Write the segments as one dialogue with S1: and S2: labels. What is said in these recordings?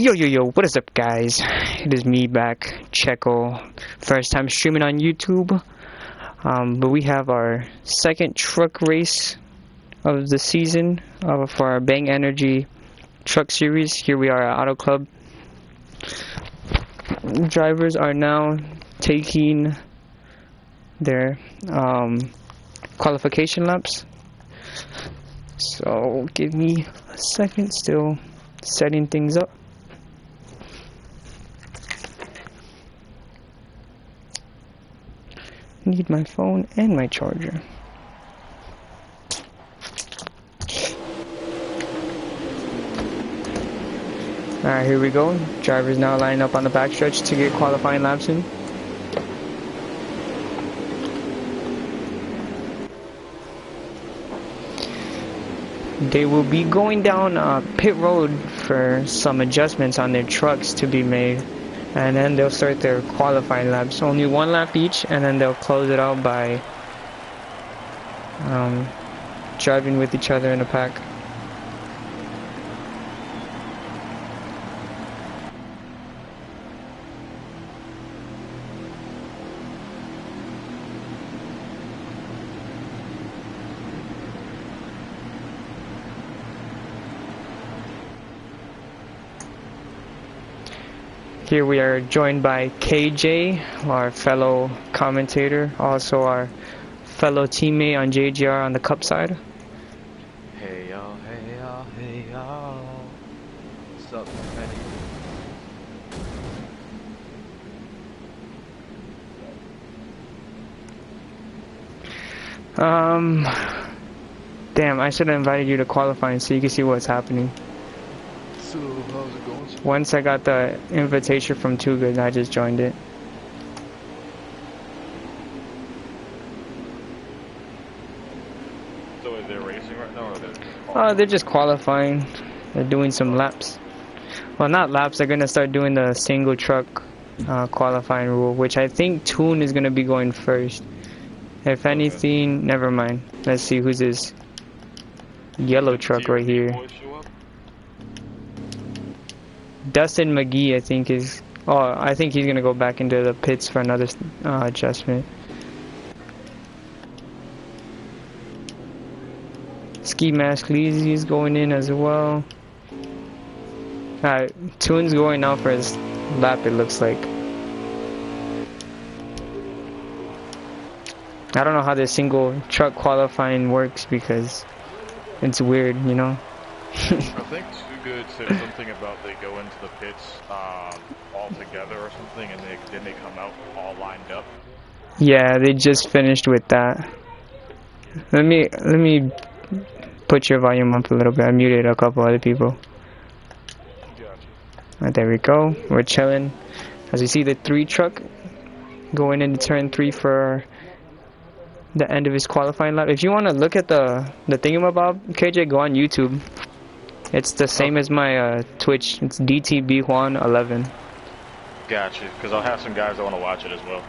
S1: Yo, what is up, guys? It is me back, Checo. First time streaming on YouTube. But we have our second truck race of the season for our Bang Energy truck series. Here we are at Auto Club. Drivers are now taking their qualification laps. So give me a second, still setting things up. Need my phone and my charger. Alright, here we go. Drivers now lining up on the backstretch to get qualifying laps in. They will be going down pit road for some adjustments on their trucks to be made. And then they'll start their qualifying laps. Only one lap each, and then they'll close it out by driving with each other in a pack. Here we are joined by KJ, our fellow commentator, also our fellow teammate on JGR on the cup side.
S2: Hey y'all, hey y'all, hey y'all. What's up, man?
S1: Damn, I should have invited you to qualifying so you can see what's happening.
S2: So, how's it going?
S1: Once I got the invitation from Too Good, I just joined it.
S2: So is they racing right now, or
S1: Oh, they're just qualifying. They're doing some laps. Well, not laps. They're gonna start doing the single truck qualifying rule, which I think Toon is gonna be going first. If anything, never mind. Let's see who's this yellow truck right here. Dustin McGee, I think is. Oh, I think he's gonna go back into the pits for another adjustment. Ski Mask Leezy is going in as well. Alright, Toon's going out for his lap, it looks like. I don't know how this single truck qualifying works because it's weird, you know?
S2: I think Too Good said something about they go into the pits all together or something, and then they come out all lined up.
S1: Yeah, they just finished with that. Let me put your volume up a little bit. I muted a couple other people.
S2: Gotcha.
S1: Right, there we go. We're chilling. As you see the 3 truck going into turn 3 for the end of his qualifying lap. If you want to look at the thingamabob, KJ, go on YouTube. It's the same as my Twitch. It's DTB Juan 11.
S2: Gotcha, because I'll have some guys that want to watch it as well.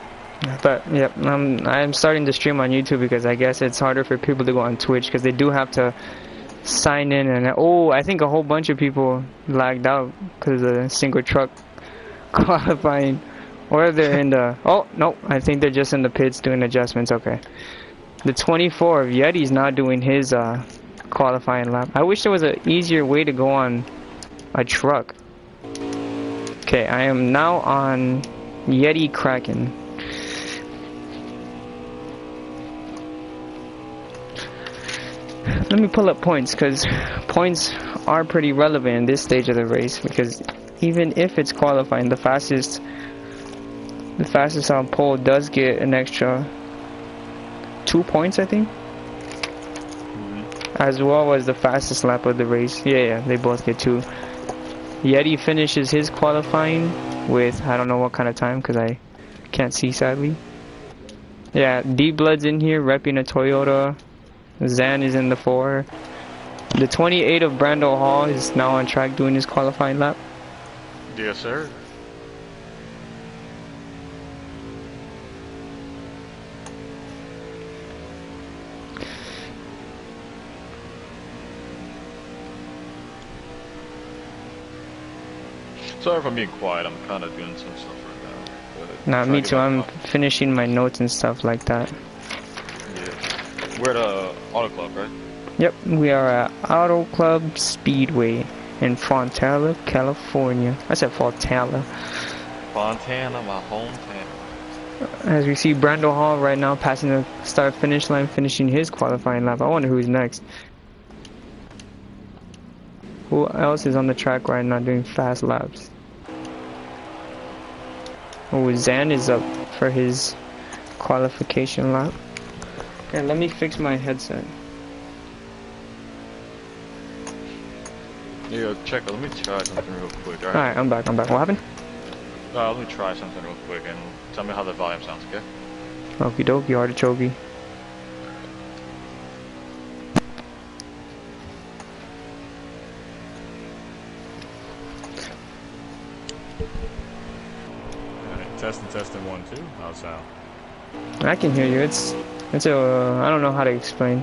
S1: But yep, I'm starting to stream on YouTube because I guess it's harder for people to go on Twitch because they do have to sign in, and I think a whole bunch of people lagged out because of the single truck qualifying, or they're in the oh no, I think they're just in the pits doing adjustments. Okay, the 24 of Yeti's not doing his qualifying lap. I wish there was an easier way to go on a truck. Okay, I am now on Yeti Kraken. Let me pull up points, because points are pretty relevant in this stage of the race, because even if it's qualifying, the fastest on pole does get an extra 2 points, I think, as well as the fastest lap of the race. Yeah, they both get 2. Yeti finishes his qualifying with, I don't know what kind of time, because I can't see, sadly. Yeah, D-Blood's in here repping a Toyota. Zan is in the 4. The 28 of Brando Hall is now on track doing his qualifying lap.
S2: Yes, sir. Sorry if I'm being quiet. I'm kind of doing some stuff right now. But
S1: Nah,
S2: trying
S1: me
S2: to get
S1: too.
S2: my
S1: I'm finishing my notes and stuff like that.
S2: Yeah. We're at Auto Club, right?
S1: Yep, we are at Auto Club Speedway in Fontana, California. I said Fontana.
S2: Fontana, my hometown.
S1: As we see Brando Hall right now passing the start finish line, finishing his qualifying lap. I wonder who's next. Who else is on the track right now doing fast laps? Oh, Zan is up for his qualification lap. Here, let me fix my headset.
S2: Yeah, check. Let me try something real quick.
S1: Alright, I'm back. What happened?
S2: Let me try something real quick and tell me how the volume sounds, okay?
S1: Okie dokie, artichoke.
S3: Alright, testing 1, 2. How's that?
S1: I can hear you. It's a, I don't know how to explain.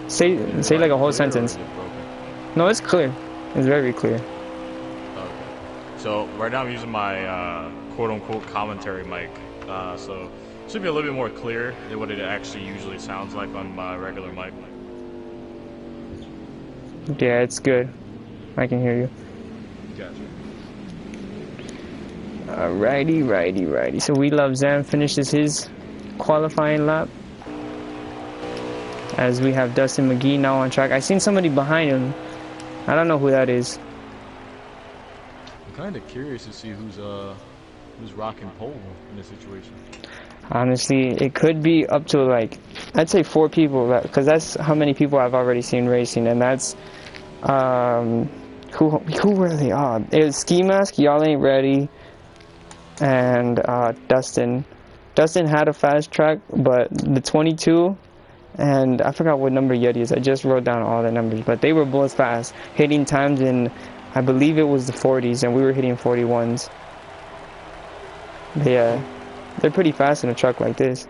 S1: Say like a whole sentence. No, it's clear. It's very clear.
S3: Okay. So right now I'm using my quote-unquote commentary mic, so it should be a little bit more clear than what it actually usually sounds like on my regular mic.
S1: Yeah, it's good. I can hear you.
S3: Gotcha.
S1: Righty. So We Love Zan finishes his qualifying lap. As we have Dustin McGee now on track. I seen somebody behind him. I don't know who that is.
S3: I'm kind of curious to see who's rocking pole in this situation.
S1: Honestly, it could be up to like, I'd say 4 people, because that's how many people I've already seen racing, and that's, who were they? It was Ski Mask, Y'all Ain't Ready, and Dustin. Dustin had a fast track, but the 22, and I forgot what number Yeti is. I just wrote down all the numbers, but they were both fast, hitting times in, I believe it was the 40s, and we were hitting 41s. But yeah, they're pretty fast in a truck like this.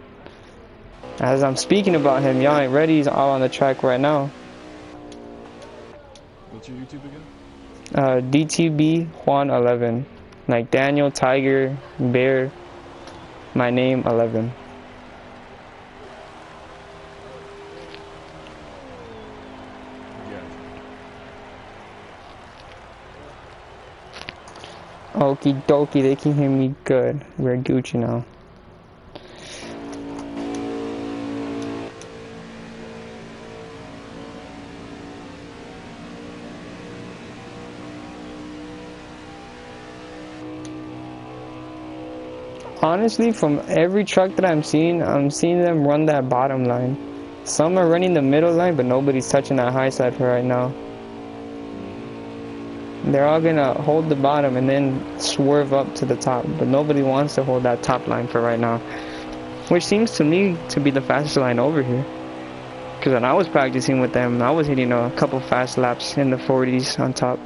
S1: As I'm speaking about him, Y'all Ain't Ready is all on the track right now.
S3: What's your YouTube again?
S1: DTB Juan 11, like Daniel, Tiger, Bear, my name 11. Okie dokie, they can hear me good. We're Gucci now. Honestly, from every truck that I'm seeing them run that bottom line. Some are running the middle line, but nobody's touching that high side for right now. They're all gonna hold the bottom and then swerve up to the top, but nobody wants to hold that top line for right now, which seems to me to be the fastest line over here. Because when I was practicing with them, I was hitting a couple fast laps in the 40s on top.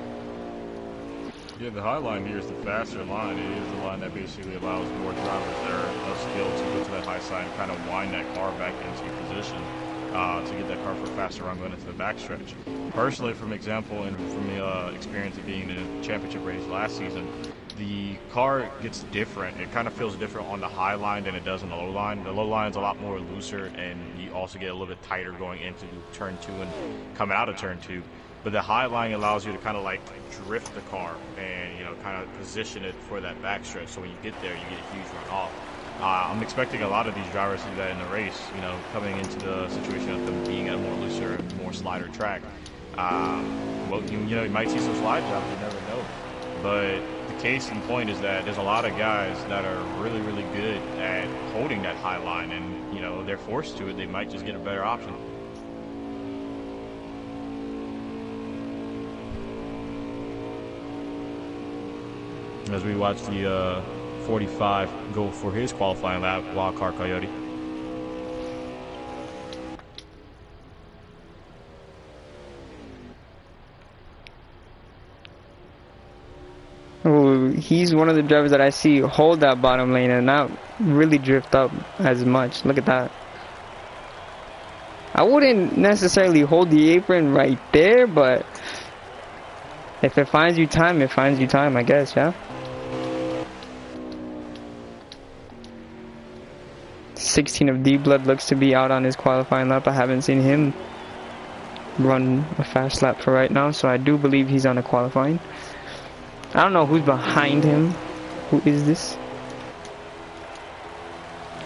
S3: Yeah, the high line here is the faster line. It is the line that basically allows more drivers that are of skill to go to that high side and kind of wind that car back into position to get that car for a faster run going into the backstretch. Personally, from example and from the experience of being in a championship race last season, the car gets different. It kind of feels different on the high line than it does on the low line. The low line is a lot more looser, and you also get a little bit tighter going into turn 2 and coming out of turn 2. But the high line allows you to kind of like drift the car and, you know, kind of position it for that backstretch. So when you get there, you get a huge run off. I'm expecting a lot of these drivers to do that in the race, you know, coming into the situation of them being at a more looser, more slider track. Well, you know, you might see some slide jobs, you never know. But the case in point is that there's a lot of guys that are really, really good at holding that high line, and, you know, they're forced to it. They might just get a better option. As we watch the 45 go for his qualifying lap, Wildcard Coyote.
S1: Ooh, he's one of the drivers that I see hold that bottom lane and not really drift up as much. Look at that. I wouldn't necessarily hold the apron right there, but If it finds you time, it finds you time, I guess, yeah? 16 of D-Blood looks to be out on his qualifying lap. I haven't seen him run a fast lap for right now, so I do believe he's on a qualifying. I don't know who's behind him. Who is this?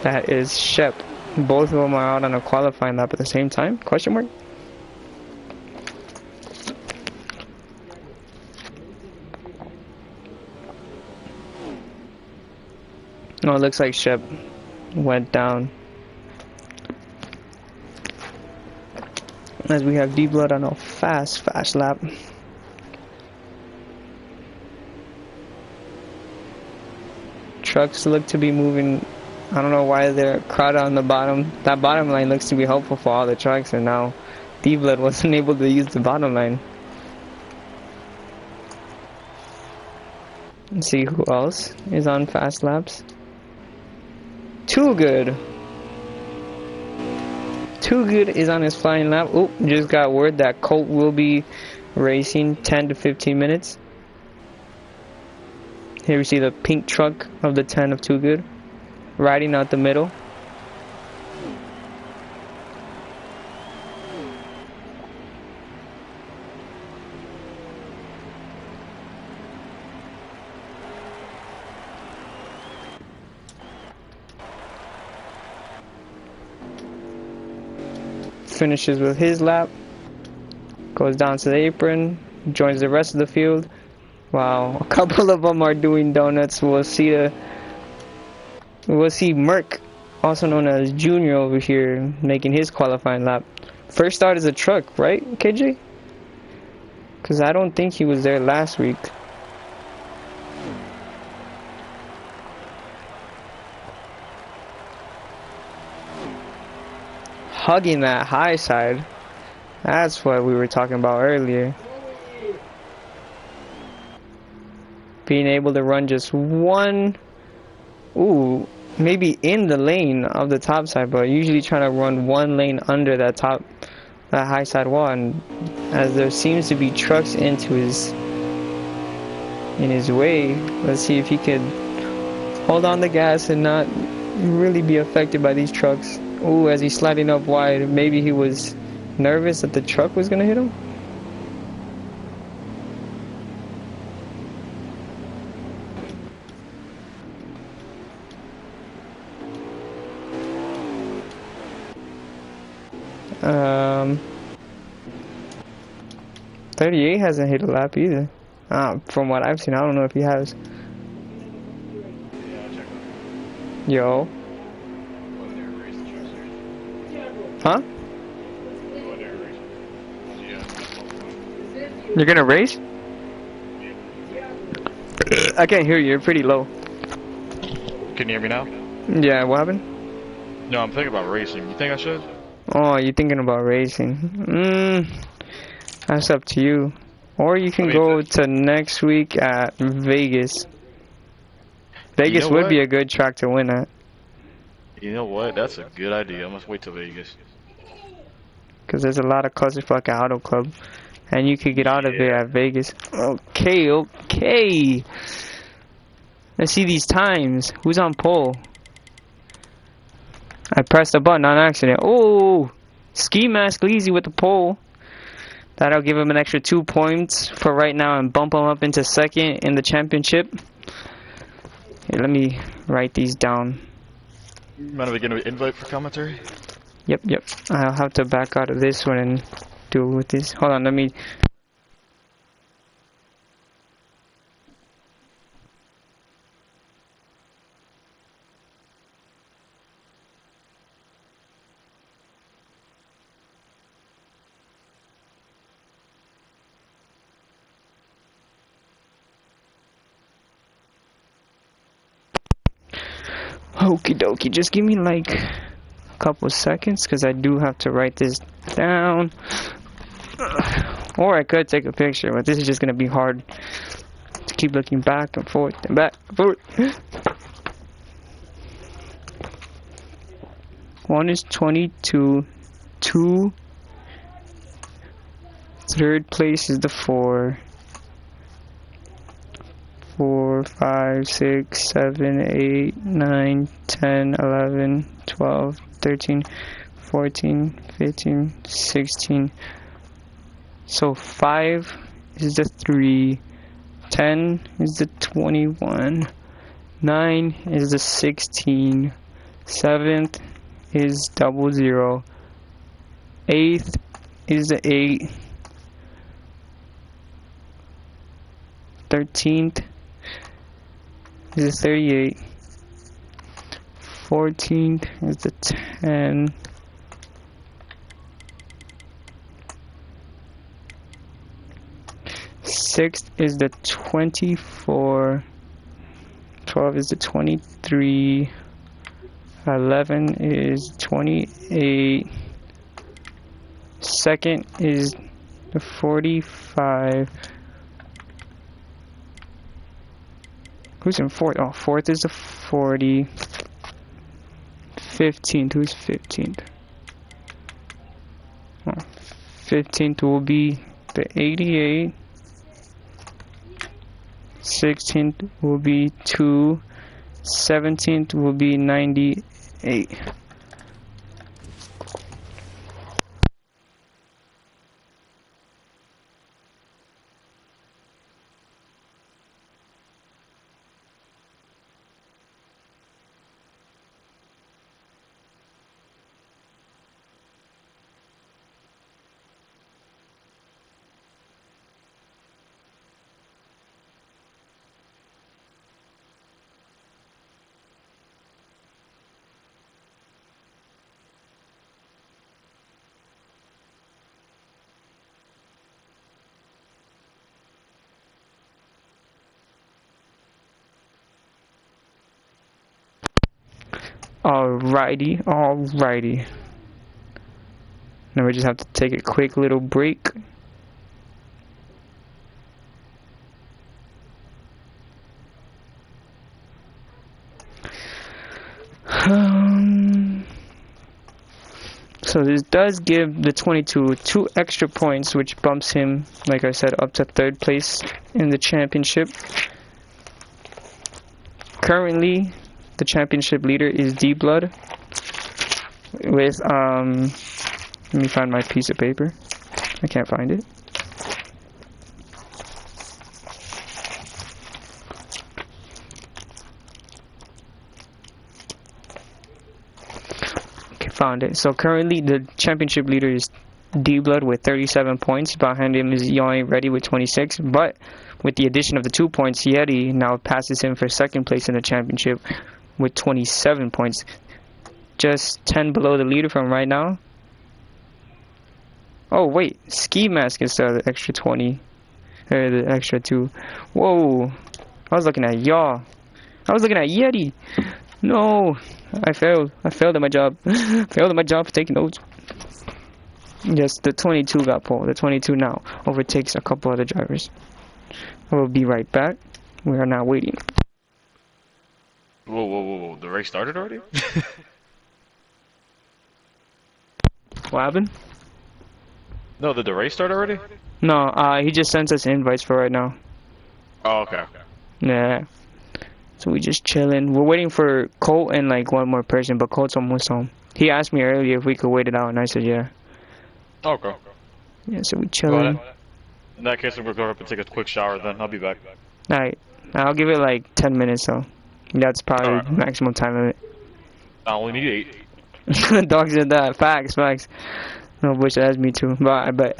S1: That is Shep. Both of them are out on a qualifying lap at the same time? Question mark? No, it looks like Shep went down. As we have D-Blood on a fast lap. Trucks look to be moving. I don't know why they're crowded on the bottom. That bottom line looks to be helpful for all the trucks, and now D-Blood wasn't able to use the bottom line. Let's see who else is on fast laps. Too Good. Too Good is on his flying lap. Oh, just got word that Colt will be racing 10 to 15 minutes. Here we see the pink truck of the 10 of Too Good riding out the middle. Finishes with his lap, goes down to the apron, joins the rest of the field. Wow, a couple of them are doing donuts. We'll see Merck, also known as Junior, over here making his qualifying lap. First start is a truck, right, KJ? Because I don't think he was there last week. Hugging that high side. That's what we were talking about earlier. Being able to run just one, maybe in the lane of the top side, but usually trying to run one lane under that high side wall. And as there seems to be trucks in his way, let's see if he could hold on the gas and not really be affected by these trucks. Ooh, as he's sliding up wide, maybe he was nervous that the truck was gonna hit him. Um, 38 hasn't hit a lap either. From what I've seen, I don't know if he has. Yo. Huh? You're gonna race? I can't hear you, you're pretty low.
S2: Can you hear me now?
S1: Yeah, what happened?
S2: No, I'm thinking about racing. You think I should?
S1: Oh, you're thinking about racing. That's up to you. Or you can go to next week at Vegas. Vegas would be a good track to win at.
S2: You know what? That's a good idea. I must wait till Vegas.
S1: Because there's a lot of clusterfuck at Auto Club. And you could get out of there at Vegas. Okay. Let's see these times. Who's on pole? I pressed a button on accident. Oh! Ski Mask Leezy with the pole. That'll give him an extra 2 points for right now and bump him up into second in the championship. Here, let me write these down.
S2: Mind if we get an invite for commentary?
S1: Yep. I'll have to back out of this one and do it with this. Hold on, let me... Okie dokie, just give me like a couple seconds because I do have to write this down. Or I could take a picture, but this is just going to be hard to keep looking back and forth and back and forth. One is 22, 2, third place is the 4, 4, 5, 6, 7, 8, 9, 10, 11, 12, 13, 14, 15, 16. So 5 is the 3, 10 is the 21, 9 is the 16, 7th is 00, 8th is the 8, 13th is the 38, 14th is the 10, 6th is the 24, 12 is the 23, 11 is 28, 2nd is the 45. Who's in 4th? Oh, 4th is the 40. 15th, who's 15th? Oh, 15th will be the 88. 16th will be 2. 17th will be 98. Alrighty. Now we just have to take a quick little break. So this does give the 22 2 extra points, which bumps him, like I said, up to 3rd place in the championship. Currently, the championship leader is D-Blood with, let me find my piece of paper. I can't find it. Found it. So currently the championship leader is D-Blood with 37 points. Behind him is Young Ready with 26. But with the addition of the 2 points, Yeti now passes him for 2nd place in the championship with 27 points. Just 10 below the leader from right now. Oh wait, Ski Mask is the extra 20. Or the extra 2. Whoa. I was looking at y'all. I was looking at Yeti. No, I failed. I failed at my job. Failed at my job for taking notes. Yes, the 22 got pulled. The 22 now overtakes a couple other drivers. I will be right back. We are now waiting.
S3: Whoa. The race started already?
S1: What happened?
S3: No, did the race start already?
S1: No, he just sent us invites for right now.
S3: Oh, okay.
S1: Yeah. So we just chilling. We're waiting for Colt and like one more person, but Colt's almost home. He asked me earlier if we could wait it out, and I said yeah.
S3: Okay.
S1: Yeah, so we chilling.
S3: In that case, I'm gonna go up and take a quick shower. Then I'll be back.
S1: Alright, I'll give it like 10 minutes. So that's probably the maximum time of it.
S3: I only need 8.
S1: Dog said that. Facts. No, wish that's me too. But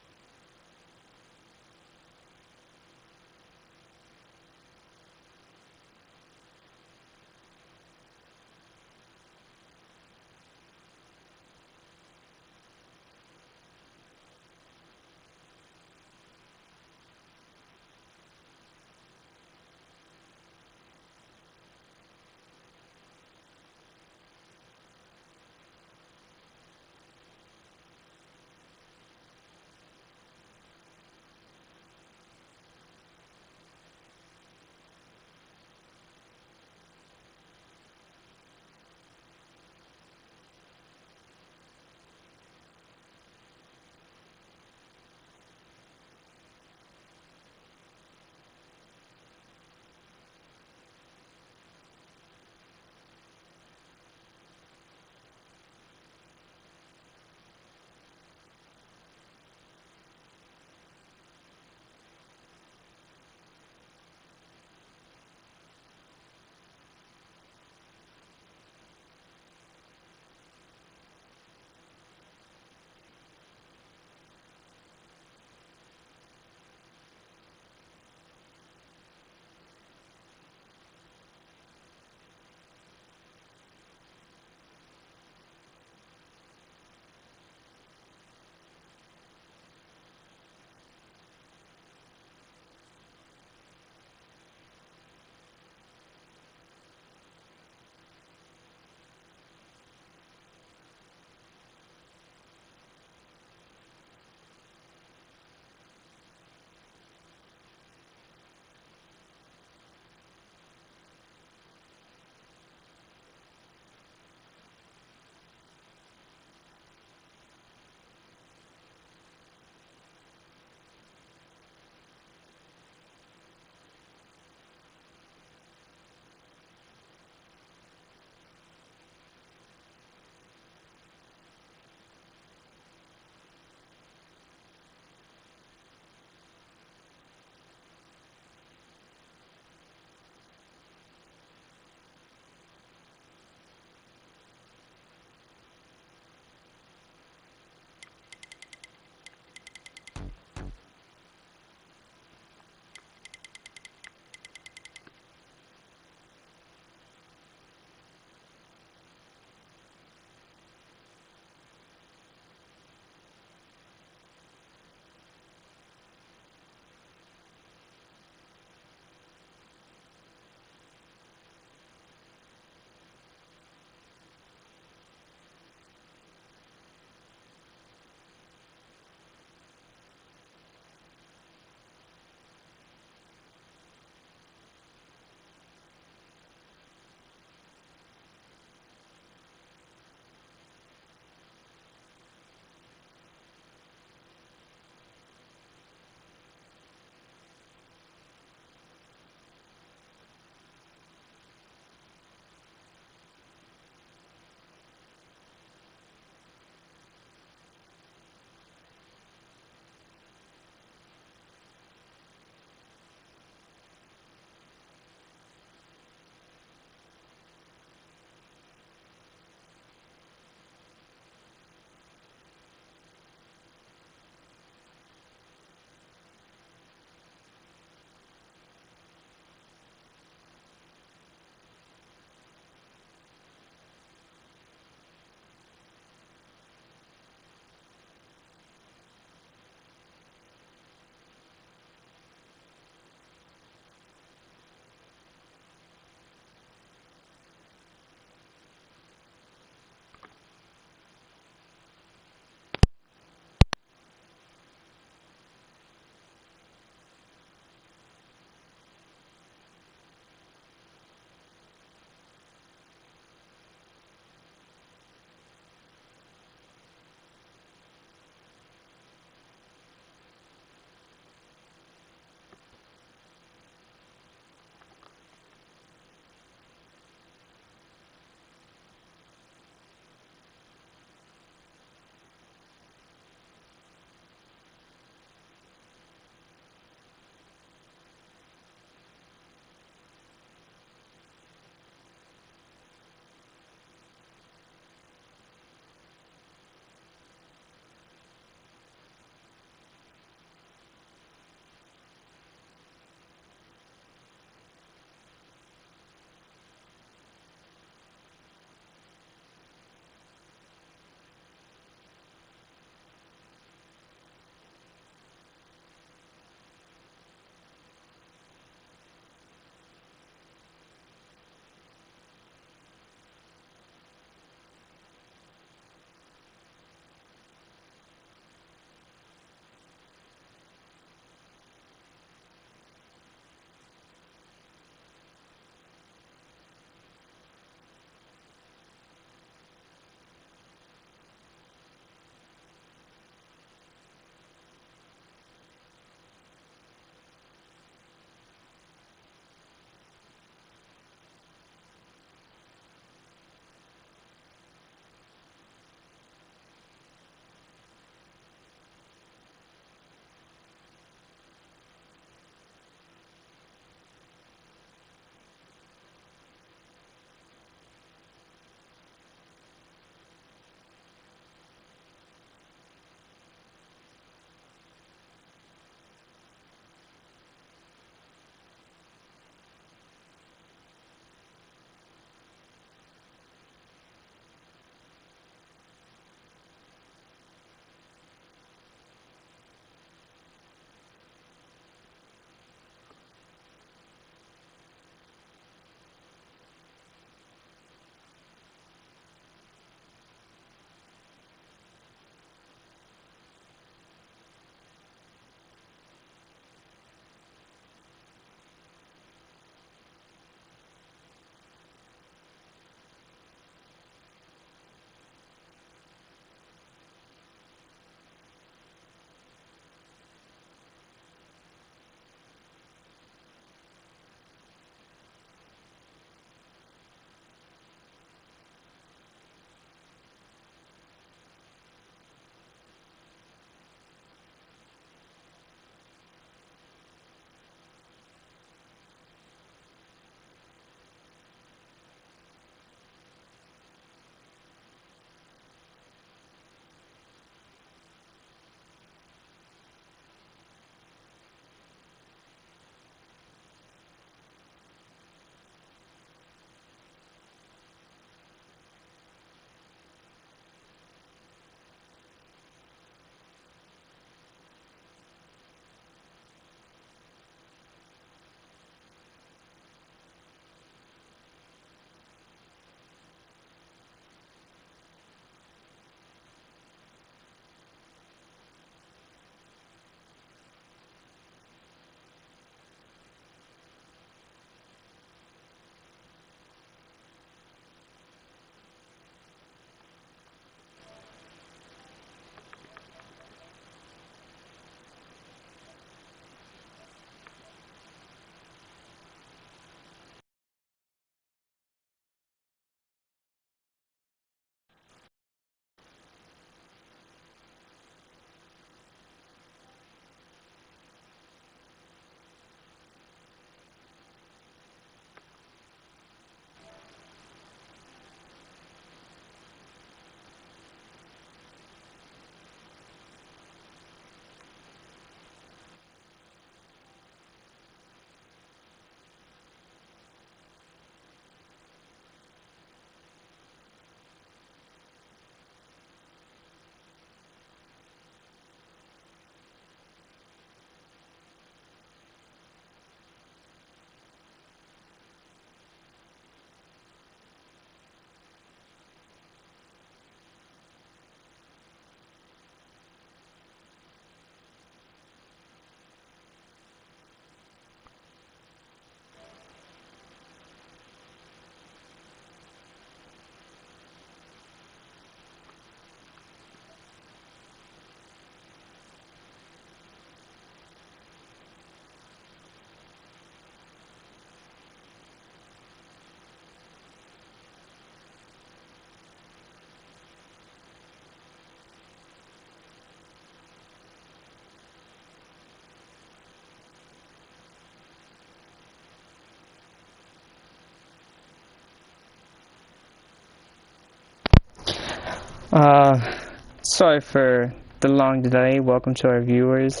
S1: Sorry for the long delay. Welcome to our viewers.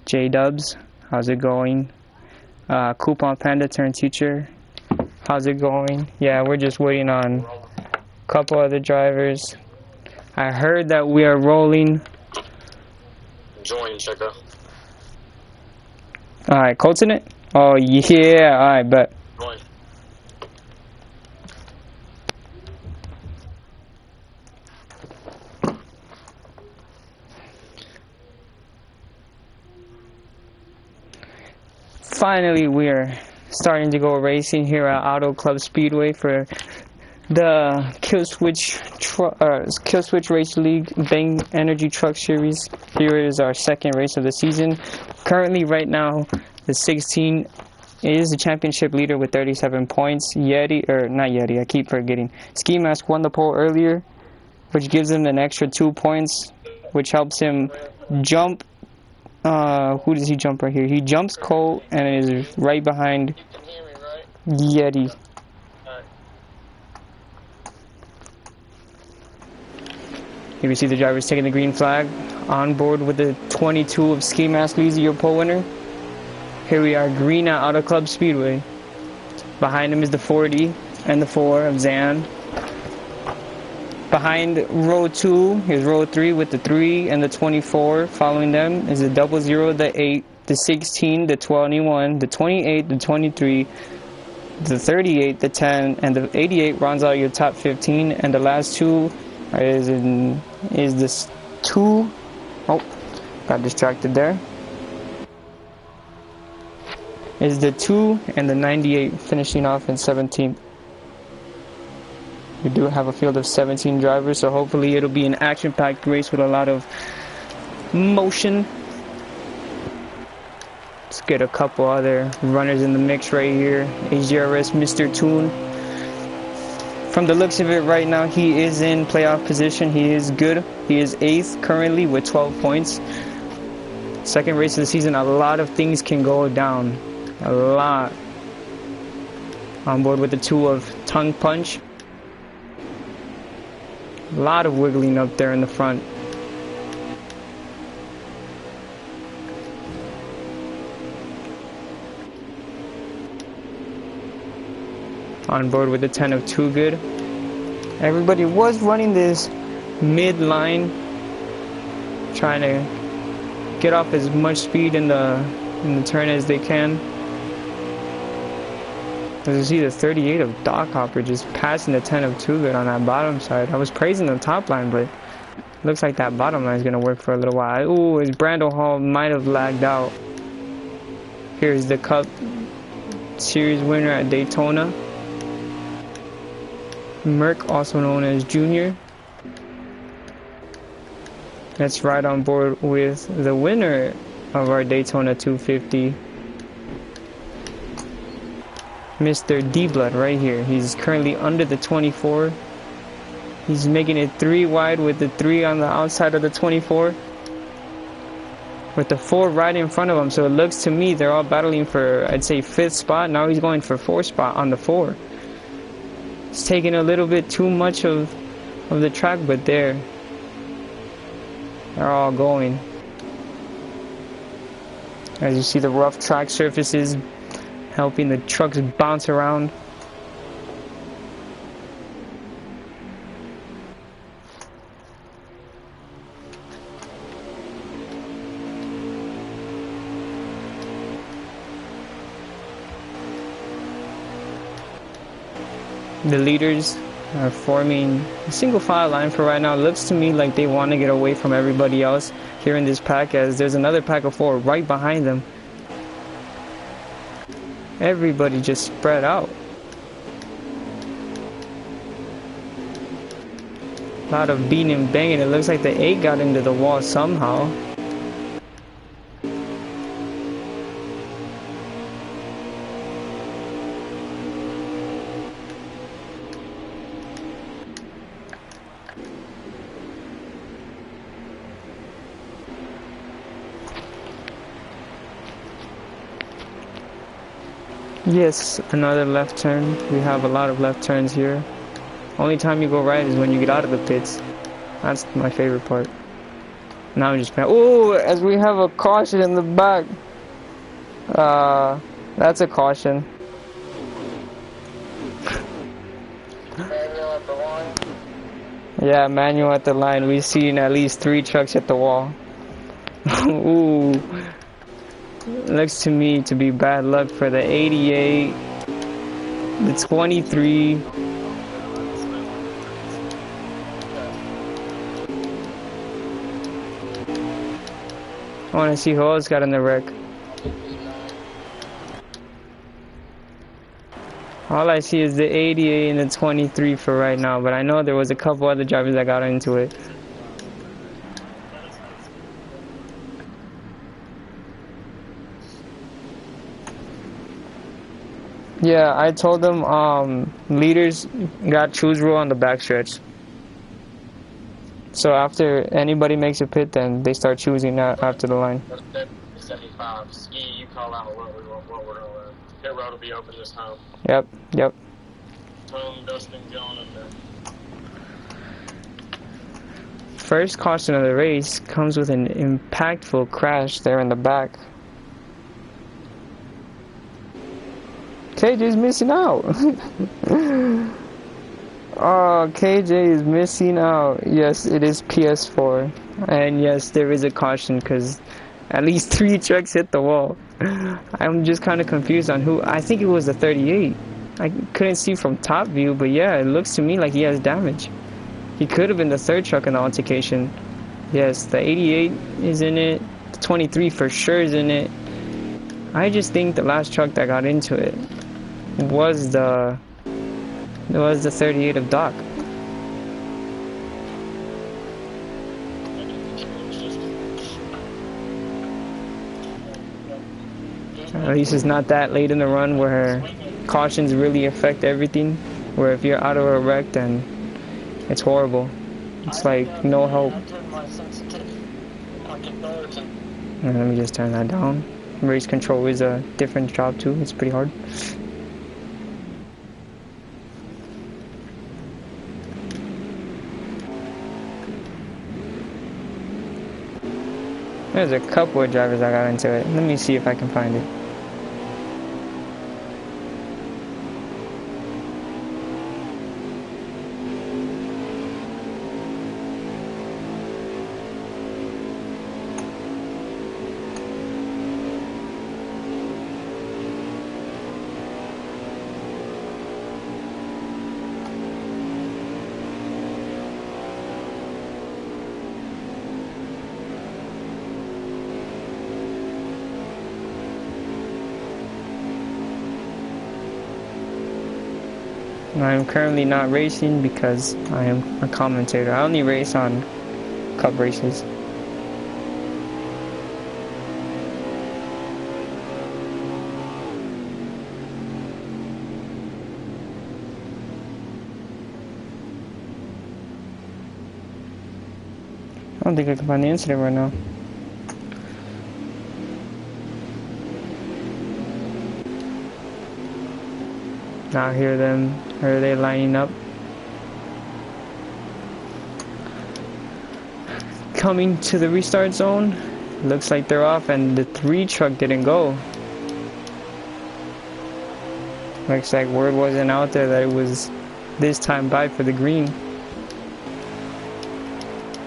S1: J-Dubs, how's it going? Coupon Panda turned teacher, how's it going? Yeah, we're just waiting on a couple other drivers. I heard that we are rolling.
S4: Join, checker.
S1: Alright, Colt's in it? Oh, yeah, alright, bet.
S4: Join.
S1: Finally, we are starting to go racing here at Auto Club Speedway for the Kill Switch Race League Bang Energy Truck Series. Here is our second race of the season. Currently, right now, the 16 is the championship leader with 37 points. Not Yeti, I keep forgetting. Ski Mask won the pole earlier, which gives him an extra 2 points, which helps him jump. Who does he jump right here? He jumps Colt and is right behind Yeti. Here we see the drivers taking the green flag. On board with the 22 of Ski Mask Leezy, your pole winner. Here we are, green at Auto Club Speedway. Behind him is the 40 and the 4 of Zan. Behind row 2 is row 3 with the 3 and the 24. Following them is the 00, the 8, the 16, the 21, the 28, the 23, the 38, the 10, and the 88 rounds out your top 15. And the last two is this 2. Oh, got distracted there. Is the 2 and the 98 finishing off in 17th. We do have a field of 17 drivers, so hopefully it'll be an action-packed race with a lot of motion. Let's get a couple other runners in the mix right here. HGRS Mr. Toon. From the looks of it right now, he is in playoff position. He is good. He is 8th currently with 12 points. Second race of the season, a lot of things can go down. A lot. On board with the 2 of Tongue Punch. A lot of wiggling up there in the front. On board with the 10 of Too Good. Everybody was running this mid-line, trying to get off as much speed in the turn as they can. As you see, the 38 of Doc Hopper just passing the 10 of Too Good on that bottom side. I was praising the top line, but looks like that bottom line is going to work for a little while. Ooh, his Brando Hall might have lagged out. Here's the Cup Series winner at Daytona. Merck, also known as Junior. That's right on board with the winner of our Daytona 250. Mr. D-Blood right here. He's currently under the 24. He's making it 3 wide with the 3 on the outside of the 24. With the 4 right in front of him. So it looks to me they're all battling for, I'd say, 5th spot. Now he's going for 4th spot on the 4. It's taking a little bit too much of the track, but they're all going. As you see, the rough track surfaces helping the trucks bounce around. The leaders are forming a single file line for right now. It looks to me like they want to get away from everybody else here in this pack, as there's another pack of 4 right behind them. Everybody just spread out. A lot of beating and banging. It looks like the 8 got into the wall somehow. Yes, another left turn. We have a lot of left turns here. Only time you go right is when you get out of the pits. That's my favorite part. Now I'm just playing. Oh, as we have a caution in the back. That's a caution.
S4: Manual at the line.
S1: Yeah, manual at the line. We've seen at least 3 trucks hit the wall. Ooh. Looks to me to be bad luck for the 88, the 23. I want to see who else got in the wreck. All I see is the 88 and the 23 for right now, but I know there was a couple other drivers that got into it. Yeah, I told them leaders got choose rule on the backstretch. So after anybody makes a pit, then they start choosing after the line.
S4: 75. Ski, you call out what we're going to pit road will be open this time.
S1: Yep, yep.
S4: Tom, Dustin, going up there.
S1: First caution of the race comes with an impactful crash there in the back. KJ's missing out. Oh, KJ is missing out. Yes, it is PS4. And yes, there is a caution because at least 3 trucks hit the wall. I'm just kind of confused on who. I think it was the 38. I couldn't see from top view, but yeah, it looks to me like he has damage. He could have been the 3rd truck in the altercation. Yes, the 88 is in it. The 23 for sure is in it. I just think the last truck that got into it was the 38 of Doc. At least it's not that late in the run where cautions really affect everything. Where if you're out of a wreck, then it's horrible. It's like no hope. Let me just turn that down. Race control is a different job too. It's pretty hard. There's a couple of drivers that got into it. Let me see if I can find it. I'm currently not racing because I am a commentator. I only race on cup races. I don't think I can find the incident right now. Not hear them. Are they lining up? Coming to the restart zone. Looks like they're off and the 3 truck didn't go. Looks like word wasn't out there that it was this time by for the green.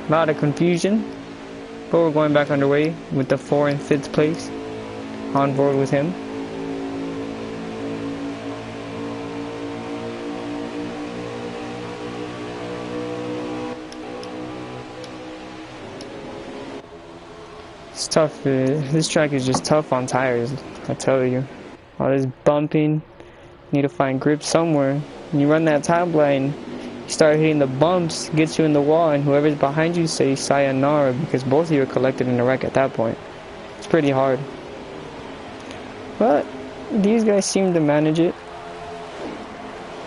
S1: A lot of confusion. But we're going back underway with the 4th and 5th place on board with him. It's tough. This track is just tough on tires, I tell you. All this bumping, need to find grip somewhere. When you run that time line, you start hitting the bumps, gets you in the wall, and whoever's behind you say sayonara because both of you are collected in a wreck at that point. It's pretty hard. But these guys seem to manage it.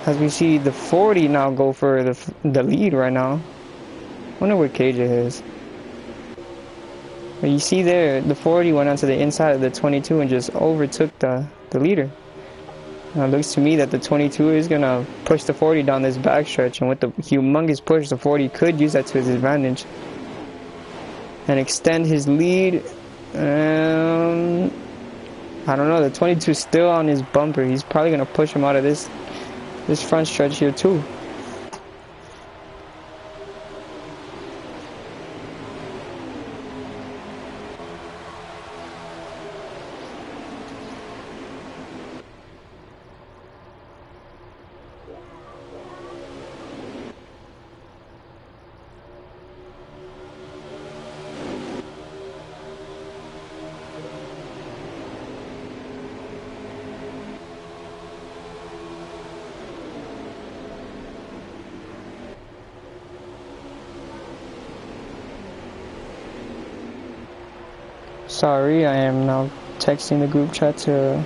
S1: As we see the 40 now go for the lead right now. I wonder where KJ is. But you see there, the 40 went onto the inside of the 22 and just overtook the leader. It looks to me that the 22 is gonna push the 40 down this backstretch, and with the humongous push, the 40 could use that to his advantage and extend his lead. I don't know. The 22 is still on his bumper. He's probably gonna push him out of this front stretch here too. Sorry, I am now texting the group chat to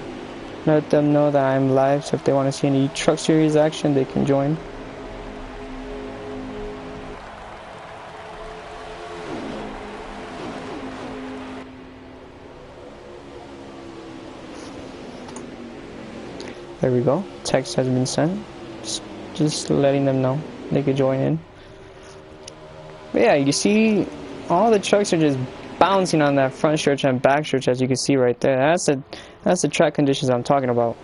S1: let them know that I'm live, so if they want to see any Truck Series action, they can join. There we go. Text has been sent. Just letting them know they could join in. But yeah, you see all the trucks are just bouncing on that front stretch and back stretch, as you can see right there. That's the track conditions I'm talking about.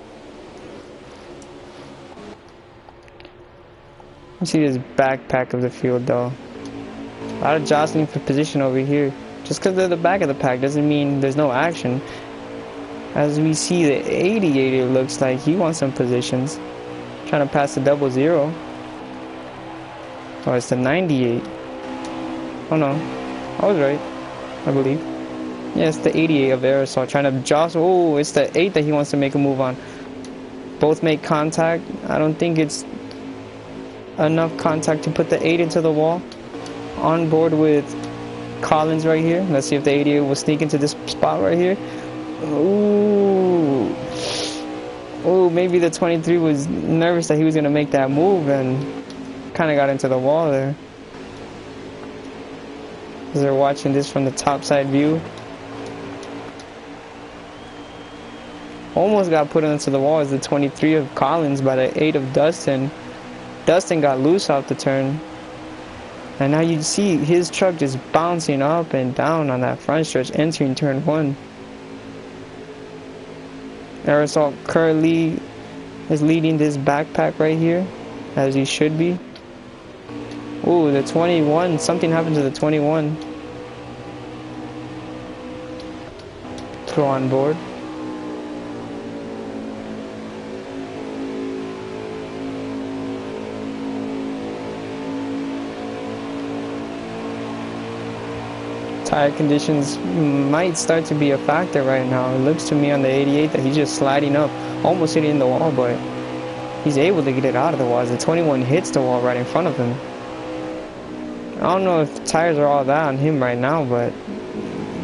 S1: You see this backpack of the field though. A lot of jostling for position over here. Just because they're the back of the pack doesn't mean there's no action. As we see the 88, it looks like he wants some positions. Trying to pass the 00. Oh, it's the 98. Oh no, I was right, I believe. Yeah, it's the 88 of Aerosol trying to jostle. Oh, it's the 8 that he wants to make a move on. Both make contact. I don't think it's enough contact to put the 8 into the wall. On board with Collins right here. Let's see if the 88 will sneak into this spot right here. Ooh. Oh, maybe the 23 was nervous that he was going to make that move and kind of got into the wall there. As they're watching this from the top side view. Almost got put into the wall as the 23 of Collins by the 8 of Dustin. Dustin got loose off the turn. And now you see his truck just bouncing up and down on that front stretch entering turn 1. Aerosol currently is leading this backpack right here, as he should be. Ooh, the 21. Something happened to the 21. Throw on board. Tire conditions might start to be a factor right now. It looks to me on the 88 that he's just sliding up, almost hitting the wall, but he's able to get it out of the wall as the 21 hits the wall right in front of him. I don't know if the tires are all that on him right now, but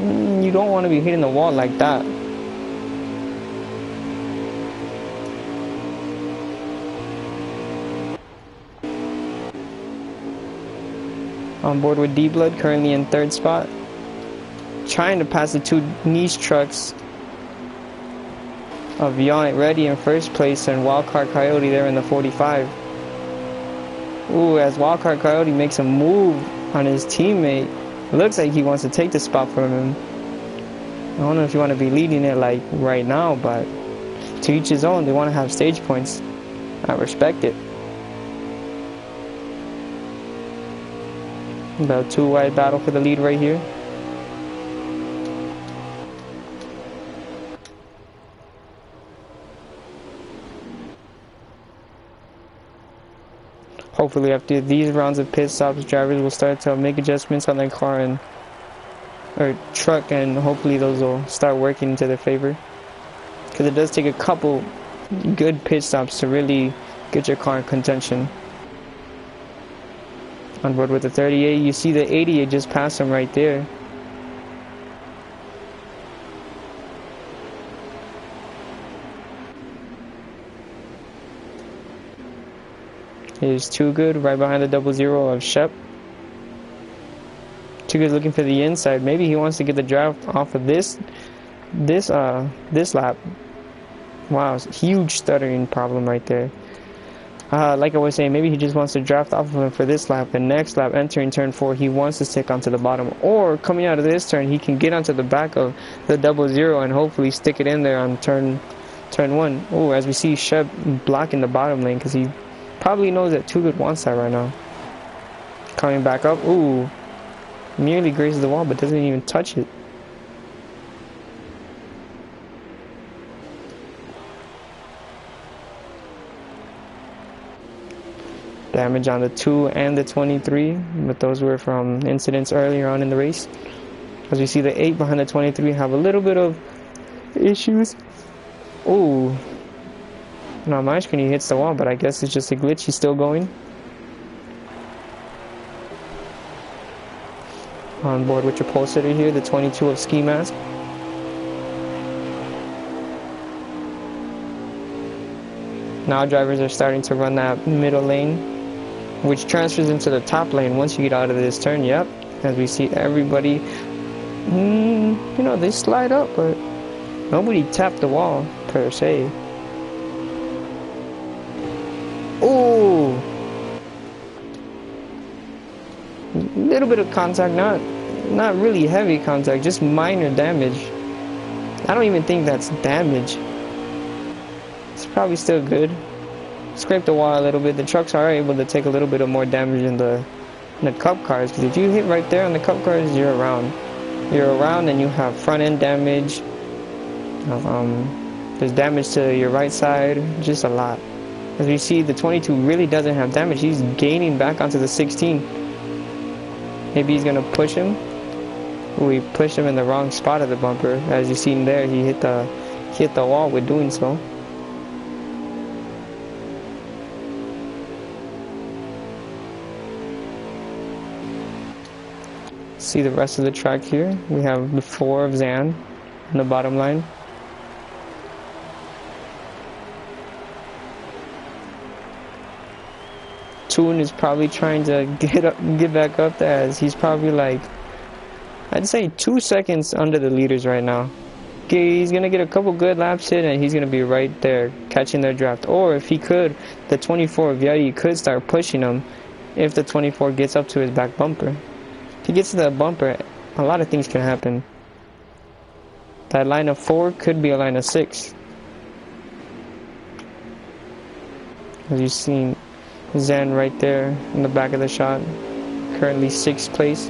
S1: you don't want to be hitting the wall like that. On board with D-Blood, currently in 3rd spot. Trying to pass the 2 niche trucks of Yonit Ready in 1st place and Wildcard Coyote there in the 45. Ooh, as Wildcard Coyote makes a move on his teammate, it looks like he wants to take the spot from him. I don't know if you want to be leading it like right now, but to each his own. They want to have stage points. I respect it. The 2-wide battle for the lead right here. Hopefully after these rounds of pit stops, drivers will start to make adjustments on their car or truck, and hopefully those will start working into their favor. Because it does take a couple good pit stops to really get your car in contention. On board with the 38, you see the 88 just passed him right there. Here's Too Good right behind the 00 of Shep. Too Good looking for the inside. Maybe he wants to get the drive off of this lap. Wow, huge stuttering problem right there. Like I was saying, maybe he just wants to draft off of him for this lap. The next lap, entering turn 4, he wants to stick onto the bottom. Or coming out of this turn, he can get onto the back of the 00 and hopefully stick it in there on turn 1. Oh, as we see Shep blocking the bottom lane because he probably knows that Too Good wants that right now. Coming back up. Ooh, nearly grazes the wall but doesn't even touch it. Damage on the 2 and the 23, but those were from incidents earlier on in the race. As we see the 8 behind the 23 have a little bit of issues. Ooh. On my screen he hits the wall, but I guess it's just a glitch. He's still going. On board with your pole sitter here, the 22 of Ski Mask. Now drivers are starting to run that middle lane, which transfers into the top lane once you get out of this turn. Yep, as we see everybody, you know, they slide up, but nobody tapped the wall per se. Ooh, little bit of contact, not really heavy contact, just minor damage. I don't even think that's damage. It's probably still good. Scrape the wall a little bit. The trucks are able to take a little bit of more damage in the cup cars, because if you hit right there on the cup cars, you're around. You're around, and you have front end damage. There's damage to your right side, just a lot. As we see, the 22 really doesn't have damage. He's gaining back onto the 16. Maybe he's gonna push him. Ooh, he pushed him in the wrong spot of the bumper. As you seen there, he hit the wall with doing so. See the rest of the track here. We have the 4 of Zan on the bottom line. Toon is probably trying to get back up there, as he's probably like, I'd say 2 seconds under the leaders right now. He's gonna get a couple good laps in and he's gonna be right there catching their draft. Or if he could, the 24 of Yeti could start pushing him if the 24 gets up to his back bumper. If he gets to that bumper, a lot of things can happen. That line of 4 could be a line of 6. As you've seen, Zen right there in the back of the shot, currently 6th place.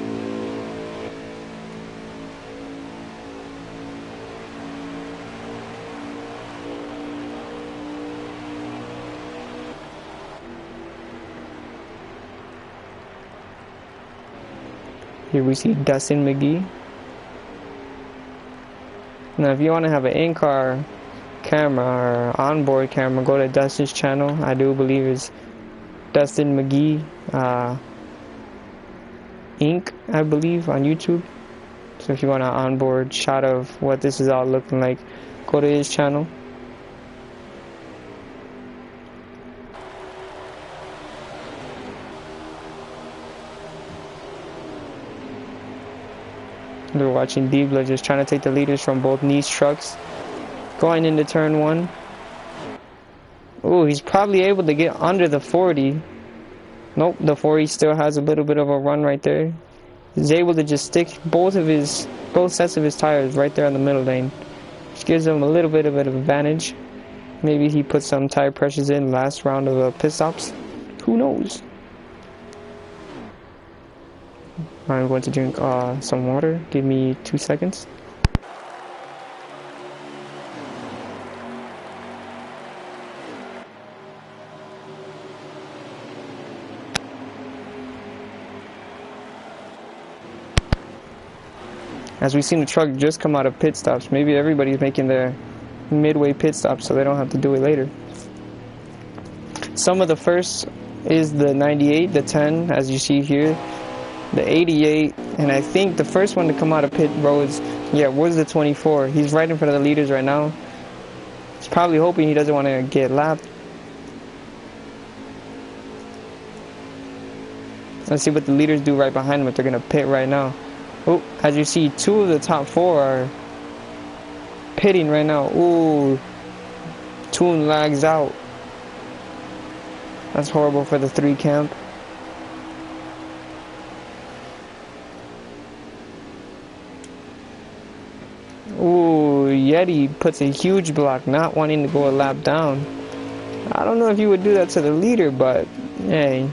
S1: Here we see Dustin McGee. Now if you want to have an in-car camera or onboard camera, go to Dustin's channel. I do believe it's Dustin McGee Inc., I believe, on YouTube. So if you want an onboard shot of what this is all looking like, go to his channel. We're watching Diebler just trying to take the leaders from both Nice trucks. Going into turn 1. Ooh, he's probably able to get under the 40. Nope, the 40 still has a little bit of a run right there. He's able to just stick both sets of his tires right there in the middle lane, which gives him a little bit of an advantage. Maybe he put some tire pressures in last round of pit stops. Who knows? I'm going to drink some water. Give me 2 seconds. As we've seen the truck just come out of pit stops, maybe everybody's making their midway pit stops so they don't have to do it later. Some of the first is the 98, the 10, as you see here, the 88, and I think the first one to come out of pit roads, was the 24. He's right in front of the leaders right now. He's probably hoping he doesn't want to get lapped. Let's see what the leaders do right behind him if they're going to pit right now. Oh, as you see, 2 of the top 4 are pitting right now. Ooh, Toon lags out. That's horrible for the 3 camp. Ooh, Yeti puts a huge block, not wanting to go a lap down. I don't know if you would do that to the leader, but hey,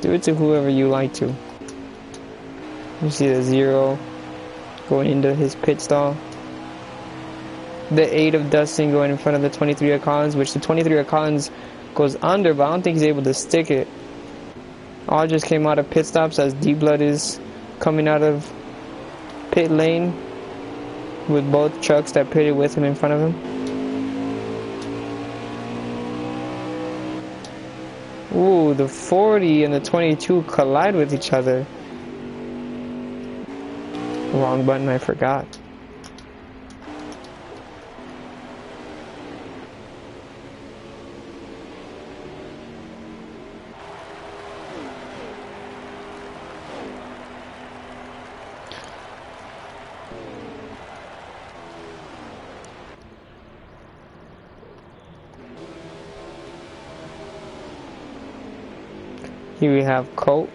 S1: do it to whoever you like to. You see the 0 going into his pit stall. The 8 of Dustin going in front of the 23 of Collins, which the 23 of Collins goes under, but I don't think he's able to stick it. All just came out of pit stops as D-Blood is coming out of pit lane with both trucks that pitted with him in front of him. Ooh, the 40 and the 22 collide with each other. Wrong button, I forgot. Here we have Colt.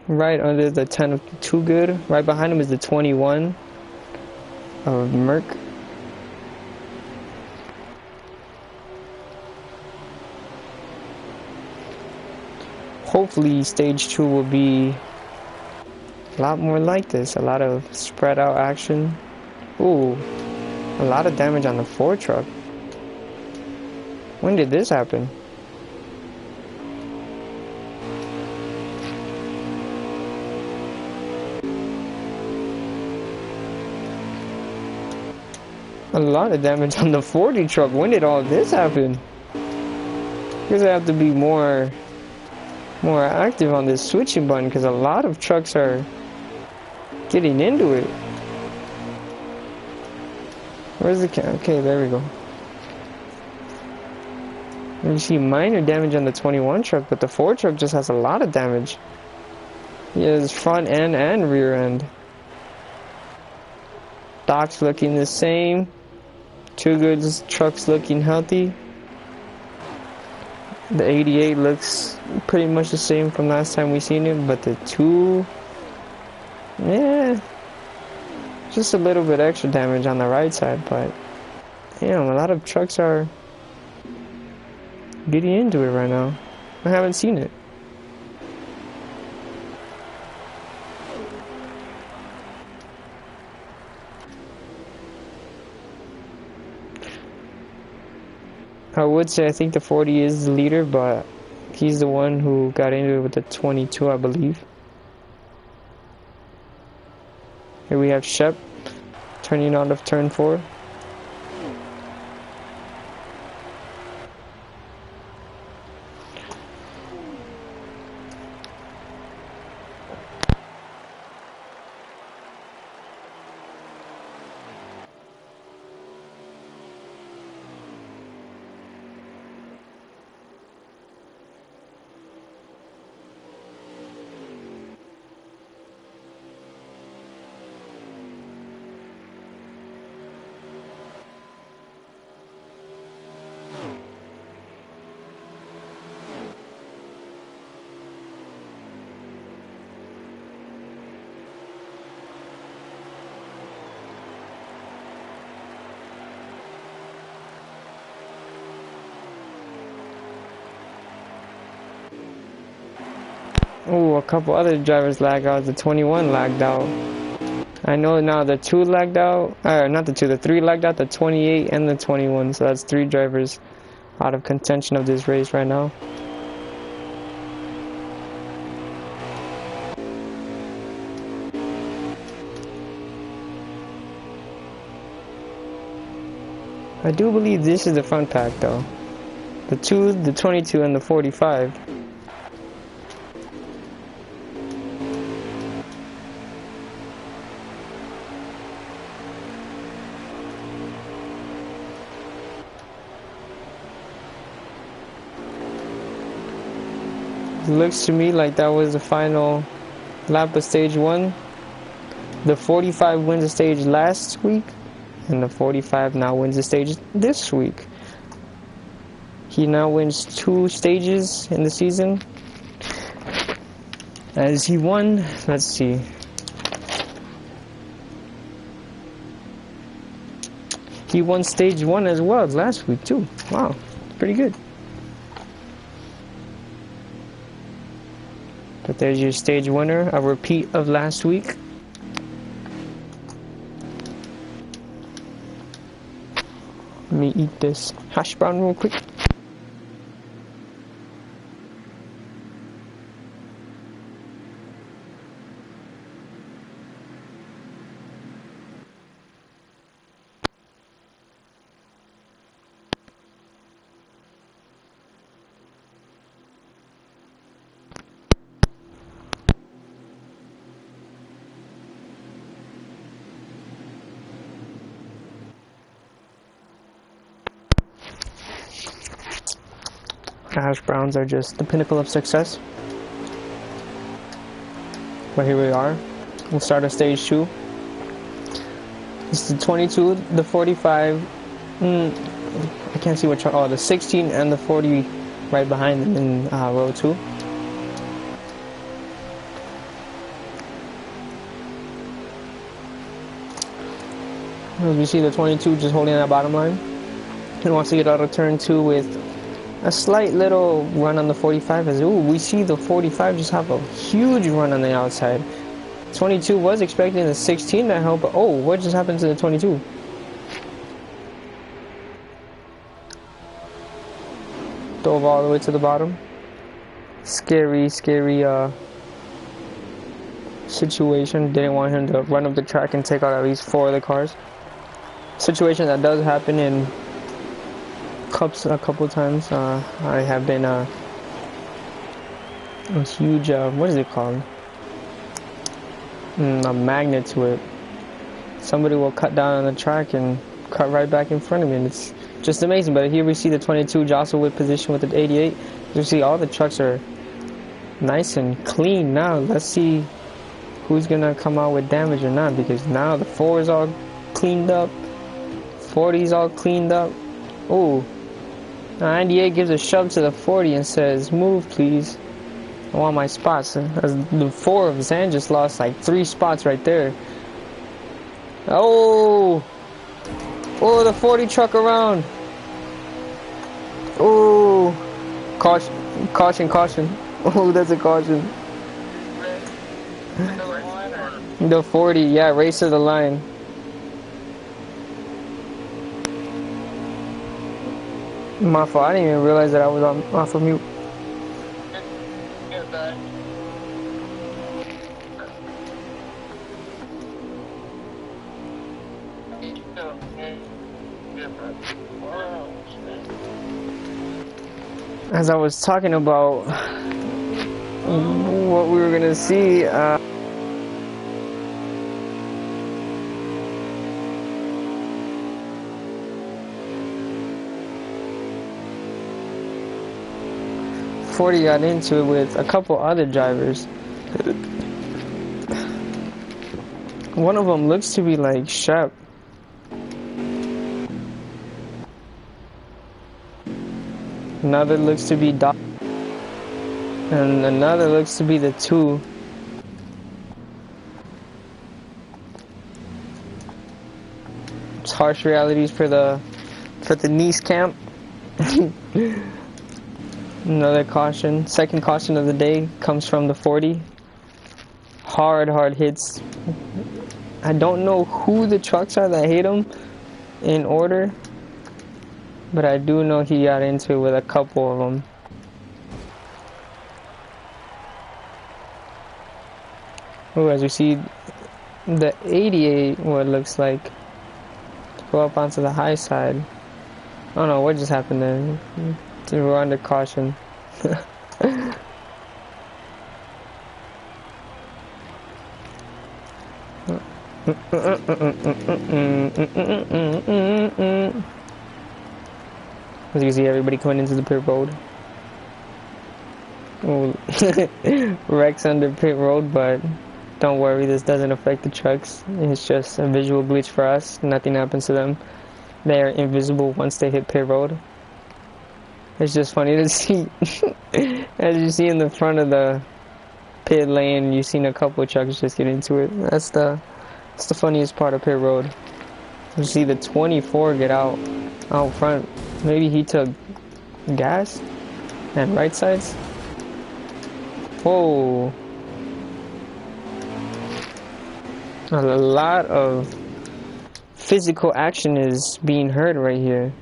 S1: Right under the 10 of Too Good. Right behind him is the 21 of Merc. Hopefully stage 2 will be a lot more like this. A lot of spread out action. Ooh, a lot of damage on the 4 truck. When did this happen? A lot of damage on the 40 truck. When did all this happen? Because I have to be more active on this switching button because a lot of trucks are getting into it. Where's the cam? Okay, there we go. You see minor damage on the 21 truck, but the 4 truck just has a lot of damage. He has front end and rear end. Doc's looking the same. Too Good's truck's looking healthy. The 88 looks pretty much the same from last time we seen it, but the 2, yeah, just a little bit extra damage on the right side, but damn, a lot of trucks are getting into it right now. I haven't seen it. I would say I think the 40 is the leader, but he's the one who got into it with the 22, I believe. Here we have Shep turning out of turn 4. Oh, a couple other drivers lagged out. The 21 lagged out. I know now the 2 lagged out. Not the 2, the 3 lagged out, the 28 and the 21. So that's 3 drivers out of contention of this race right now. I do believe this is the front pack though. The 2, the 22, and the 45. It looks to me like that was the final lap of stage 1. The 45 wins the stage last week, and the 45 now wins the stage this week. He now wins 2 stages in the season. As he won, let's see. He won stage 1 as well last week too. Wow, pretty good. But there's your stage winner, a repeat of last week. Let me eat this hash brown real quick. Hash browns are just the pinnacle of success. But here we are. We'll start on stage 2. It's the 22, the 45. I can't see which. Oh, the 16 and the 40 right behind them in row 2. As we see the 22 just holding that bottom line. He wants to get out of turn 2 with a slight little run on the 45. As we see the 45 just have a huge run on the outside. 22 was expecting the 16 to help, but what just happened to the 22? Dove all the way to the bottom. Scary situation. Didn't want him to run up the track and take out at least 4 of the cars. Situation that does happen in cups a couple times. I have been a huge what is it called? A magnet to it. Somebody will cut down on the track and cut right back in front of me, and it's just amazing. But here we see the 22 jostle with position with the 88. You see all the trucks are nice and clean now. Let's see who's gonna come out with damage or not, because now the 4 is all cleaned up, 40 is all cleaned up. 98 gives a shove to the 40 and says, "Move, please. I want my spots." As the 4 of Zan just lost like 3 spots right there. The 40 truck around. Caution. That's a caution. The 40, yeah, race to the line. My fault, I didn't even realize that I was off of mute. As I was talking about what we were gonna see, 40 got into it with a couple other drivers. One of them looks to be like Shep. Another looks to be Doc. And another looks to be the 2. It's harsh realities for the Nice camp. Another caution. Second caution of the day comes from the 40. Hard hits. I don't know who the trucks are that hit him in order, but I do know he got into it with a couple of them. As we see the 88, what looks like, to go up onto the high side. I don't know what just happened there. We're under caution. As you can see, everybody coming into the pit road. Rex under pit road, but Don't worry, this doesn't affect the trucks. It's just a visual glitch for us. Nothing happens to them. They are invisible once they hit pit road. It's just funny to see. As you see in the front of the pit lane, you've seen a couple of trucks just get into it. That's the funniest part of pit road. You see the 24 get out front. Maybe he took gas and right sides. Whoa. A lot of physical action is being heard right here.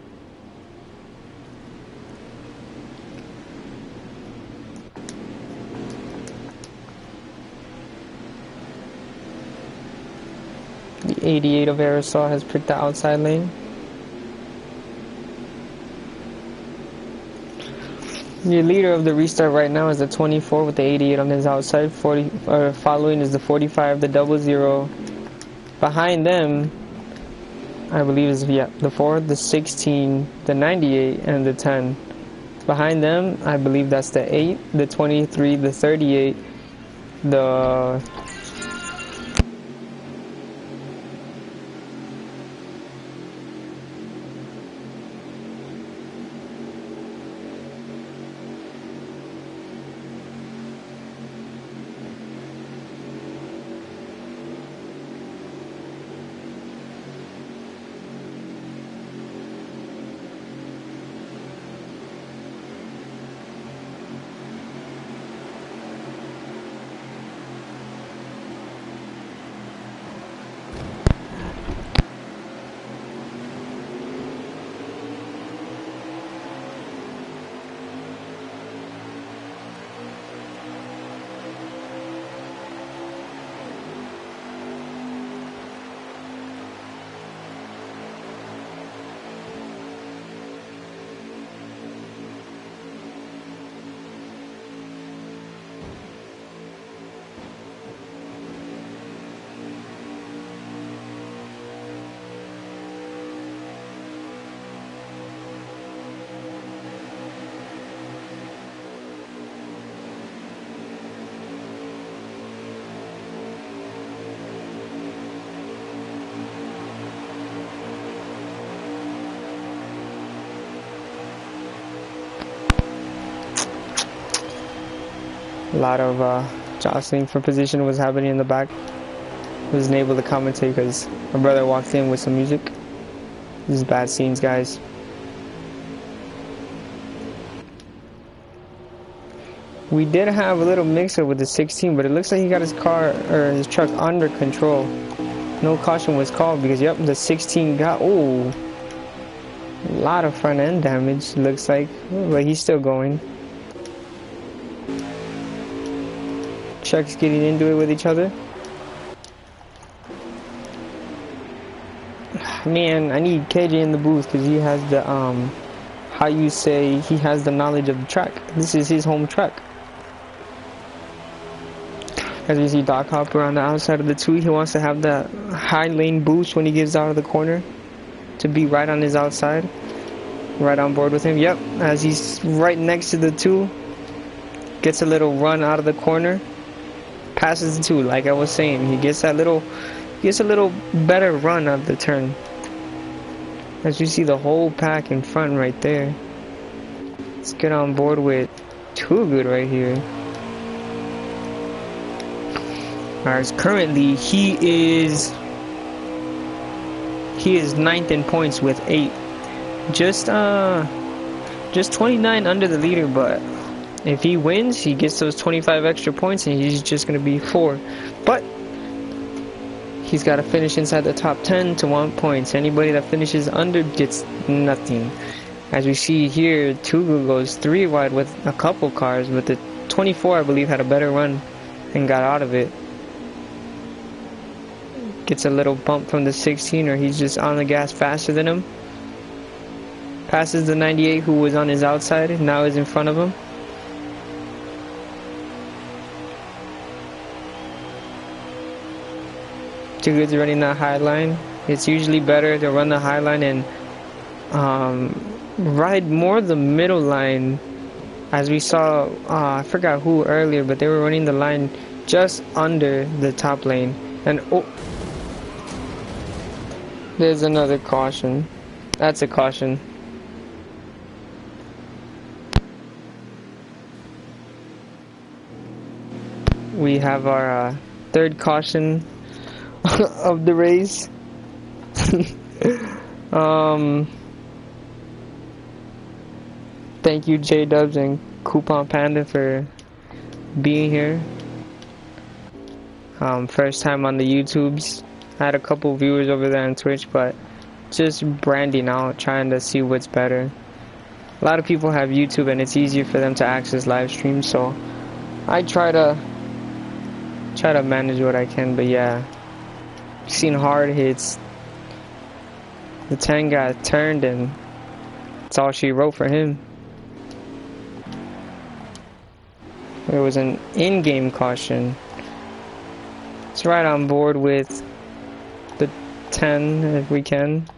S1: The 88 of Aerosol has picked the outside lane. Your leader of the restart right now is the 24 with the 88 on his outside. Following is the 45, the 00. Behind them, I believe is the 4, the 16, the 98, and the 10. Behind them, I believe that's the 8, the 23, the 38, the... A lot of jostling for position was happening in the back. Wasn't able to commentate because my brother walked in with some music. This is bad scenes, guys. We did have a little mix-up with the 16, but it looks like he got his car or his truck under control. No caution was called because, yep, the 16 got, a lot of front end damage, looks like, but he's still going. Trucks getting into it with each other. Man, I need KJ in the booth because he has the, how you say, he has the knowledge of the track. This is his home track. As we see Doc Hopper on the outside of the 2, he wants to have that high lane boost when he gets out of the corner to be right on his outside. Right on board with him. Yep, as he's right next to the 2, gets a little run out of the corner. Passes the 2, like I was saying. He gets a little better run of the turn. As you see the whole pack in front right there. Let's get on board with Too Good right here. Alright, currently he is 9th in points with 8. Just 29 under the leader, but if he wins, he gets those 25 extra points and he's just going to be 4. But he's got to finish inside the top 10 to want points. Anybody that finishes under gets nothing. As we see here, Tugu goes 3 wide with a couple cars, but the 24, I believe, had a better run and got out of it. Gets a little bump from the 16, or he's just on the gas faster than him. Passes the 98 who was on his outside, now is in front of him. Too Good's running that high line. It's usually better to run the high line and ride more the middle line. As we saw, I forgot who earlier, but they were running the line just under the top lane. And oh, there's another caution. That's a caution. We have our third caution of the race. Thank you J-Dubs and Coupon Panda for being here. First time on the YouTubes. I had a couple viewers over there on Twitch, but just branding out, trying to see what's better. A lot of people have YouTube and it's easier for them to access live streams, so I try to manage what I can. But yeah, seen hard hits. The 10 got turned and that's all she wrote for him. There was an in-game caution. It's right on board with the 10 if we can.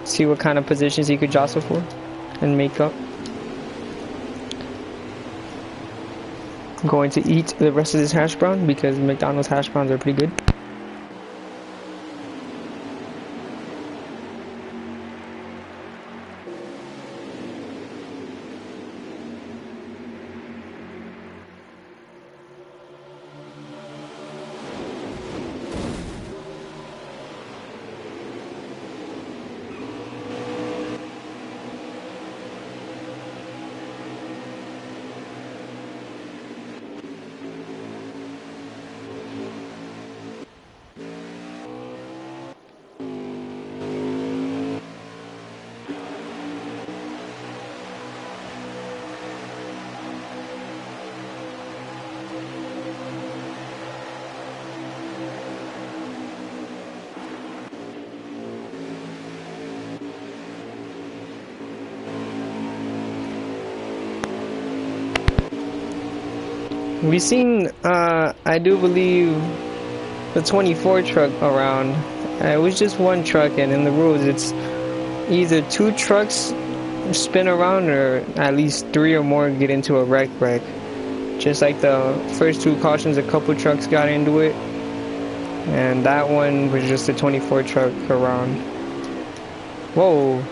S1: See what kind of positions he could jostle for and make up. I'm going to eat the rest of this hash brown because McDonald's hash browns are pretty good. We seen, I do believe, the 24 truck around. It was just one truck, and in the rules, it's either 2 trucks spin around, or at least 3 or more get into a wreck. Just like the first 2 cautions, a couple trucks got into it, and that one was just a 24 truck around. Whoa.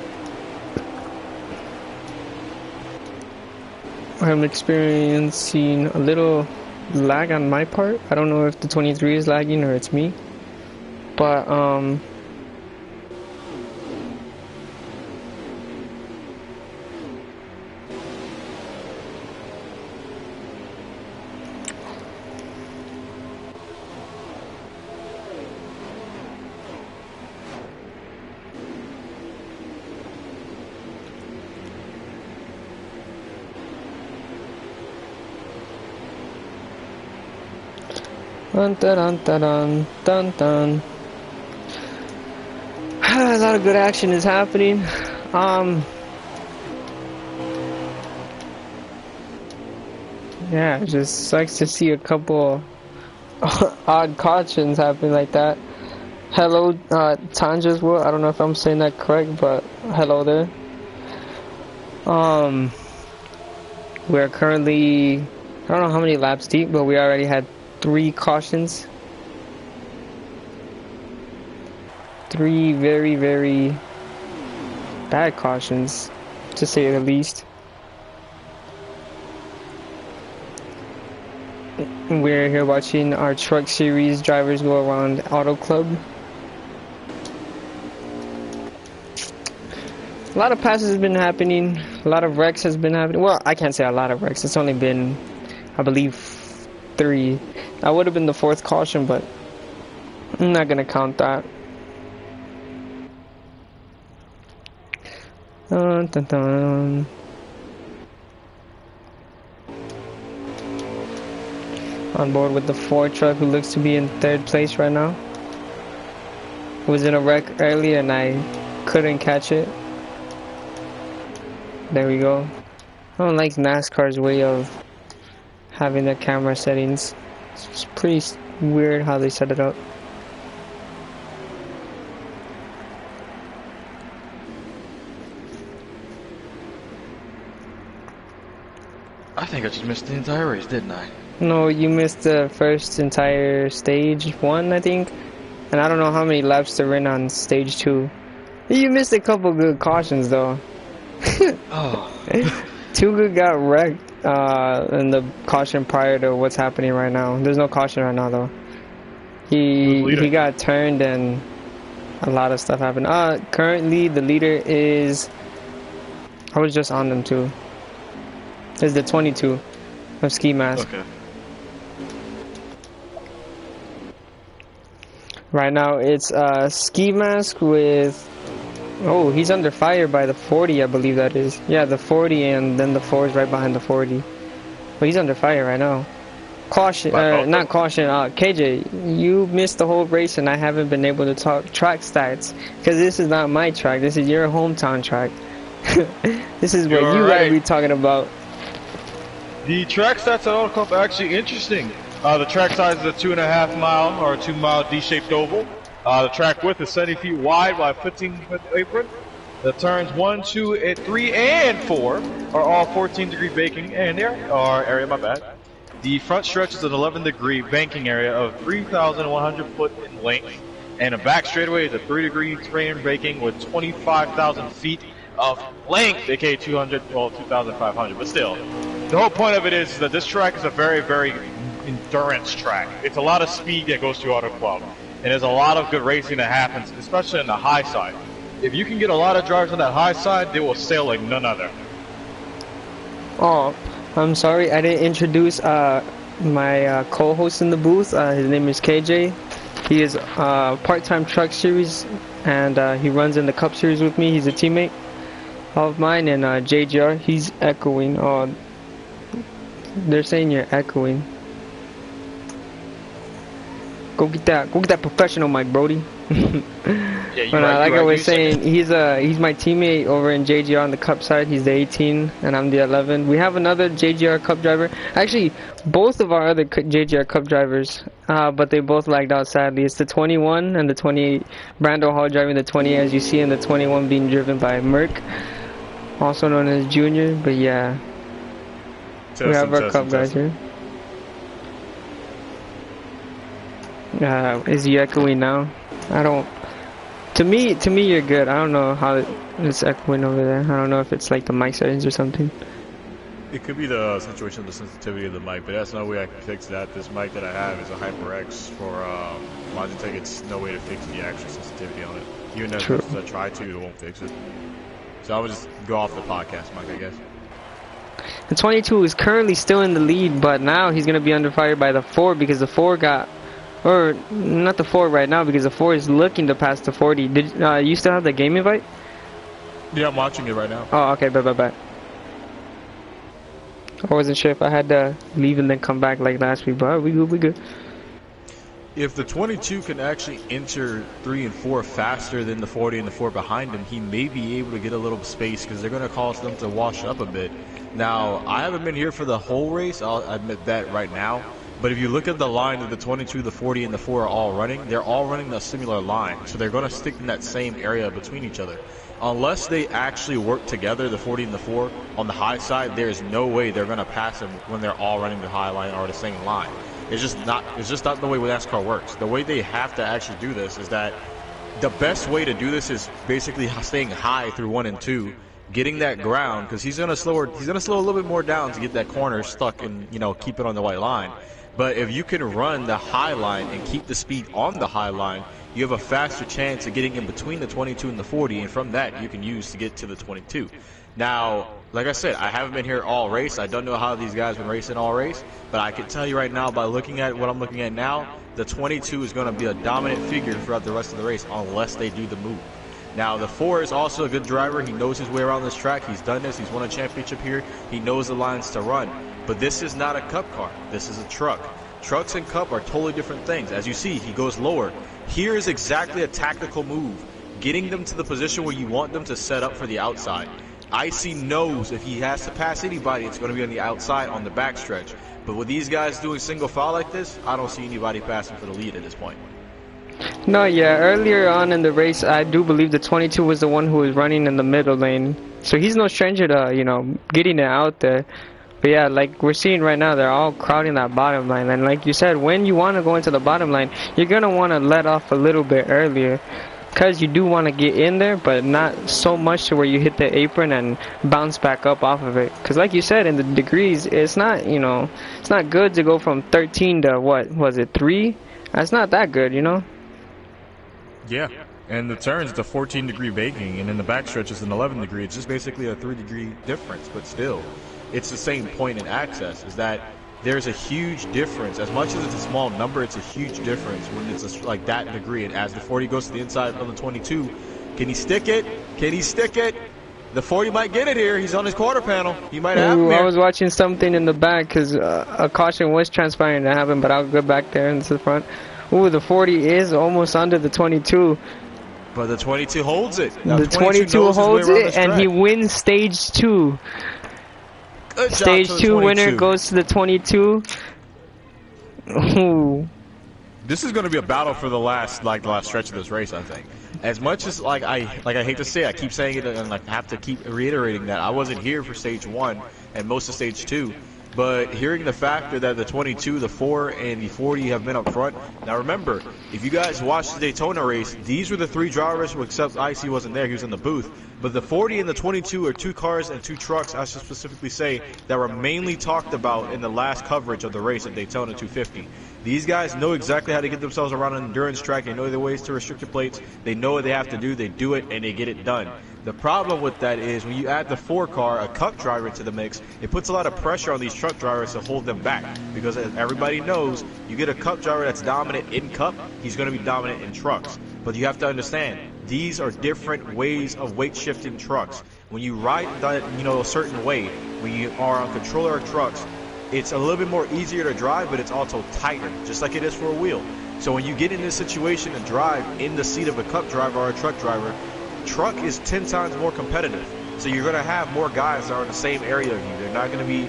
S1: I'm experiencing a little lag on my part. I don't know if the 23 is lagging or it's me. But dun dun dun dun dun dun. A lot of good action is happening. Yeah, it just sucks to see a couple odd cautions happen like that. Hello, Tanja's World. I don't know if I'm saying that correct, but hello there. We're currently, I don't know how many laps deep, but we already had 3 cautions. 3 very, very bad cautions, to say the least. We're here watching our truck series drivers go around Auto Club. A lot of passes has been happening. A lot of wrecks has been happening. Well, I can't say a lot of wrecks. It's only been, I believe, 3. That would have been the 4th caution, but I'm not gonna count that. Dun, dun, dun. On board with the 4 truck, who looks to be in 3rd place right now. Was in a wreck earlier and I couldn't catch it. There we go. I don't like NASCAR's way of having the camera settings. It's pretty weird how they set it up.
S5: I think I just missed the entire race, didn't I?
S1: No, you missed the first entire stage 1, I think. And I don't know how many laps there in on stage 2. You missed a couple good cautions though.
S5: Oh.
S1: Too Good got wrecked in the caution prior to what's happening right now. There's no caution right now though. He got turned and a lot of stuff happened. Currently the leader is, I was just on them too. It's the 22 of Ski Mask.
S5: Okay.
S1: Right now it's Ski Mask with, oh, he's under fire by the 40, I believe that is. Yeah, the 40 and then the 4 is right behind the 40. But he's under fire right now. Caution, not caution, KJ, you missed the whole race and I haven't been able to talk track stats. Because this is not my track, this is your hometown track. This is what you gotta be talking about.
S5: The track stats at Auto Club are actually interesting. The track size is a 2.5 mile or a 2 mile D-shaped oval. The track width is 70 feet wide by 15-foot apron. The turns 1, 2, 3, and 4 are all 14-degree banking area. My bad. The front stretch is an 11-degree banking area of 3,100 foot in length, and a back straightaway is a 3-degree terrain banking with 25,000 feet of length, aka 2,500. But still, the whole point of it is that this track is a very, very endurance track. It's a lot of speed that goes through Auto Club. And there's a lot of good racing that happens, especially on the high side. If you can get a lot of drivers on that high side, they will sail like none other.
S1: Oh, I'm sorry, I didn't introduce my co-host in the booth. His name is KJ. He is part-time truck series, and he runs in the Cup series with me. He's a teammate of mine, and JGR, he's echoing. Oh, they're saying you're echoing. Go get that professional mic, Brody.
S5: Yeah,
S1: like I was saying, he's my teammate over in JGR on the Cup side. He's the 18, and I'm the 11. We have another JGR Cup driver. Actually, both of our other JGR Cup drivers, but they both lagged out sadly. It's the 21 and the 28. Brando Hall driving the 20, as you see, and the 21 being driven by Merck, also known as Junior. But yeah, we have our Cup guys here. Is he echoing now? I don't. To me, you're good. I don't know how it's echoing over there. I don't know if it's like the mic settings or something.
S3: It could be the situation of the sensitivity of the mic, but that's no way I can fix that. This mic that I have is a HyperX for Logitech. It's no way to fix the actual sensitivity on it. Even if I try to, it won't fix it. So I would just go off the podcast mic, I guess.
S1: The 22 is currently still in the lead, but now he's gonna be under fire by the 4 because the 4 got. Or, not the 4 right now, because the 4 is looking to pass the 40. Did you still have the game invite?
S3: Yeah, I'm watching it right now.
S1: Oh, okay, bet. I wasn't sure if I had to leave and then come back like last week, but we good.
S3: If the 22 can actually enter 3 and 4 faster than the 40 and the 4 behind him, he may be able to get a little space because they're going to cause them to wash up a bit. Now, I haven't been here for the whole race, I'll admit that right now. But if you look at the line that the 22, the 40, and the 4 are all running, they're all running a similar line. So they're going to stick in that same area between each other. Unless they actually work together, the 40 and the 4, on the high side, there's no way they're going to pass them when they're all running the high line or the same line. It's just not the way NASCAR works. The way they have to actually do this is that the best way to do this is basically staying high through 1 and 2, getting that ground, because he's going to slow a little bit more down to get that corner stuck and, keep it on the white line. But if you can run the high line and keep the speed on the high line, you have a faster chance of getting in between the 22 and the 40, and from that you can use to get to the 22. Now, like I said, I haven't been here all race. I don't know how these guys been racing all race, but I can tell you right now by looking at what I'm looking at now, the 22 is going to be a dominant figure throughout the rest of the race unless they do the move. Now, the 4 is also a good driver. He knows his way around this track. He's done this. He's won a championship here. He knows the lines to run. But this is not a Cup car. This is a truck. Trucks and Cup are totally different things. As you see, he goes lower. Here is exactly a tactical move, getting them to the position where you want them to set up for the outside. Icy knows if he has to pass anybody, it's going to be on the outside on the backstretch. But with these guys doing single file like this, I don't see anybody passing for the lead at this point.
S1: No, yeah, earlier on in the race, I do believe the 22 was the one who was running in the middle lane. So he's no stranger to, getting it out there. But yeah, like we're seeing right now, they're all crowding that bottom line. And like you said, when you want to go into the bottom line, you're going to want to let off a little bit earlier. Because you do want to get in there, but not so much to where you hit the apron and bounce back up off of it. Because like you said, in the degrees, it's not, you know, it's not good to go from 13 to, what, was it, 3? That's not that good, you know?
S3: Yeah. And the turns, it's a 14-degree baking, and in the backstretch, it's an 11-degree. It's just basically a 3-degree difference, but still, it's the same point in access, is that there's a huge difference. As much as it's a small number, it's a huge difference when it's like that degree. And as the 40 goes to the inside of the 22, can he stick it? Can he stick it? The 40 might get it here. He's on his quarter panel. He might have him here.
S1: I was watching something in the back because a caution was transpiring to happen, but I'll go back there into the front. Ooh, the 40 is almost under the 22.
S3: But the 22 holds it. Now,
S1: the 22 holds it, and he wins stage 2. Stage 2 winner goes to the 22. Ooh.
S3: This is going to be a battle for the last stretch of this race, I think. As much as I hate to say it, I keep saying it and like have to keep reiterating that I wasn't here for stage 1 and most of stage 2. But hearing the factor that the 22, the 4, and the 40 have been up front. Now remember, if you guys watched the Daytona race, these were the 3 drivers, except Icy wasn't there, he was in the booth. But the 40 and the 22 are 2 cars and 2 trucks, I should specifically say, that were mainly talked about in the last coverage of the race at Daytona 250. These guys know exactly how to get themselves around an endurance track. They know the ways to restrictor plates. They know what they have to do. They do it, and they get it done. The problem with that is when you add the 4 car, a cup driver to the mix, it puts a lot of pressure on these truck drivers to hold them back. Because as everybody knows, you get a cup driver that's dominant in cup, he's going to be dominant in trucks. But you have to understand, these are different ways of weight shifting trucks. When you ride that, a certain way, when you are on controller of trucks, it's a little bit more easier to drive, but it's also tighter, just like it is for a wheel. So when you get in this situation and drive in the seat of a cup driver or a truck driver, truck is 10 times more competitive. So you're going to have more guys that are in the same area of you. They're not going to be,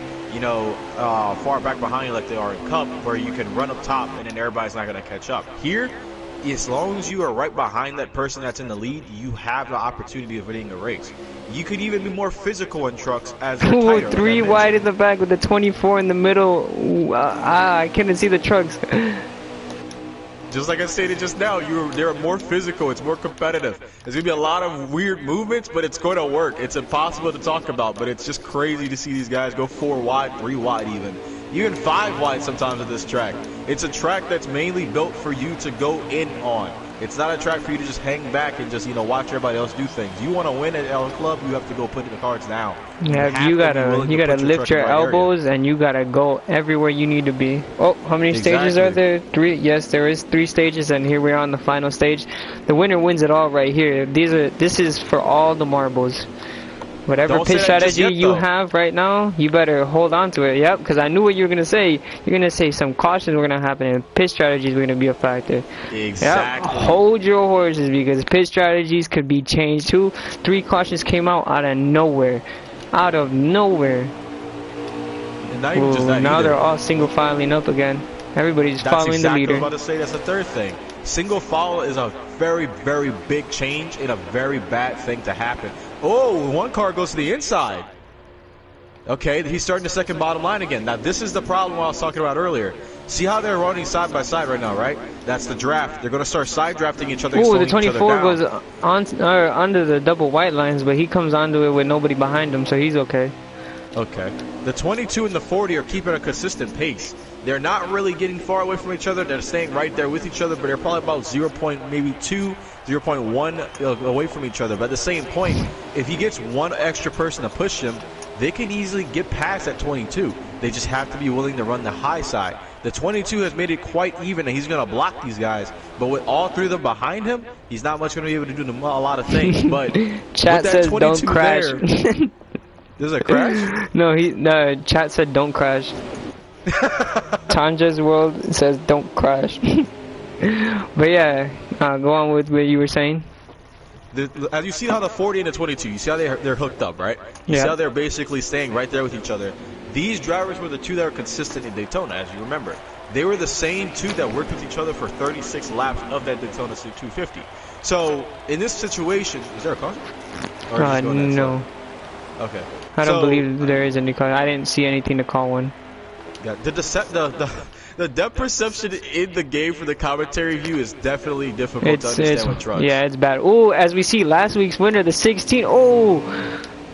S3: far back behind you like they are in cup, where you can run up top and then everybody's not going to catch up. Here, as long as you are right behind that person that's in the lead, you have the opportunity of winning a race. You could even be more physical in trucks as they're tighter.
S1: 3 wide in the back with the 24 in the middle. I couldn't see the trucks.
S3: Just like I stated just now, they're more physical. It's more competitive. There's going to be a lot of weird movements, but it's going to work. It's impossible to talk about, but it's just crazy to see these guys go 4 wide, 3 wide even 5 wide sometimes at this track. It's a track that's mainly built for you to go in on. It's not a track for you to just hang back and just, watch everybody else do things. You want to win at L Club, you have to go put the cards down.
S1: Yeah, you gotta lift your elbows and you gotta go everywhere you need to be. Oh, how many stages are there? 3. Yes, there is 3 stages, and here we are on the final stage. The winner wins it all right here. This is for all the marbles. Whatever pit strategy you have right now, you better hold on to it. Yep, because I knew what you were going to say. You're going to say some cautions were going to happen and pit strategies were going to be a factor.
S3: Exactly.
S1: Yep. Hold your horses because pit strategies could be changed too. 3 cautions came out of nowhere. Out of nowhere.
S3: And not even just that
S1: now
S3: either.
S1: They're all single filing up again. Everybody's following the leader.
S3: I was about to say, that's the third thing. Single follow is a very, very big change and a very bad thing to happen. Oh, 1 car goes to the inside. Okay, he's starting the second bottom line again. Now, this is the problem I was talking about earlier. See how they're running side by side right now, right? That's the draft. They're going to start side drafting each other.
S1: Oh, the 24 goes under the double white lines, but he comes onto it with nobody behind him, so he's okay.
S3: Okay. The 22 and the 40 are keeping a consistent pace. They're not really getting far away from each other. They're staying right there with each other, but they're probably about 0.1 away from each other. But at the same point, if he gets 1 extra person to push him, they can easily get past that 22. They just have to be willing to run the high side. The 22 has made it quite even, and he's going to block these guys. But with all 3 of them behind him, he's not much going to be able to do a lot of things. But
S1: Chat says don't crash.
S3: There's a crash?
S1: No, chat said don't crash. Tanja's world says don't crash. But yeah, go on with what you were saying.
S3: As you see how the 40 and the 22, you see how they're hooked up, right? You see how they're basically staying right there with each other. These drivers were the 2 that were consistent in Daytona, as you remember. They were the same 2 that worked with each other for 36 laps of that Daytona 250. So, in this situation, is there a car?
S1: No.
S3: Okay.
S1: I don't believe there is any call. I didn't see anything to call one.
S3: Yeah, the depth perception in the game for the commentary view is definitely difficult to understand with trucks.
S1: Yeah, it's bad. Oh, as we see last week's winner, the 16. Oh,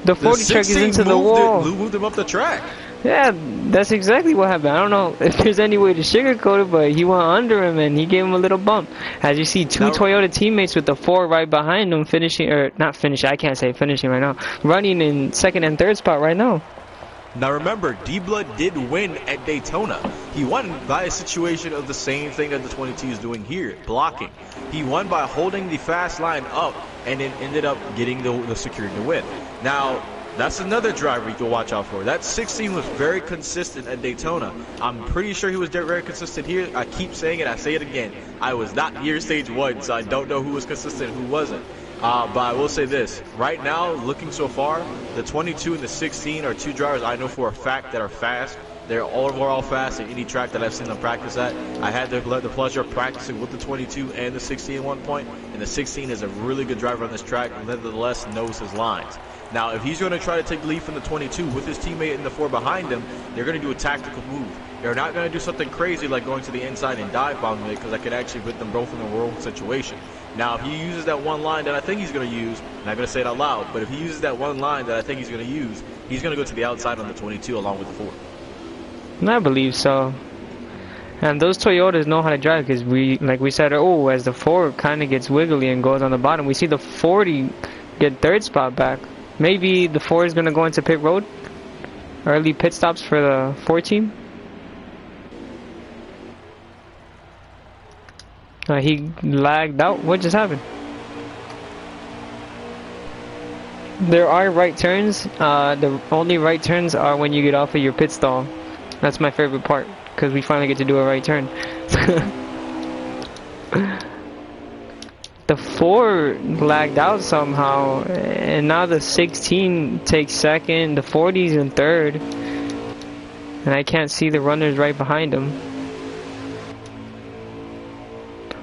S1: the 40 truck is into the wall.
S3: Moved him up the track.
S1: Yeah, that's exactly what happened. I don't know if there's any way to sugarcoat it, but he went under him and he gave him a little bump. As you see, two Toyota teammates with the 4 right behind him finishing, or not finishing, I can't say finishing right now, running in second and third spot right now.
S3: Now remember, D-Blood did win at Daytona. He won by a situation of the same thing that the 22 is doing here, blocking. He won by holding the fast line up and then ended up getting the securing the win. Now, that's another driver you can watch out for. That 16 was very consistent at Daytona. I'm pretty sure he was very consistent here. I keep saying it, I say it again. I was not here stage 1, so I don't know who was consistent and who wasn't. But I will say this. Right now, looking so far, the 22 and the 16 are two drivers I know for a fact that are fast. They're overall fast at any track that I've seen them practice at. I had the pleasure of practicing with the 22 and the 16 at one point, and the 16 is a really good driver on this track, and nevertheless knows his lines. Now, if he's going to try to take the lead from the 22 with his teammate in the 4 behind him, they're going to do a tactical move. They're not going to do something crazy like going to the inside and dive bombing it, because that could actually put them both in a world situation. Now, if he uses that one line that I think he's going to use, I'm not going to say it out loud, but if he uses that one line that I think he's going to use, he's going to go to the outside on the 22 along with the 4.
S1: I believe so. And those Toyotas know how to drive, because like we said, as the 4 kind of gets wiggly and goes on the bottom, we see the 40 get third spot back. Maybe the 4 is going to go into pit road. Early pit stops for the 4 team. He lagged out. What just happened? There are right turns. The only right turns are when you get off of your pit stall. That's my favorite part, because we finally get to do a right turn. The 4 lagged out somehow, and now the 16 takes second, the 40's in third, and I can't see the runners right behind him.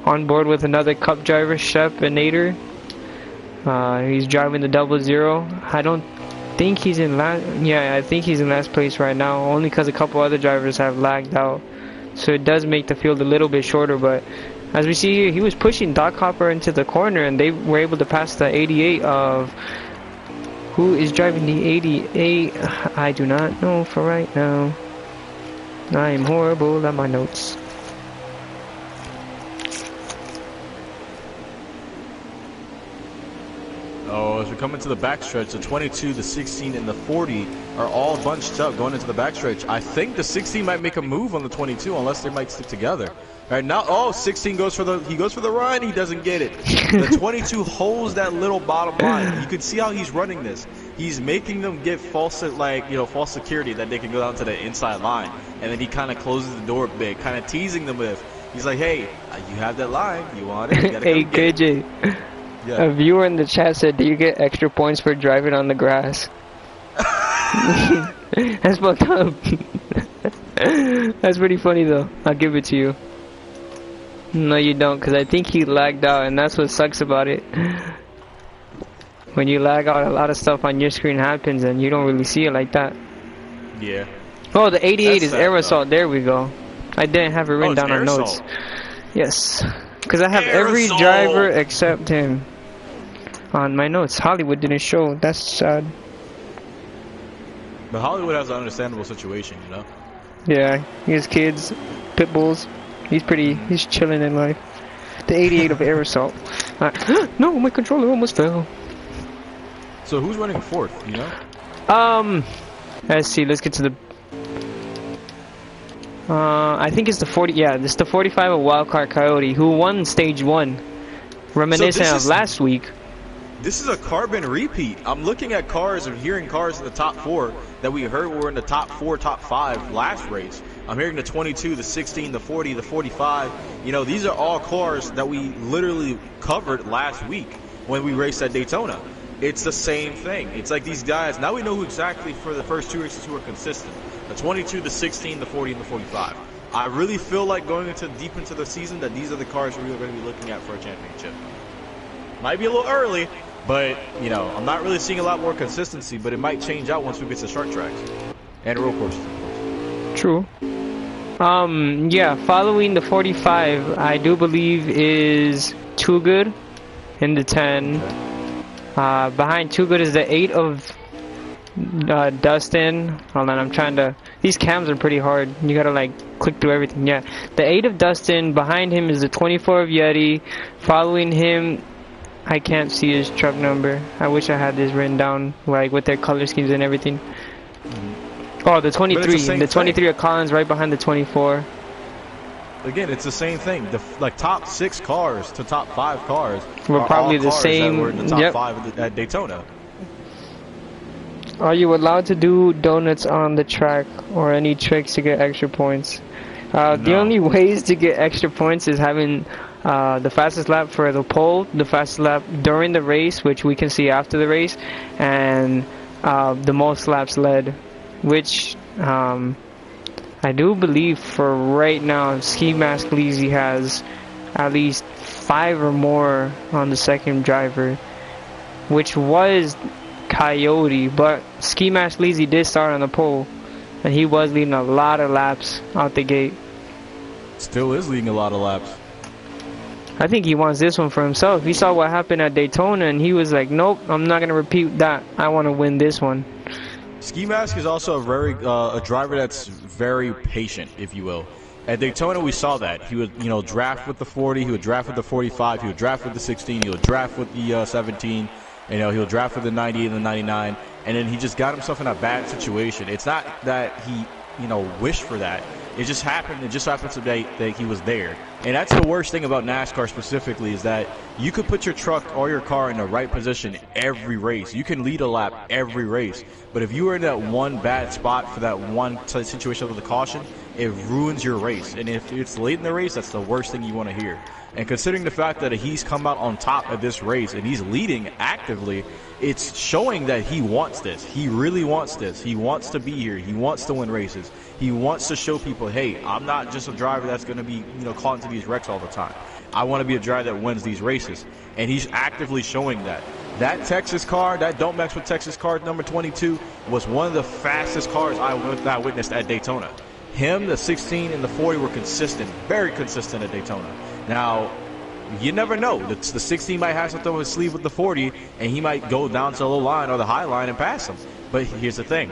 S1: On board with another Cup driver, Shep and Nader. He's driving the 00. I don't think he's in last. Yeah, I think he's in last place right now, only because a couple other drivers have lagged out. So it does make the field a little bit shorter, but as we see here, he was pushing Doc Hopper into the corner, and they were able to pass the 88 of... Who is driving the 88? I do not know for right now. I am horrible at my notes.
S3: Oh, as we come into the backstretch, the 22, the 16, and the 40 are all bunched up going into the backstretch. I think the 16 might make a move on the 22, unless they might stick together. All right, now, 16 goes for the run, he doesn't get it. The 22 holds that little bottom line. You can see how he's running this. He's making them get false security that they can go down to the inside line, and then he kind of closes the door a bit, kind of teasing them with. He's like, hey, you have that line, you want it? You gotta
S1: hey, KJ. Yeah. A viewer in the chat said, do you get extra points for driving on the grass? That's fucked up. That's pretty funny though. I'll give it to you. No, you don't, because I think he lagged out, and that's what sucks about it. When you lag out, a lot of stuff on your screen happens, and you don't really see it like that.
S3: Yeah.
S1: Oh, the 88 is aerosol. There we go. I didn't have it written down on notes. Yes. Because I have every driver except him on my notes. Hollywood didn't show. That's sad.
S3: But Hollywood has an understandable situation, you know?
S1: Yeah, he has kids, pit bulls. He's chilling in life. The 88 of aerosol. No, my controller almost fell.
S3: So who's running fourth, you know?
S1: Let's see, let's get to the... I think it's the 40, yeah, this is the 45 of Wildcard Coyote, who won stage 1. Reminiscent of last week.
S3: This is a carbon repeat. I'm looking at cars and hearing cars in the top 4 that we heard were in the top 4, top 5 last race. I'm hearing the 22, the 16, the 40, the 45. You know, these are all cars that we literally covered last week when we raced at Daytona. It's the same thing. It's like these guys, now we know who exactly for the first 2 races who are consistent. The 22, the 16, the 40, and the 45. I really feel like going deep into the season that these are the cars we're going to be looking at for a championship. Might be a little early, But, you know, I'm not really seeing a lot more consistency, but it might change out once we get to short tracks. And road courses, of course.
S1: True. Yeah, following the 45, I do believe is Too Good in the 10. Behind Too Good is the 8 of Dustin. Hold on, I'm trying to... These cams are pretty hard. You gotta, like, click through everything. Yeah. The 8 of Dustin. Behind him is the 24 of Yeti. Following him... I can't see his truck number. I wish I had this written down, like, with their color schemes and everything. Oh, the 23. The 23 of Collins right behind the 24.
S3: Again, it's the same thing. The top 6 cars to top 5 cars
S1: were probably the same.
S3: That were in the top 5 at Daytona.
S1: Are you allowed to do donuts on the track or any tricks to get extra points?
S3: No.
S1: The only ways to get extra points is having the fastest lap for the pole, the fastest lap during the race, which we can see after the race, and the most laps led, which I do believe for right now Ski Mask Leezy has at least 5 or more on the second driver, which was Coyote, but Ski Mask Leezy did start on the pole, and he was leading a lot of laps out the gate.
S3: Still is leading a lot of laps.
S1: I think he wants this one for himself. He saw what happened at Daytona, and he was like, nope, I'm not going to repeat that. I want to win this one.
S3: Ski Mask is also a driver that's very patient, if you will. At Daytona, we saw that. He would, you know, draft with the 40, he would draft with the 45, he would draft with the 16, he would draft with the 17, you know, he'll draft with the 98 and the 99, and then he just got himself in a bad situation. It's not that he, you know, wished for that. It just happened. It just happened today that he was there. And that's the worst thing about NASCAR specifically, is that you could put your truck or your car in the right position every race. You can lead a lap every race. But if you are in that one bad spot for that one situation with the caution, it ruins your race. And if it's late in the race, that's the worst thing you want to hear. And considering the fact that he's come out on top of this race and he's leading actively, it's showing that he wants this. He really wants this. He wants to be here. He wants to win races. He wants to show people, hey, I'm not just a driver that's going to be, you know, caught into these wrecks all the time. I want to be a driver that wins these races. And he's actively showing that. That Texas car, that Don't Mess with Texas car, number 22, was one of the fastest cars I witnessed at Daytona. Him, the 16, and the 40 were consistent, very consistent at Daytona. Now, you never know. The 16 might have something on his sleeve with the 40, and he might go down to the low line or the high line and pass him. But here's the thing.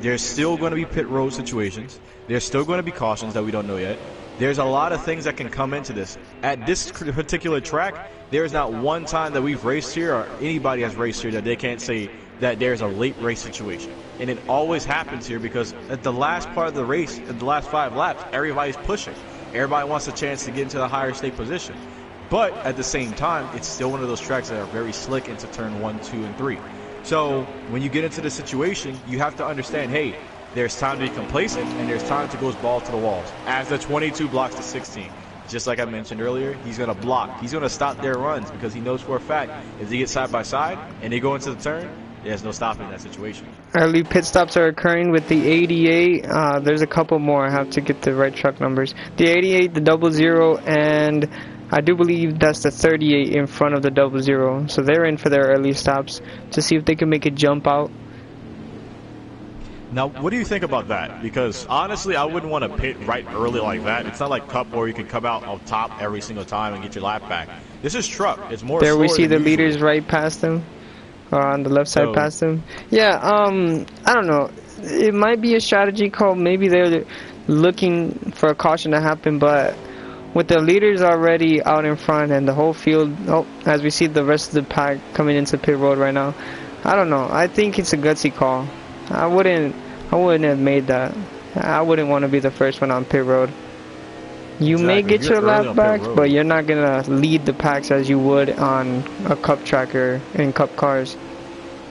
S3: There's still going to be pit road situations. There's still going to be cautions that we don't know yet. There's a lot of things that can come into this. At this particular track, there's not one time that we've raced here or anybody has raced here that they can't say that there's a late race situation. And it always happens here because at the last part of the race, at the last 5 laps, everybody's pushing. Everybody wants a chance to get into the higher stake position. But at the same time, it's still one of those tracks that are very slick into turn 1, 2, and 3. So when you get into the situation, you have to understand, hey, there's time to be complacent and there's time to go ball to the walls. As the 22 blocks the 16, just like I mentioned earlier, he's going to block. He's going to stop their runs because he knows for a fact if they get side by side and they go into the turn, there's no stopping that situation.
S1: Early pit stops are occurring with the 88. There's a couple more. I have to get the right truck numbers. The 88, the 00, and I do believe that's the 38 in front of the 00. So they're in for their early stops to see if they can make a jump out.
S3: Now, what do you think about that? Because honestly, I wouldn't want to pit right early like that. It's not like Cup where you can come out on top every single time and get your lap back. This is truck. It's more.
S1: There we see the leaders right past them, or on the left side past them. Yeah, I don't know. It might be a strategy call. Maybe they're looking for a caution to happen, but with the leaders already out in front and the whole field, as we see the rest of the pack coming into pit road right now, I don't know. I think it's a gutsy call. I wouldn't have made that. I wouldn't want to be the first one on pit road. You may get your lap back, but you're not going to lead the packs as you would on a Cup tracker in Cup cars.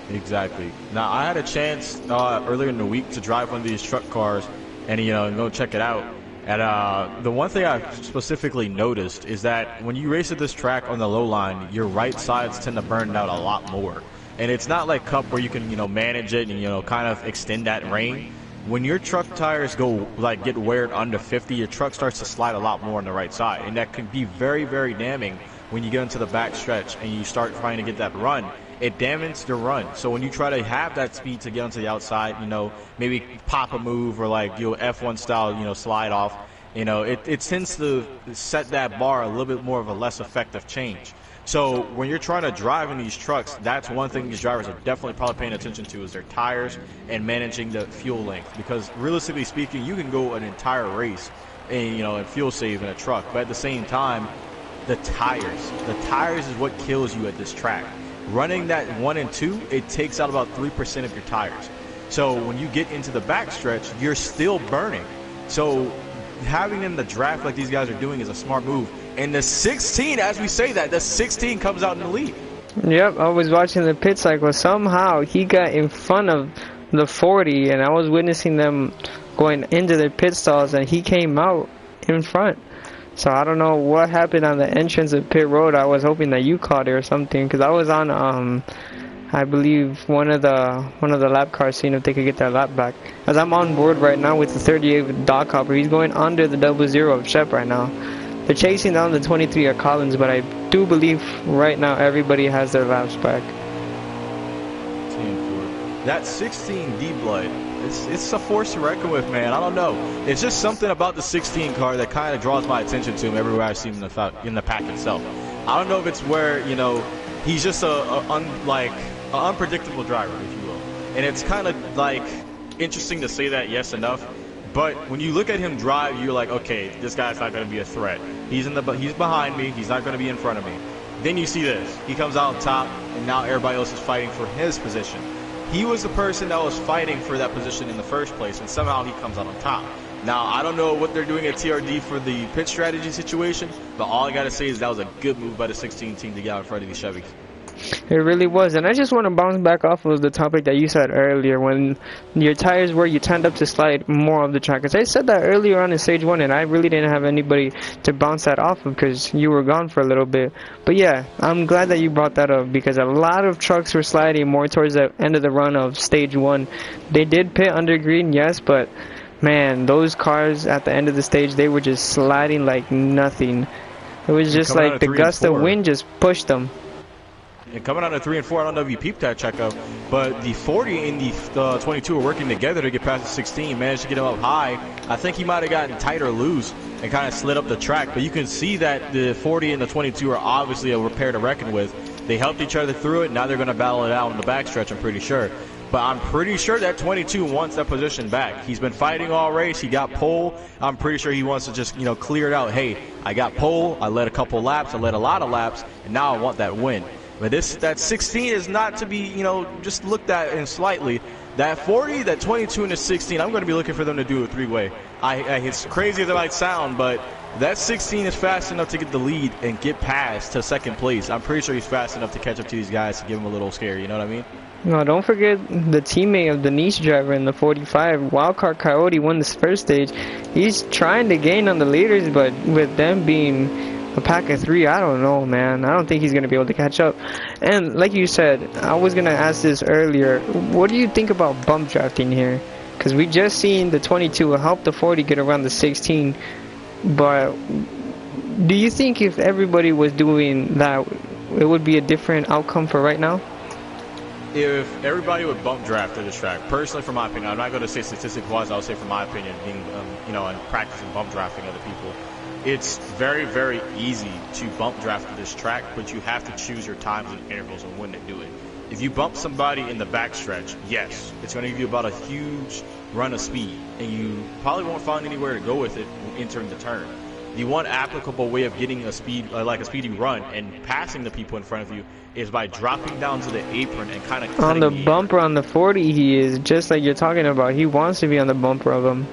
S3: Exactly. Now, I had a chance earlier in the week to drive one of these truck cars and, you know, go check it out. And the one thing I specifically noticed is that when you race at this track on the low line, your right sides tend to burn out a lot more. And it's not like Cup where you can, you know, manage it and, you know, kind of extend that range. When your truck tires go, like, get weared under 50, your truck starts to slide a lot more on the right side. And that can be very, very damning when you get into the back stretch and you start trying to get that run. it damages the run. So when you try to have that speed to get onto the outside, you know, maybe pop a move or like, you know, F1 style, you know, slide off, you know, it tends to set that bar a little bit more of a less effective change. So when you're trying to drive in these trucks, that's one thing these drivers are definitely probably paying attention to is their tires and managing the fuel length. Because realistically speaking, you can go an entire race and, you know, and fuel save in a truck, but at the same time, the tires is what kills you at this track. Running that 1 and 2, it takes out about 3% of your tires. So when you get into the backstretch, you're still burning. So having them to draft like these guys are doing is a smart move. And the 16, as we say that, the 16 comes out in the lead.
S1: Yep, I was watching the pit cycle. Somehow he got in front of the 40, and I was witnessing them going into their pit stalls, and he came out in front. So I don't know what happened on the entrance of pit road. I was hoping that you caught it or something, because I was on I believe one of the lap cars, seeing if they could get their lap back. As I'm on board right now with the 38 with Doc Hopper, he's going under the 00 of Shep right now. They're chasing down the 23 at Collins, but I do believe right now everybody has their laps back.
S3: That 16 D-Blood, it's a force to reckon with, man. I don't know. It's just something about the 16 car that kind of draws my attention to him everywhere I see him in the pack itself. I don't know if it's where, you know, he's just an unpredictable driver, if you will. And it's kind of like interesting to say that, yes, enough. But when you look at him drive, you're like, okay, this guy's not going to be a threat. He's behind me. He's not going to be in front of me. Then you see this. He comes out on top, and now everybody else is fighting for his position. He was the person that was fighting for that position in the first place, and somehow he comes out on top. Now, I don't know what they're doing at TRD for the pit strategy situation, but all I got to say is that was a good move by the 16 team to get out in front of these Chevys.
S1: It really was. And I just want to bounce back off of the topic that you said earlier, when your tires were, you tend up to slide more of the track. Because I said that earlier on in stage 1, and I really didn't have anybody to bounce that off of because you were gone for a little bit. But yeah, I'm glad that you brought that up, because a lot of trucks were sliding more towards the end of the run of stage 1. They did pit under green, yes, but man, those cars at the end of the stage, they were just sliding like nothing. It was just like the gust of wind just pushed them.
S3: And coming out of 3 and 4, I don't know if you peeped that checkup, but the 40 and the 22 are working together to get past the 16. Managed to get him up high. I think he might have gotten tight or loose and kind of slid up the track, but you can see that the 40 and the 22 are obviously a repair to reckon with. They helped each other through it. Now they're going to battle it out in the backstretch, I'm pretty sure. But I'm pretty sure that 22 wants that position back. He's been fighting all race. He got pole. I'm pretty sure he wants to just, you know, clear it out. Hey, I got pole. I led a couple laps. I led a lot of laps, and now I want that win. But that 16 is not to be, you know, just looked at in slightly. That 40, that 22, and the 16, I'm going to be looking for them to do a three-way. It's crazy as it might sound, but that 16 is fast enough to get the lead and get past to second place. I'm pretty sure he's fast enough to catch up to these guys to give him a little scare, you know what I mean?
S1: No, don't forget the teammate of the niche driver in the 45. Wildcard Coyote won this first stage. He's trying to gain on the leaders, but with them being a pack of 3, I don't know, man. I don't think he's going to be able to catch up. And like you said, I was going to ask this earlier. What do you think about bump drafting here? Because we just seen the 22 help the 40 get around the 16. But do you think if everybody was doing that, it would be a different outcome for right now?
S3: If everybody would bump draft to this track, personally, from my opinion, I'm not going to say statistic-wise, I'll say from my opinion, being, you know, and practicing bump drafting other people, it's very, very easy to bump draft to this track, but you have to choose your times and intervals and when to do it. If you bump somebody in the backstretch, yes, it's going to give you about a huge run of speed, and you probably won't find anywhere to go with it entering the turn. The one applicable way of getting a speed, like a speedy run and passing the people in front of you is by dropping down to the apron and kind of
S1: on the bumper on the 40. He is just like you're talking about. He wants to be on the bumper of him.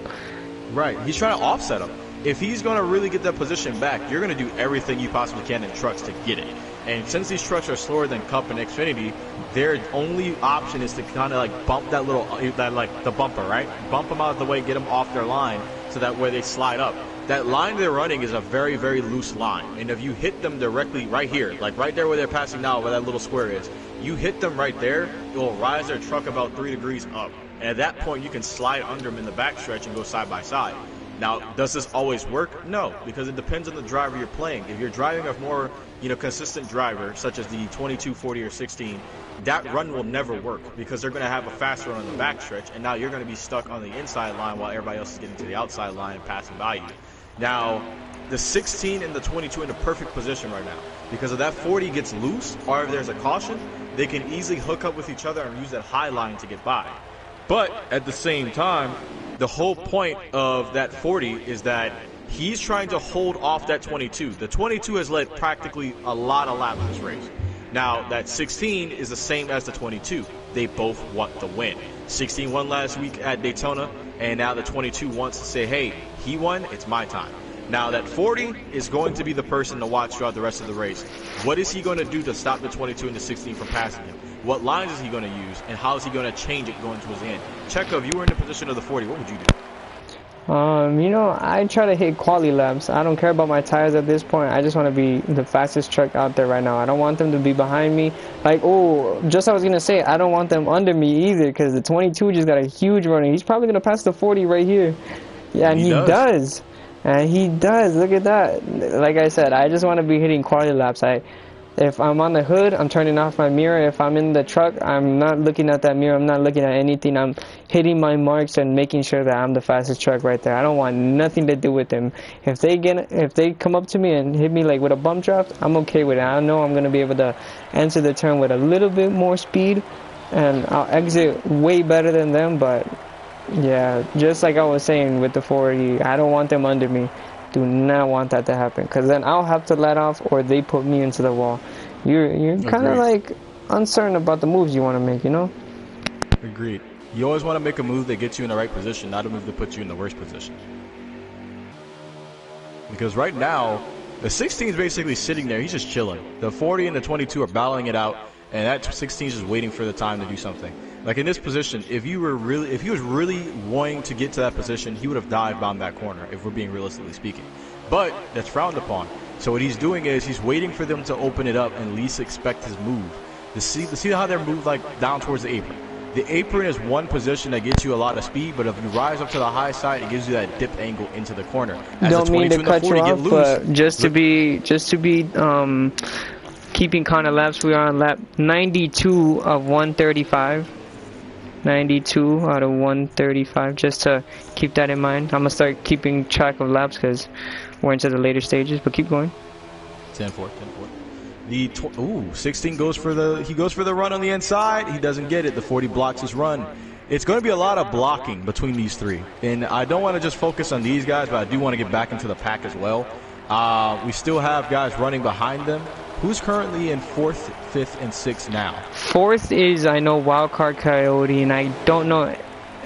S3: Right. He's trying to offset him. If he's going to really get that position back, you're going to do everything you possibly can in trucks to get it. And since these trucks are slower than Cup and Xfinity, their only option is to kind of like bump that little, like the bumper, right? Bump them out of the way, get them off their line so that way they slide up. That line they're running is a very, very loose line. And if you hit them directly right here, like right there where they're passing now, where that little square is, you hit them right there, it will rise their truck about 3 degrees up. And at that point, you can slide under them in the backstretch and go side by side. Now, does this always work? No, because it depends on the driver you're playing. If you're driving a more, consistent driver, such as the 22, 40, or 16, that run will never work because they're going to have a fast run on the backstretch, and now you're going to be stuck on the inside line while everybody else is getting to the outside line and passing by you. Now, the 16 and the 22 in the perfect position right now because if that 40 gets loose or if there's a caution, they can easily hook up with each other and use that high line to get by. But at the same time, the whole point of that 40 is that he's trying to hold off that 22. The 22 has led practically a lot of laps in this race. Now, that 16 is the same as the 22. They both want the win. 16 won last week at Daytona, and now the 22 wants to say, hey, he won, it's my time. Now, that 40 is going to be the person to watch throughout the rest of the race. What is he going to do to stop the 22 and the 16 from passing him? What lines is he going to use, and how is he going to change it going towards the end? Checo, if you were in the position of the 40, what would you do?
S1: I try to hit quality laps. I don't care about my tires at this point. I just want to be the fastest truck out there right now. I don't want them to be behind me. I was going to say, I don't want them under me either because the 22 just got a huge running. He's probably going to pass the 40 right here. Yeah, and he does. And he does. Look at that. Like I said, I just want to be hitting quality laps. If I'm on the hood, I'm turning off my mirror. If I'm in the truck, I'm not looking at that mirror. I'm not looking at anything. I'm hitting my marks and making sure that I'm the fastest truck right there. I don't want nothing to do with them. If they come up to me and hit me like with a bump draft, I'm okay with it. I know I'm gonna be able to enter the turn with a little bit more speed, and I'll exit way better than them. But yeah, just like I was saying with the 40, I don't want them under me. Do not want that to happen, because then I'll have to let off or they put me into the wall. You're kind of like uncertain about the moves you want to make,
S3: Agreed. You always want to make a move that gets you in the right position, not a move that puts you in the worst position. Because right now, the 16 is basically sitting there. He's just chilling. The 40 and the 22 are battling it out, and that 16 is just waiting for the time to do something. Like in this position, if he was really wanting to get to that position, he would have dived bombed that corner, if we're being realistically speaking. But that's frowned upon. So what he's doing is he's waiting for them to open it up and least expect his move. To see how they're moved like down towards the apron. The apron is one position that gets you a lot of speed, but if you rise up to the high side, it gives you that dip angle into the corner. As
S1: don't mean to cut you off, but just to be keeping kind of laps, we are on lap 92 of 135. 92 out of 135, just to keep that in mind. I'm gonna start keeping track of laps because we're into the later stages, but keep going.
S3: 10-4. The 16 goes for the run on the inside. He doesn't get it. The 40 blocks his run. It's going to be a lot of blocking between these three, and I don't want to just focus on these guys, but I do want to get back into the pack as well. We still have guys running behind them. Who's currently in 4th, 5th, and 6th now? 4th
S1: is, I know, Wildcard Coyote, and I don't know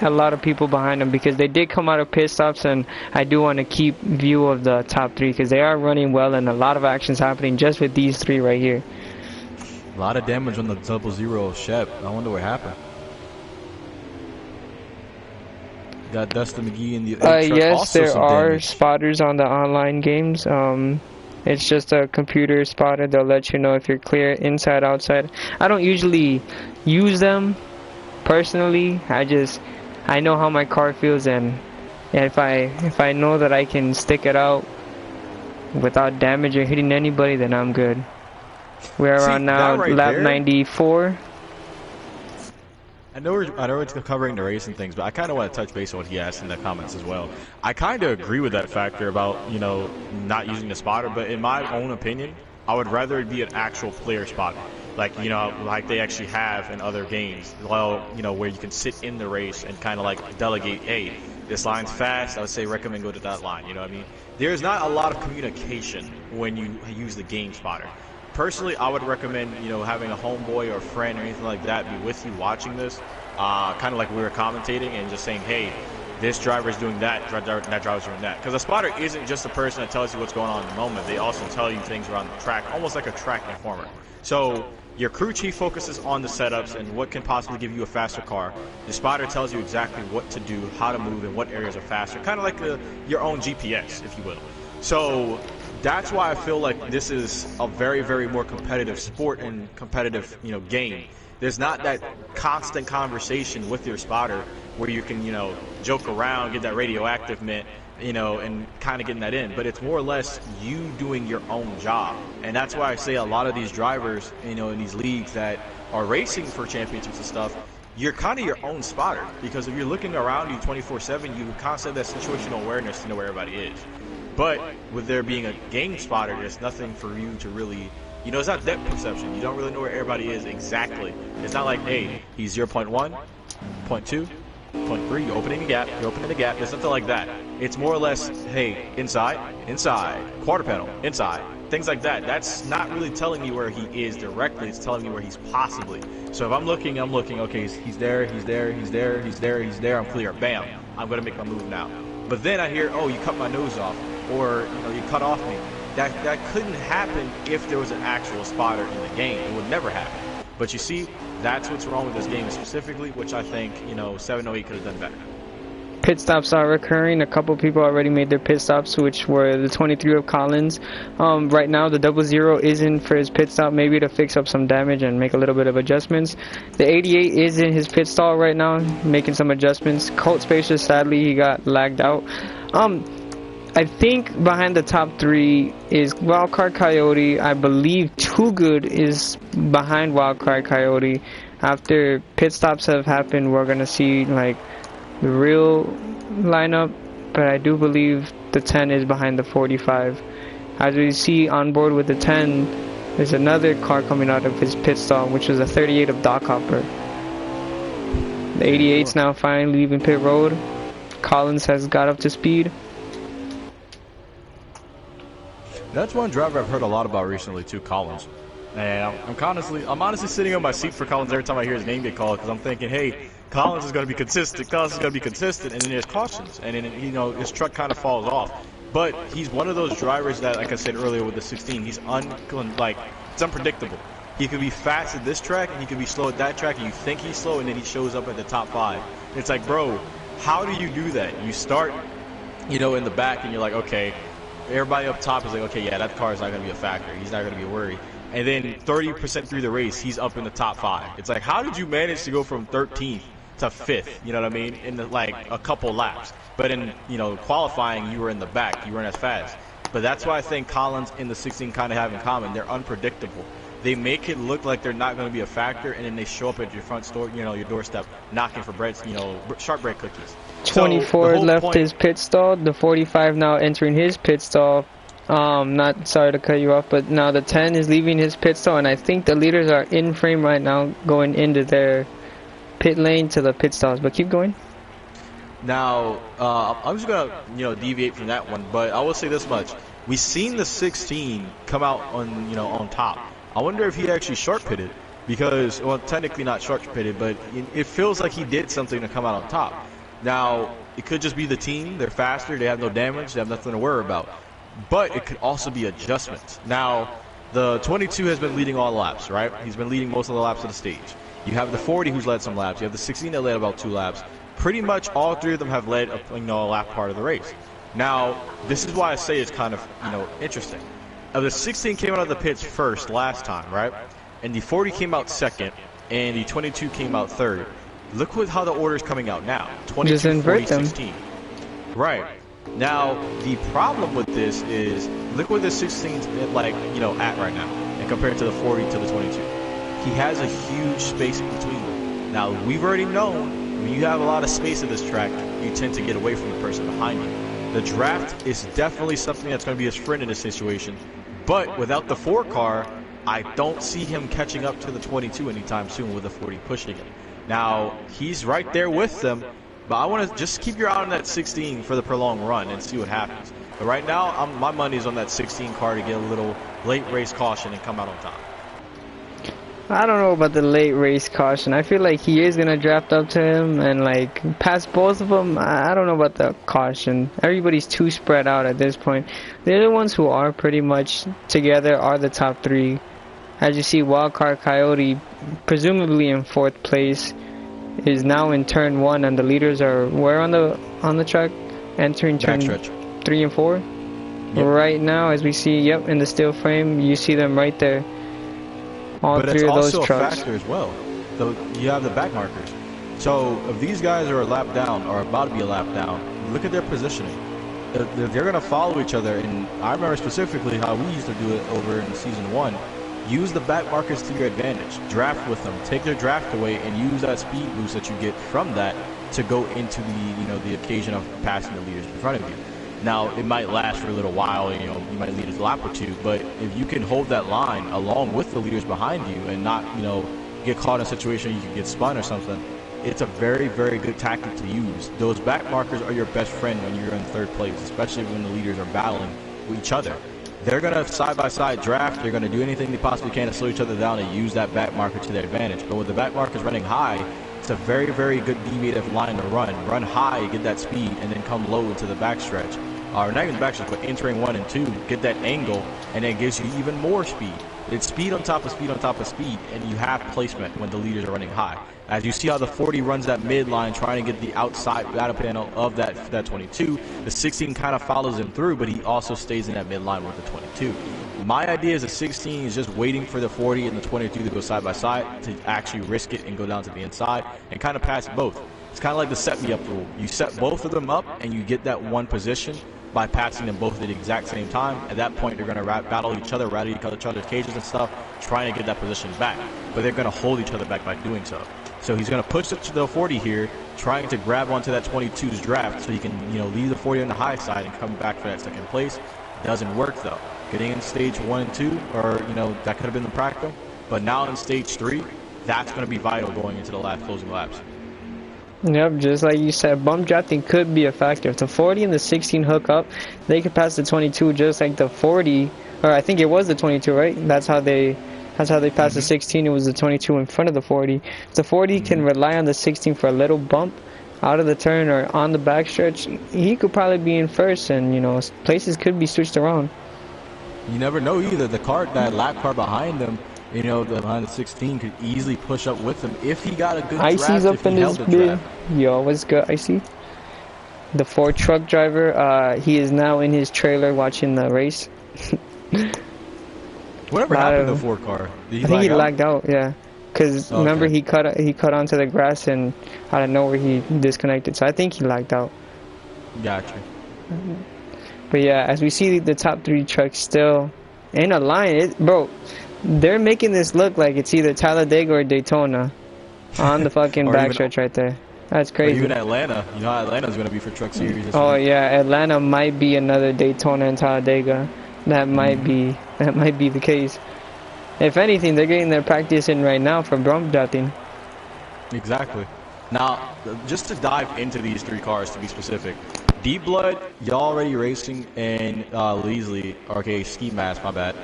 S1: a lot of people behind them because they did come out of pit stops, and I do want to keep view of the top 3 because they are running well, and a lot of action's happening just with these 3 right here.
S3: A lot of damage on the 00 Shep. I wonder what happened. Got Dustin McGee in the
S1: yes, there are spotters on the online games. It's just a computer spotter. They'll let you know if you're clear inside, outside. I don't usually use them personally. I know how my car feels, and if I know that I can stick it out without damage or hitting anybody, then I'm good. We're on now lap 94.
S3: I know it's covering the race and things, but I kind of want to touch base on what he asked in the comments as well. I kind of agree with that factor about, not using the spotter, but in my own opinion, I would rather it be an actual player spotter. Like, like they actually have in other games. Well, where you can sit in the race and kind of like delegate, hey, this line's fast, I would say recommend go to that line, you know what I mean? There's not a lot of communication when you use the game spotter. Personally, I would recommend, having a homeboy or a friend or anything like that be with you watching this, kind of like we were commentating and just saying, hey, this driver's doing that driver's doing that. Because a spotter isn't just a person that tells you what's going on in the moment. They also tell you things around the track, almost like a track informer. So your crew chief focuses on the setups and what can possibly give you a faster car. The spotter tells you exactly what to do, how to move, and what areas are faster. Kind of like your own GPS, if you will. So that's why I feel like this is a very, very more competitive sport and competitive, game. There's not that constant conversation with your spotter where you can, joke around, get that radioactive mint, you know, and kind of getting that in. But it's more or less you doing your own job. And that's why I say a lot of these drivers, you know, in these leagues that are racing for championships and stuff, you're kind of your own spotter. Because if you're looking around you 24/7, you constantly have that situational awareness to know where everybody is. But with there being a game spotter, there's nothing for you to really, you know, it's not depth perception. You don't really know where everybody is exactly. It's not like, hey, he's 0.1, 0.2, 0.3, you're opening the gap, There's nothing like that. It's more or less, hey, inside, quarter panel, inside, things like that. That's not really telling me where he is directly. It's telling me where he's possibly. So if I'm looking, okay, he's there, I'm clear, bam, I'm going to make my move now. But then I hear, oh, you cut my nose off, or, you know, you cut off me. That couldn't happen if there was an actual spotter in the game. It would never happen. But you see, that's what's wrong with this game specifically, which I think, you know, 708 could have done better.
S1: Pit stops are recurring. A couple people already made their pit stops, which were the 23 of Collins. Right now, the 00 is in for his pit stop, maybe to fix up some damage and make a little bit of adjustments. The 88 is in his pit stall right now, making some adjustments. Colt Spacious, sadly, he got lagged out. I think behind the top 3 is Wildcard Coyote. I believe Too Good is behind Wildcard Coyote. After pit stops have happened, we're going to see like the real lineup, but I do believe the 10 is behind the 45. As we see on board with the 10, there's another car coming out of his pit stall, which was a 38 of Doc Hopper. The 88's now finally leaving pit road. Collins has got up to speed.
S3: That's one driver I've heard a lot about recently too, Collins. And I'm honestly sitting on my seat for Collins every time I hear his name get called, because I'm thinking, hey, Collins is going to be consistent, and then there's cautions, and then, you know, his truck kind of falls off. But he's one of those drivers that, like I said earlier with the 16, it's unpredictable. He could be fast at this track, and he could be slow at that track, and you think he's slow, and then he shows up at the top 5. It's like, bro, how do you do that? You start, you know, in the back, and you're like, okay, everybody up top is like, okay, yeah, that car is not going to be a factor. He's not going to be worried. And then 30% through the race, he's up in the top 5. It's like, how did you manage to go from 13th to 5th? You know what I mean? In like a couple laps. But in, you know, qualifying, you were in the back. You weren't as fast. But that's why I think Collins and the 16 kind of have in common. They're unpredictable. They make it look like they're not going to be a factor, and then they show up at your front door, you know, your doorstep, knocking for bread, you know, sharp bread cookies.
S1: 24 left his pit stall. The 45 now entering his pit stall. Not sorry to cut you off, but now the 10 is leaving his pit stall, and I think the leaders are in frame right now, going into their pit lane to the pit stalls. But keep going.
S3: Now, I'm just gonna, you know, deviate from that one, but I will say this much: we've seen the 16 come out on, you know, on top. I wonder if he actually sharp pitted, because, well, technically not sharp pitted, but it feels like he did something to come out on top. Now, it could just be the team; they're faster, they have no damage, they have nothing to worry about. But it could also be adjustments. Now, the 22 has been leading all laps, right? He's been leading most of the laps of the stage. You have the 40 who's led some laps. You have the 16 that led about 2 laps. Pretty much all 3 of them have led a lap part of the race. Now, this is why I say it's kind of, you know, interesting. The 16 came out of the pits first last time, right? And the 40 came out second, and the 22 came out third. Look how the order is coming out now. 22, 40, 16. Right. Now, the problem with this is, look where the 16's like, you know, at right now, and compared to the 40 to the 22. He has a huge space between them. Now, we've already known, when you have a lot of space at this track, you tend to get away from the person behind you. The draft is definitely something that's going to be his friend in this situation, but without the 4 car, I don't see him catching up to the 22 anytime soon with the 40 pushing him. Now, he's right there with them, but I want to just keep your eye on that 16 for the prolonged run and see what happens. But right now, my money's on that 16 car to get a little late race caution and come out on top.
S1: I don't know about the late race caution. I feel like he is going to draft up to him and like pass both of them. I don't know about the caution. Everybody's too spread out at this point. The other ones who are pretty much together are the top 3. As you see, Wildcard Coyote, presumably in 4th place, is now in turn 1, and the leaders are where on the track? Entering turn 3 and 4. Yep. Right now, as we see, yep, in the steel frame, you see them right there. All
S3: but
S1: 3 of those trucks.
S3: But it's also a factor as well. So you have the back markers. So if these guys are a lap down or about to be a lap down, look at their positioning. they're going to follow each other. And I remember specifically how we used to do it over in season 1. Use the back markers to your advantage. Draft with them. Take their draft away and use that speed boost that you get from that to go into the occasion of passing the leaders in front of you. Now, it might last for a little while, you might lead a lap or two, but if you can hold that line along with the leaders behind you and not, get caught in a situation you can get spun or something, it's a very, very good tactic to use. Those back markers are your best friend when you're in third place, especially when the leaders are battling with each other. They're going to side-by-side draft. They're going to do anything they possibly can to slow each other down and use that back marker to their advantage. But with the back markers running high, it's a very, very good deviative line to run. Run high, get that speed, and then come low into the backstretch. Or not even the backstretch, but entering 1 and 2, get that angle, and it gives you even more speed. It's speed on top of speed on top of speed, and you have placement when the leaders are running high. As you see how the 40 runs that midline, trying to get the outside battle panel of that 22, the 16 kind of follows him through, but he also stays in that midline with the 22. My idea is the 16 is just waiting for the 40 and the 22 to go side by side to actually risk it and go down to the inside and kind of pass both. It's kind of like the set me up rule. You set both of them up and you get that one position by passing them both at the exact same time. At that point, they're going to battle each other, rattle each other's cages and stuff, trying to get that position back. But they're going to hold each other back by doing so. So he's going to push it to the 40 here, trying to grab onto that 22's draft so he can, leave the 40 on the high side and come back for that second place. Doesn't work though. Getting in stage 1 and 2, or that could have been the practical. But now in stage 3, that's going to be vital going into the last closing laps.
S1: Yep, just like you said, bump drafting could be a factor. If the 40 and the 16 hook up, they could pass the 22 just like the 40, or I think it was the 22, right? That's how they passed the 16. It was the 22 in front of the 40. If the 40 can rely on the 16 for a little bump out of the turn or on the backstretch, he could probably be in first, and places could be switched around.
S3: You never know either. That lap car behind him, behind the 16 could easily push up with him if he got a good draft.
S1: Icy's up in this bit. Yo, what's good, Icy? The Ford truck driver, he is now in his trailer watching the race.
S3: Whatever happened to the Ford car?
S1: I think he lagged out, yeah. Because remember, he cut onto the grass and out of nowhere he disconnected. So I think he lagged out.
S3: Gotcha.
S1: But yeah, as we see the top 3 trucks still in a line, bro, they're making this look like it's either Talladega or Daytona on the fucking backstretch right there. That's crazy.
S3: Or even Atlanta. How Atlanta's going to be for Truck Series.
S1: Oh yeah, Atlanta might be another Daytona and Talladega. That might be the case. If anything, they're getting their practice in right now for bump drafting.
S3: Exactly. Now, just to dive into these 3 cars to be specific, Deep Blood, y'all already racing, and Leasley, Ski Mask, my bad.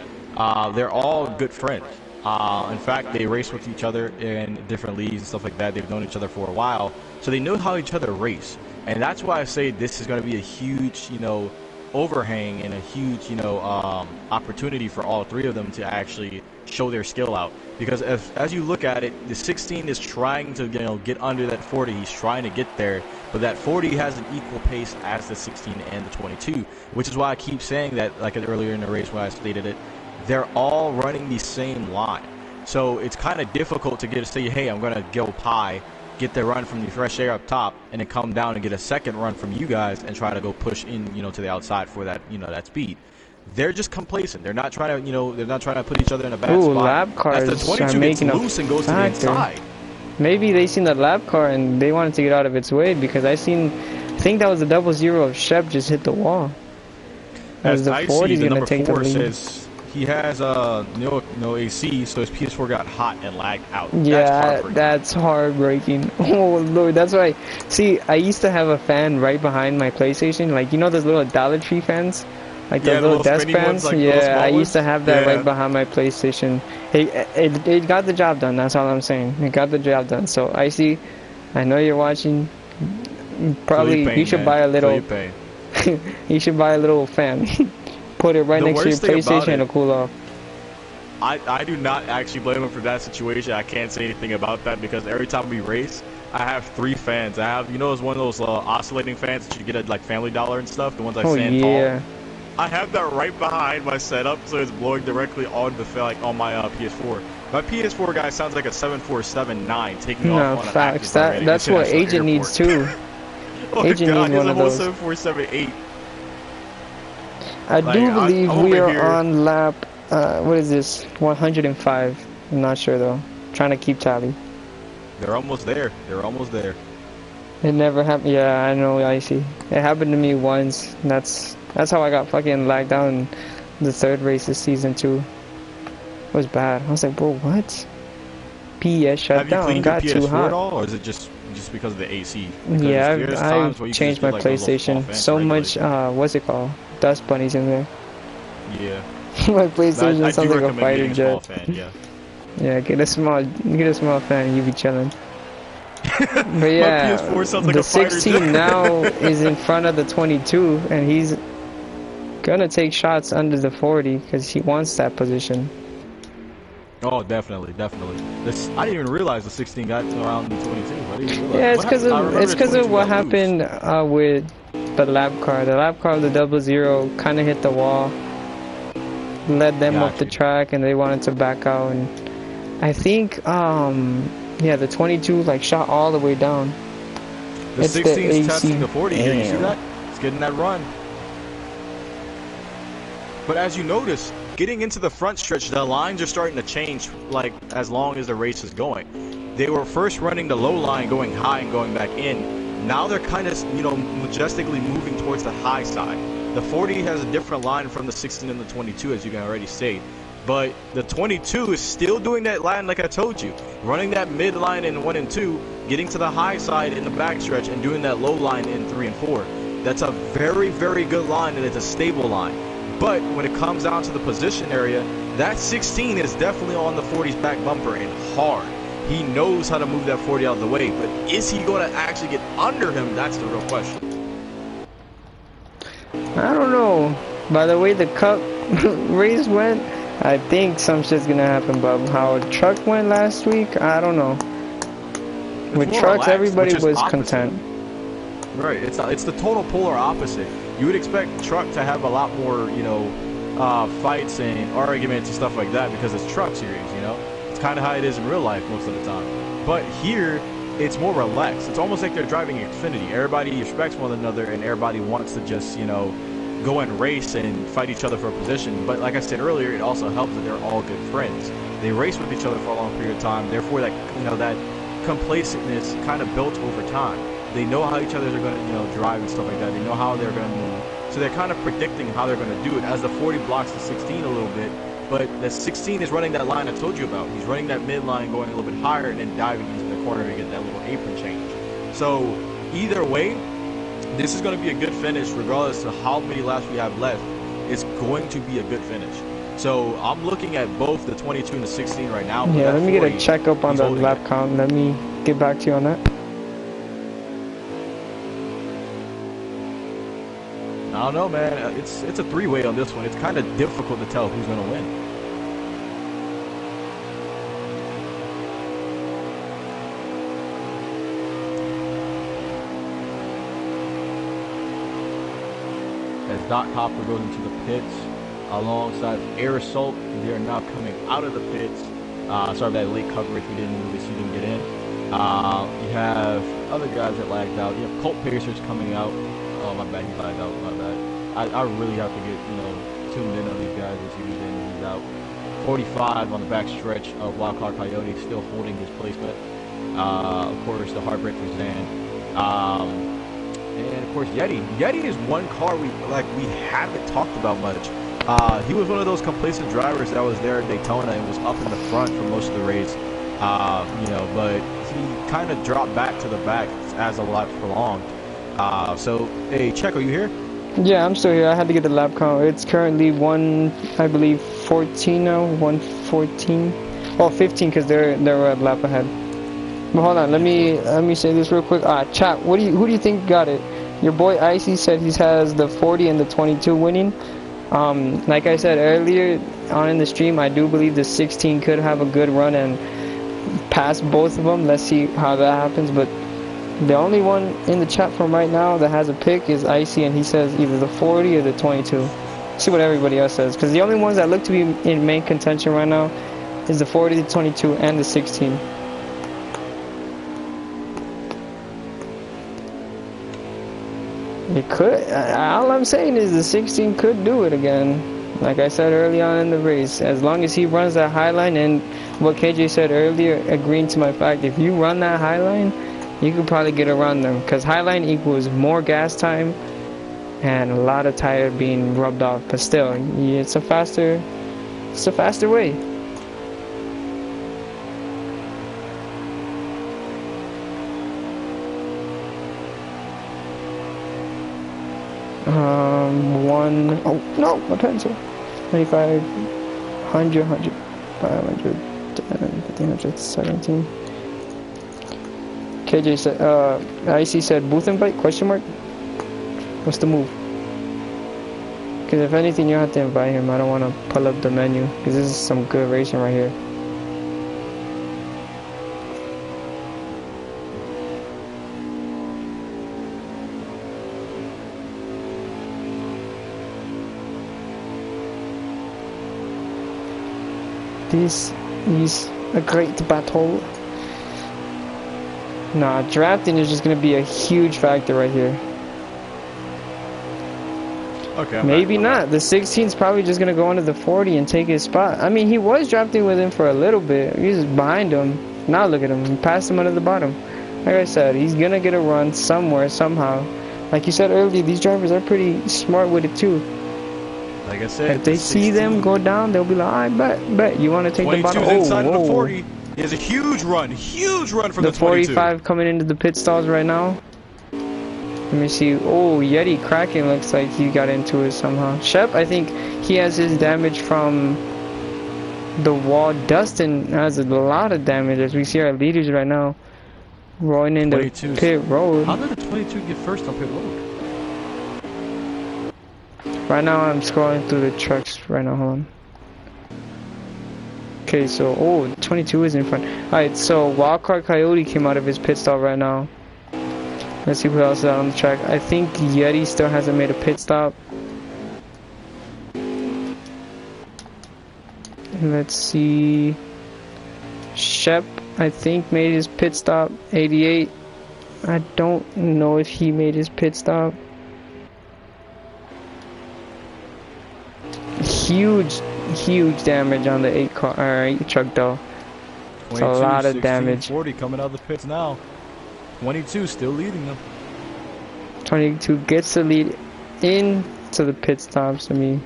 S3: They're all good friends. In fact, they race with each other in different leagues and stuff like that. They've known each other for a while, so they know how each other race. And that's why I say this is going to be a huge, overhang and a huge, opportunity for all 3 of them to actually show their skill out. Because as you look at it, the 16 is trying to, get under that 40. He's trying to get there, but that 40 has an equal pace as the 16 and the 22, which is why I keep saying that, like earlier in the race when I stated it, they're all running the same line. So it's kind of difficult to say, hey, I'm going to go high, get the run from the fresh air up top, and then come down and get a second run from you guys and try to go push in, to the outside for that, that speed. They're just complacent. They're not trying to, they're not trying to put each other in a bad spot.
S1: Lap cars
S3: as the 22 gets loose and goes to the inside.
S1: Maybe they seen the lap car and they wanted to get out of its way, because I think that was the 00 of Shep just hit the wall. As the 40 is going to take the lead.
S3: Says he has no AC, so his PS4 got hot and lagged out.
S1: Yeah, that's heartbreaking. Oh Lord, that's why. See, I used to have a fan right behind my PlayStation, like those little Dollar Tree fans, like those little desk fans. Like I used to have that right behind my PlayStation. It got the job done. That's all I'm saying. It got the job done. So I know you're watching. Probably you should buy a little. You should buy a little fan. Put it right next to your PlayStation and it'll cool off.
S3: I do not actually blame him for that situation. I can't say anything about that because every time we race, I have 3 fans. I have, it's one of those oscillating fans that you get at like Family Dollar and stuff, the ones I stand tall. I have that right behind my setup, so it's blowing directly on the on my PS4. My PS4 guy sounds like a 747-9 taking off on
S1: facts. That's what Agent needs too.
S3: Oh Agent needs one of those. 747-8.
S1: I
S3: Like,
S1: do believe
S3: I'm
S1: we
S3: over
S1: are
S3: here.
S1: on lap, what is this, 105. I'm not sure though. Trying to keep tally.
S3: They're almost there. They're almost there.
S1: It never happened. Yeah, I know, I see. It happened to me once. That's how I got fucking lagged out in the third race this season too. It was bad. I was like, bro, what? PES shut
S3: Have you
S1: down.
S3: cleaned your
S1: Got too
S3: PS4 at
S1: hot.
S3: all, or is it just because of the AC? Because
S1: Yeah,
S3: there's
S1: I've
S3: times where you can just
S1: changed
S3: get
S1: my
S3: like those little small
S1: PlayStation.
S3: fans
S1: So
S3: regulate.
S1: much, what's it called? Dust bunnies in there.
S3: Yeah.
S1: My
S3: I
S1: PlayStation
S3: do
S1: sounds like a
S3: recommend
S1: fighter
S3: getting a small
S1: jet.
S3: fan, yeah.
S1: Yeah, get a small fan and you be chilling. But
S3: My
S1: yeah,
S3: PS4 sounds like
S1: the
S3: a fighter
S1: 16
S3: jet.
S1: now is in front of the 22, and he's gonna take shots under the 40 because he wants that position.
S3: Oh, definitely. I didn't even realize the 16 got around the 22. I didn't even realize.
S1: Yeah,
S3: What happened? I remember
S1: it's
S3: the
S1: because of
S3: 22
S1: what
S3: got loose.
S1: happened with the lab car. The lab car, the 00, kind of hit the wall, led them
S3: Got
S1: off the
S3: you.
S1: track, and they wanted to back out. And I think, yeah, the 22 like shot all the way down.
S3: The
S1: It's
S3: 16 is
S1: AC.
S3: testing the 40 here. You see
S1: Damn.
S3: that? It's getting that run. But as you notice, getting into the front stretch, the lines are starting to change, like, as long as the race is going. They were first running the low line going high and going back in. Now they're kind of, majestically moving towards the high side. The 40 has a different line from the 16 and the 22, as you can already see. But the 22 is still doing that line like I told you. Running that mid line in 1 and 2, getting to the high side in the backstretch, and doing that low line in 3 and 4. That's a very, very good line, and it's a stable line. But when it comes down to the position area, that 16 is definitely on the 40's back bumper and hard. He knows how to move that 40 out of the way, but is he going to actually get under him? That's the real question.
S1: I don't know. By the way the cup race went, I think some shit's gonna happen. But how a truck went last week, I don't know. With
S3: more
S1: trucks,
S3: relaxed,
S1: everybody
S3: which is
S1: was
S3: opposite.
S1: content.
S3: Right, it's the total polar opposite. You would expect truck to have a lot more, fights and arguments and stuff like that because it's truck series, It's kind of how it is in real life most of the time. But here, it's more relaxed. It's almost like they're driving Xfinity. Everybody respects one another and everybody wants to just, go and race and fight each other for a position. But like I said earlier, it also helps that they're all good friends. They race with each other for a long period of time. Therefore, that that complacentness kind of built over time. They know how each other are going to, drive and stuff like that. They know how they're going to move. So they're kind of predicting how they're going to do it as the 40 blocks the 16 a little bit. But the 16 is running that line I told you about. He's running that mid line going a little bit higher and then diving into the corner to get that little apron change. So either way, this is going to be a good finish regardless of how many laps we have left. It's going to be a good finish. So I'm looking at both the 22 and the 16 right now.
S1: Yeah, let me get a
S3: 40,
S1: checkup on
S3: he's
S1: the
S3: holding
S1: lap
S3: it.
S1: count. Let me get back to you on that.
S3: I don't know, man. It's a three-way on this one. It's kind of difficult to tell who's going to win. As Doc Hopper goes into the pits alongside Air Assault, they are now coming out of the pits. Sorry for that late coverage. We didn't really see them get in. You have other guys that lagged out. You have Colt Pacers coming out. Oh, my bad. He lagged out. My bad. I really have to get, tuned in on these guys and see who's in and who's out. 45 on the back stretch of Wildcard Coyote still holding his placement. Of course, the Heartbreak for Zan. And of course, Yeti. Yeti is one car we haven't talked about much. He was one of those complacent drivers that was there at Daytona and was up in the front for most of the race. But he kind of dropped back to the back as the lap prolonged. So, hey, Check, are you here?
S1: Yeah, I'm still here. I had to get the lap count. It's currently I believe 14 now. 114. Oh, 15 because they're a lap ahead. But hold on, let me say this real quick. Chat, who do you think got it? Your boy Icy said he has the 40 and the 22 winning. Like I said earlier on in the stream, I do believe the 16 could have a good run and pass both of them. Let's see how that happens. But the only one in the chat from right now that has a pick is Icy, and he says either the 40 or the 22. See what everybody else says, because the only ones that look to be in main contention right now is the 40, the 22, and the 16. It could. All I'm saying is the 16 could do it again. Like I said early on in the race, as long as he runs that high line, and what KJ said earlier, agreeing to my fact, if you run that high line, you could probably get around them. Because high line equals more gas time and a lot of tire being rubbed off. But still, it's a faster way. Oh no, my pencil. 95, 100, 100, 500, 1500, 17. KJ said, IC said, booth invite, question mark? What's the move? Because if anything, you have to invite him. I don't want to pull up the menu, because this is some good racing right here. This is a great battle. Nah, drafting is just going to be a huge factor right here.
S3: Okay.
S1: Maybe not. The 16 is probably just going to go into the 40 and take his spot. I mean, he was drafting with him for a little bit. He was behind him. Now look at him. He passed him under the bottom. Like I said, he's going to get a run somewhere, somehow. Like you said earlier, these drivers are pretty smart with it too.
S3: Like I said,
S1: if they see them go down, they'll be like, I bet you want to take the bottom.
S3: Inside of the 40. He has a huge run from the
S1: 45 coming into the pit stalls right now. Let me see. Oh, Yeti cracking looks like he got into it somehow. Shep, I think he has his damage from the wall. Dustin has a lot of damage as we see our leaders right now rolling into pit road.
S3: How did the 22 get first on pit road?
S1: Right now I'm scrolling through the trucks right now, hold on. Okay, so, 22 is in front. Alright, so Wildcard Coyote came out of his pit stop right now. Let's see who else is out on the track. I think Yeti still hasn't made a pit stop. Let's see. Shep, I think, made his pit stop. 88. I don't know if he made his pit stop. Huge damage on the 8 truck though. It's a lot of
S3: 16,
S1: damage.
S3: 40 coming out of the pits now. 22 still leading them.
S1: 22 gets the lead into the pit stops. I mean,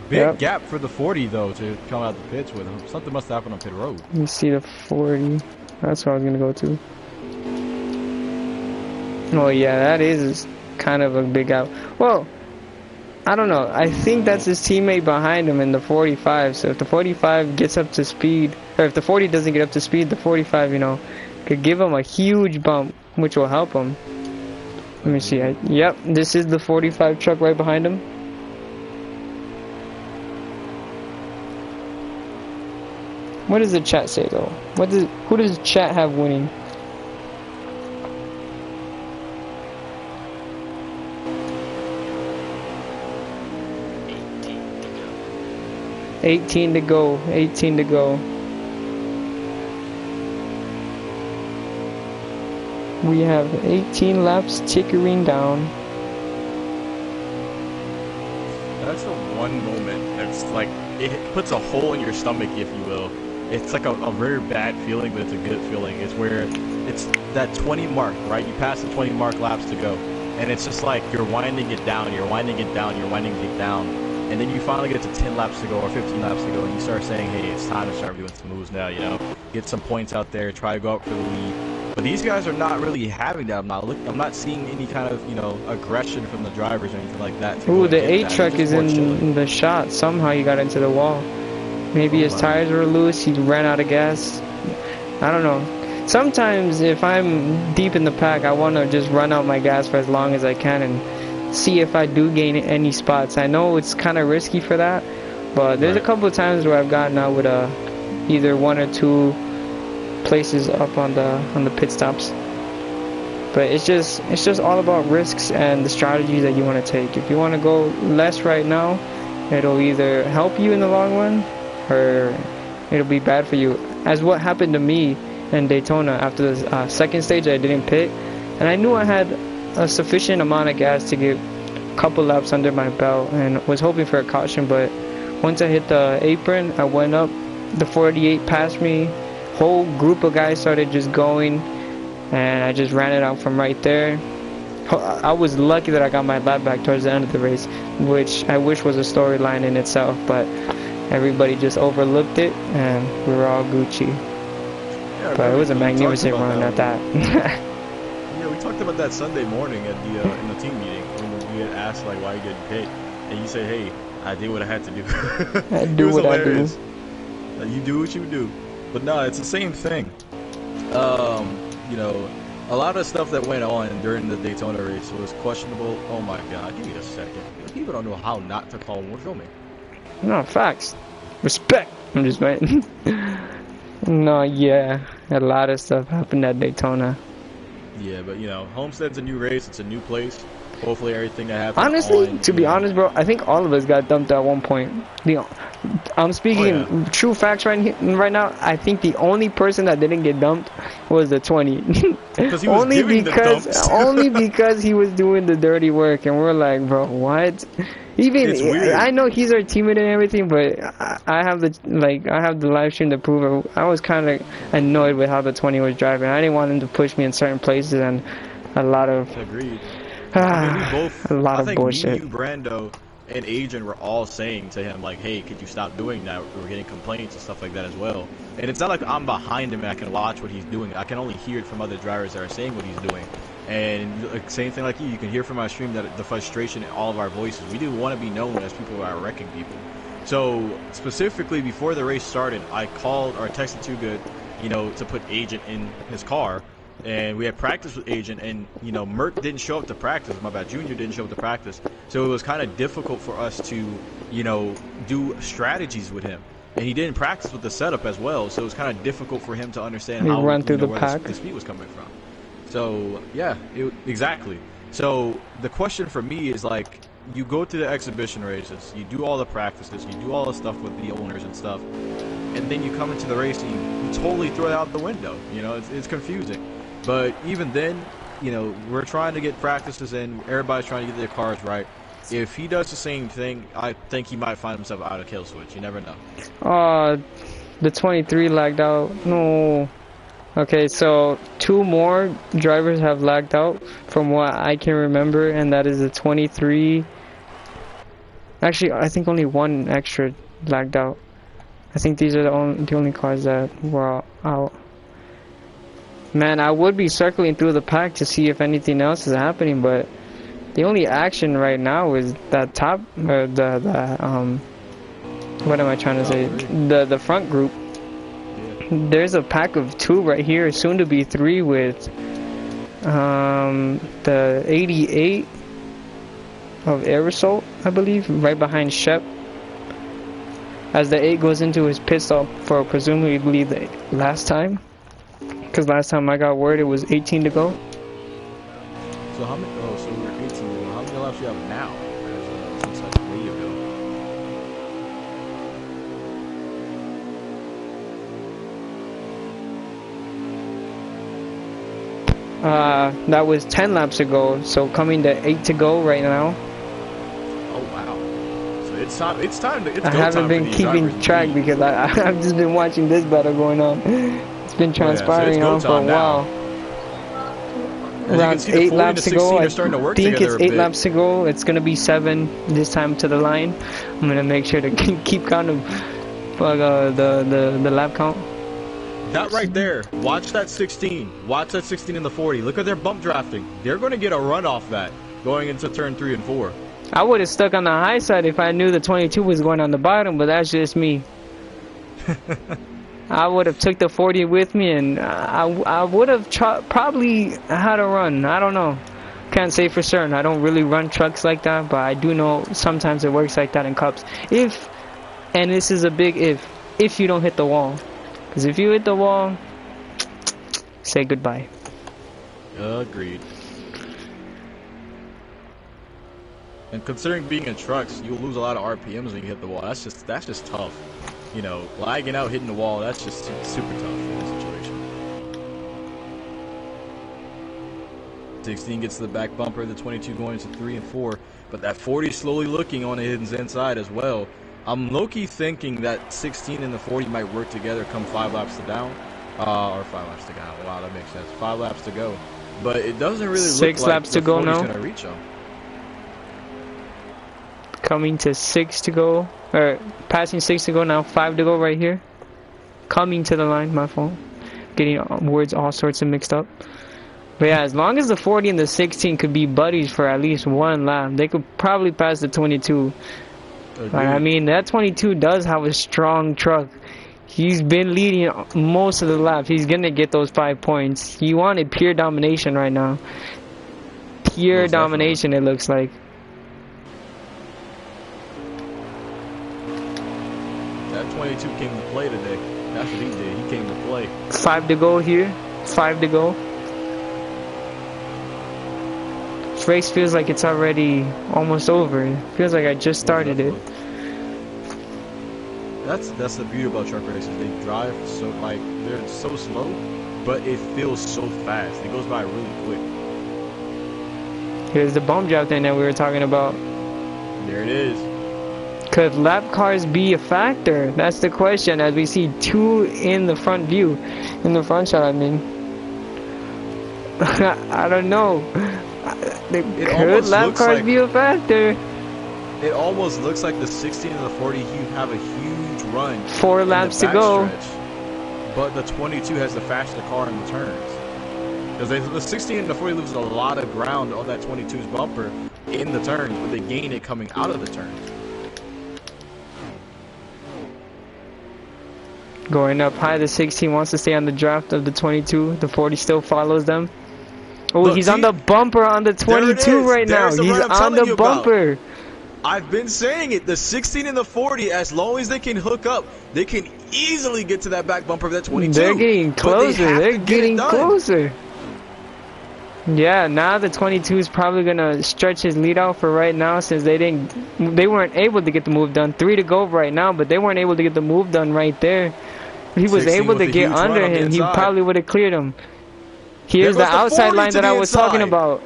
S3: big gap for the 40 though to come out the pits with him. Something must happen on pit road.
S1: You see the 40. That's what I was gonna go to. Oh yeah, that is kind of a big gap. Well, I don't know. I think that's his teammate behind him in the 45. So if the 45 gets up to speed, or if the 40 doesn't get up to speed, the 45, you know, could give him a huge bump, which will help him. Let me see. Yep, this is the 45 truck right behind him. What does the chat say though? Who does the chat have winning? 18 to go. 18 to go. We have 18 laps tickering down.
S3: That's the one moment that's like, it puts a hole in your stomach, if you will. It's like a very bad feeling, but it's a good feeling. It's where it's that 20 mark, right? You pass the 20 mark laps to go. And it's just like you're winding it down, you're winding it down, you're winding it down. And then you finally get to 10 laps to go or 15 laps to go, and you start saying, hey, it's time to start doing some moves now, you know? Get some points out there, try to go up for the lead. But these guys are not really having that. I'm not seeing any kind of, you know, aggression from the drivers or anything like that.
S1: Ooh, the 8 truck is in the shot. Somehow he got into the wall. Maybe his tires were loose, he ran out of gas. I don't know. Sometimes if I'm deep in the pack, I want to just run out my gas for as long as I can and see if I do gain any spots. I know it's kind of risky for that, but there's a couple of times where I've gotten out with either 1 or 2 places up on the pit stops. But it's just all about risks and the strategies that you want to take. If you want to go less right now, it'll either help you in the long run or it'll be bad for you, as what happened to me in Daytona. After the second stage I didn't pit, and I knew I had a sufficient amount of gas to get a couple laps under my belt, and was hoping for a caution. But once I hit the apron, I went up. The 48 passed me. Whole group of guys started just going, and I just ran it out from right there. I was lucky that I got my lap back towards the end of the race, which I wish was a storyline in itself, but everybody just overlooked it, and we were all Gucci.
S3: Yeah,
S1: but it was a magnificent run
S3: that
S1: at that.
S3: Yeah, we talked about that Sunday morning at the in the team meeting when we had asked like why you didn't pit, and you said, "Hey, I did what I had to do."
S1: I do what hilarious.
S3: I do. You do what you do. But no, it's the same thing. You know, a lot of stuff that went on during the Daytona race was questionable. Oh my God, give me a second. People don't know how not to call when we're filming.
S1: No, facts. Respect. I'm just waiting. No, yeah. A lot of stuff happened at Daytona.
S3: Yeah, but you know, Homestead's a new race. It's a new place. Hopefully everything that happens.
S1: Honestly, to be honest, bro, I think all of us got dumped at one point. I'm speaking true facts right now. I think the only person that didn't get dumped was the 20.
S3: Because he was
S1: only because he was doing the dirty work, and we're like, bro, what? Even I know he's our teammate and everything, but I have the live stream to prove it. I was kind of annoyed with how the 20 was driving. I didn't want him to push me in certain places, and a lot of
S3: agreed. I mean, we both,
S1: a lot
S3: I
S1: of
S3: think
S1: bullshit.
S3: Me, you, Brando, and Agent were all saying to him, like, hey, could you stop doing that? We were getting complaints and stuff like that as well. And it's not like I'm behind him and I can watch what he's doing. I can only hear it from other drivers that are saying what he's doing. And like, same thing like you can hear from my stream that the frustration in all of our voices. We do want to be known as people who are wrecking people. So, specifically, before the race started, I called or texted Too Good, you know, to put Agent in his car. And we had practice with Agent, and you know, Mert didn't show up to practice. My bad, Junior didn't show up to practice, so it was kind of difficult for us to, you know, do strategies with him. And he didn't practice with the setup as well, so it was kind of difficult for him to understand how
S1: run through
S3: where the speed was coming from. So yeah, exactly. So the question for me is like, you go to the exhibition races, you do all the practices, you do all the stuff with the owners and stuff, and then you come into the race and you totally throw it out the window. You know, it's confusing. But even then, you know, we're trying to get practices in. Everybody's trying to get their cars right. If he does the same thing, I think he might find himself out of kill switch. You never know.
S1: The 23 lagged out. No. Okay, so 2 more drivers have lagged out from what I can remember, and that is the 23. Actually, I think only 1 extra lagged out. I think these are the only cars that were out. Man, I would be circling through the pack to see if anything else is happening, but the only action right now is that top, what am I trying to say? The front group. There's a pack of 2 right here, soon to be 3 with the 88 of Aerosol, I believe, right behind Shep. As the 8 goes into his pit stop for presumably the last time. Because last time I got word it was 18 to go.
S3: So how many? Oh, so we're 18 to go. How many laps do you have now? Since that's way ago.
S1: That was 10 laps ago. So coming to 8 to go right now.
S3: Oh wow! So it's time. It's time to.
S1: I haven't been keeping track because I've just been watching this battle going on. It's been transpiring on for a while. Around 8 laps to go. I think it's 8 laps to go. It's gonna be 7 this time to the line. I'm gonna make sure to keep count of the lap count.
S3: That right there. Watch that 16. Watch that 16 in the 40. Look at their bump drafting. They're gonna get a run off that going into turn 3 and 4.
S1: I would have stuck on the high side if I knew the 22 was going on the bottom, but that's just me. I would have took the 40 with me, and I would have probably had a run. I don't know. Can't say for certain. I don't really run trucks like that, but I do know sometimes it works like that in cups. And this is a big if you don't hit the wall. Because if you hit the wall, say goodbye.
S3: Agreed. And considering being in trucks, you'll lose a lot of RPMs when you hit the wall. That's just tough. You know, lagging out, hitting the wall, that's just super tough in this situation. 16 gets to the back bumper, the 22 going to 3 and 4, but that 40 slowly looking on his inside as well. I'm low-key thinking that 16 and the 40 might work together come 5 laps to down, or 5 laps to go. Wow, that makes sense. 5 laps to go, but it doesn't really look
S1: 6
S3: like
S1: laps
S3: the
S1: to go
S3: 40's
S1: now.
S3: gonna reach him.
S1: Coming to 6 to go, or passing 6 to go now. 5 to go right here. Coming to the line, my fault. Getting words all sorts of mixed up. But yeah, as long as the 40 and the 16 could be buddies for at least 1 lap, they could probably pass the 22. I mean, that 22 does have a strong truck. He's been leading most of the laps. He's going to get those 5 points. He wanted pure domination right now. Pure
S3: Most
S1: domination, it looks like.
S3: That 22 came to play today. That's what he did. He came to play.
S1: 5 to go here. 5 to go. This race feels like it's already almost over. It feels like I just started it.
S3: That's the beauty about truck races. They drive so, like, they're so slow, but it feels so fast. It goes by really quick.
S1: Here's the bump job thing that we were talking about.
S3: There it is.
S1: Could lap cars be a factor? That's the question, as we see 2 in the front view. In the front shot, I mean. I don't know. Could lap cars
S3: like,
S1: be a factor?
S3: It almost looks like the 16 and the 40 have a huge run.
S1: 4 laps to go.
S3: Stretch, but the 22 has the faster car in the turns. Because the 16 and the 40 lose a lot of ground on that 22's bumper in the turns, but they gain it coming out of the turns.
S1: Going up high, the 16 wants to stay on the draft of the 22. The 40 still follows them. Oh, look, he's on the bumper on the 22 right now. He's on the bumper.
S3: I've been saying it. The 16 and the 40, as long as they can hook up, they can easily get to that back bumper of that 22.
S1: They're getting closer. They're getting closer. Yeah, now the 22 is probably gonna stretch his lead out for right now, since they weren't able to get the move done. 3 to go right now, but they weren't able to get the move done right there. If he was able to get under him, he probably would have cleared him. Here's the outside line that I was talking about.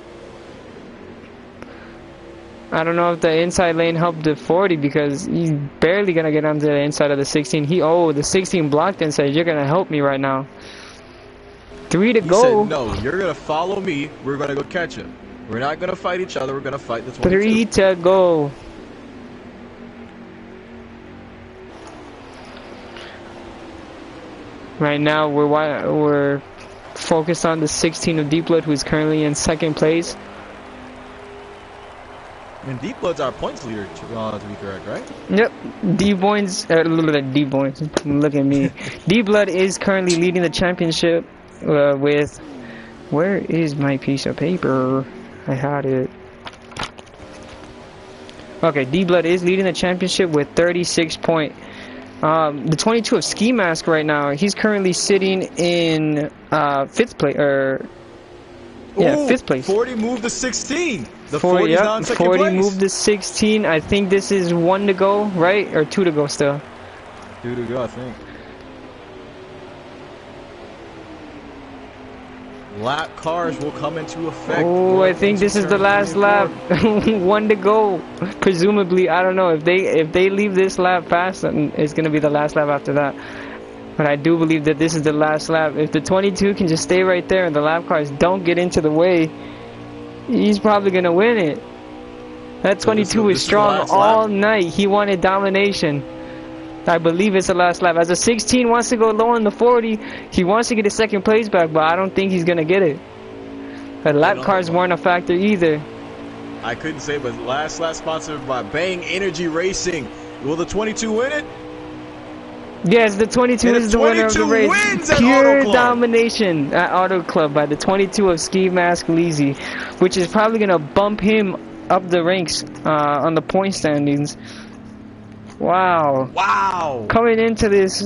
S1: I don't know if the inside lane helped the 40, because he's barely gonna get onto the inside of the 16. The 16 blocked and said, "You're gonna help me right now." 3 to go.
S3: He said, "No, you're gonna follow me. We're gonna go catch him. We're not gonna fight each other. We're gonna fight the 22."
S1: 3 to go. Right now, we're focused on the 16 of Deep Blood, who's currently in 2nd place.
S3: And Deep Blood's our points leader, to be correct, right?
S1: Yep. D-Boys, look at me. Deep Blood is currently leading the championship with... Where is my piece of paper? I had it. Okay, Deep Blood is leading the championship with 36 points. The 22 of Ski Mask right now, he's currently sitting in 5th place, yeah, 5th place.
S3: 40 moved to 16. The 40's now in 2nd
S1: 40
S3: place.
S1: moved to 16. I think this is 1 to go, right? Or 2 to go still?
S3: 2 to go, I think. Lap cars will come into effect.
S1: Oh, I think this is the last lap. 1 to go. Presumably, I don't know. If they leave this lap fast, then it's going to be the last lap after that. But I do believe that this is the last lap. If the 22 can just stay right there and the lap cars don't get into the way, he's probably going to win it. That 22 is strong all night. He wanted domination. I believe it's the last lap. As a 16 wants to go low on the 40, he wants to get his 2nd place back, but I don't think he's going to get it. But lap cars weren't a factor either.
S3: I couldn't say, but last lap sponsored by Bang Energy Racing. Will the 22 win it?
S1: Yes, the 22 is the winner of the race. Pure domination at Auto Club by the 22 of Ski Mask Leezy, which is probably going to bump him up the ranks on the point standings. Wow.
S3: Wow.
S1: Coming into this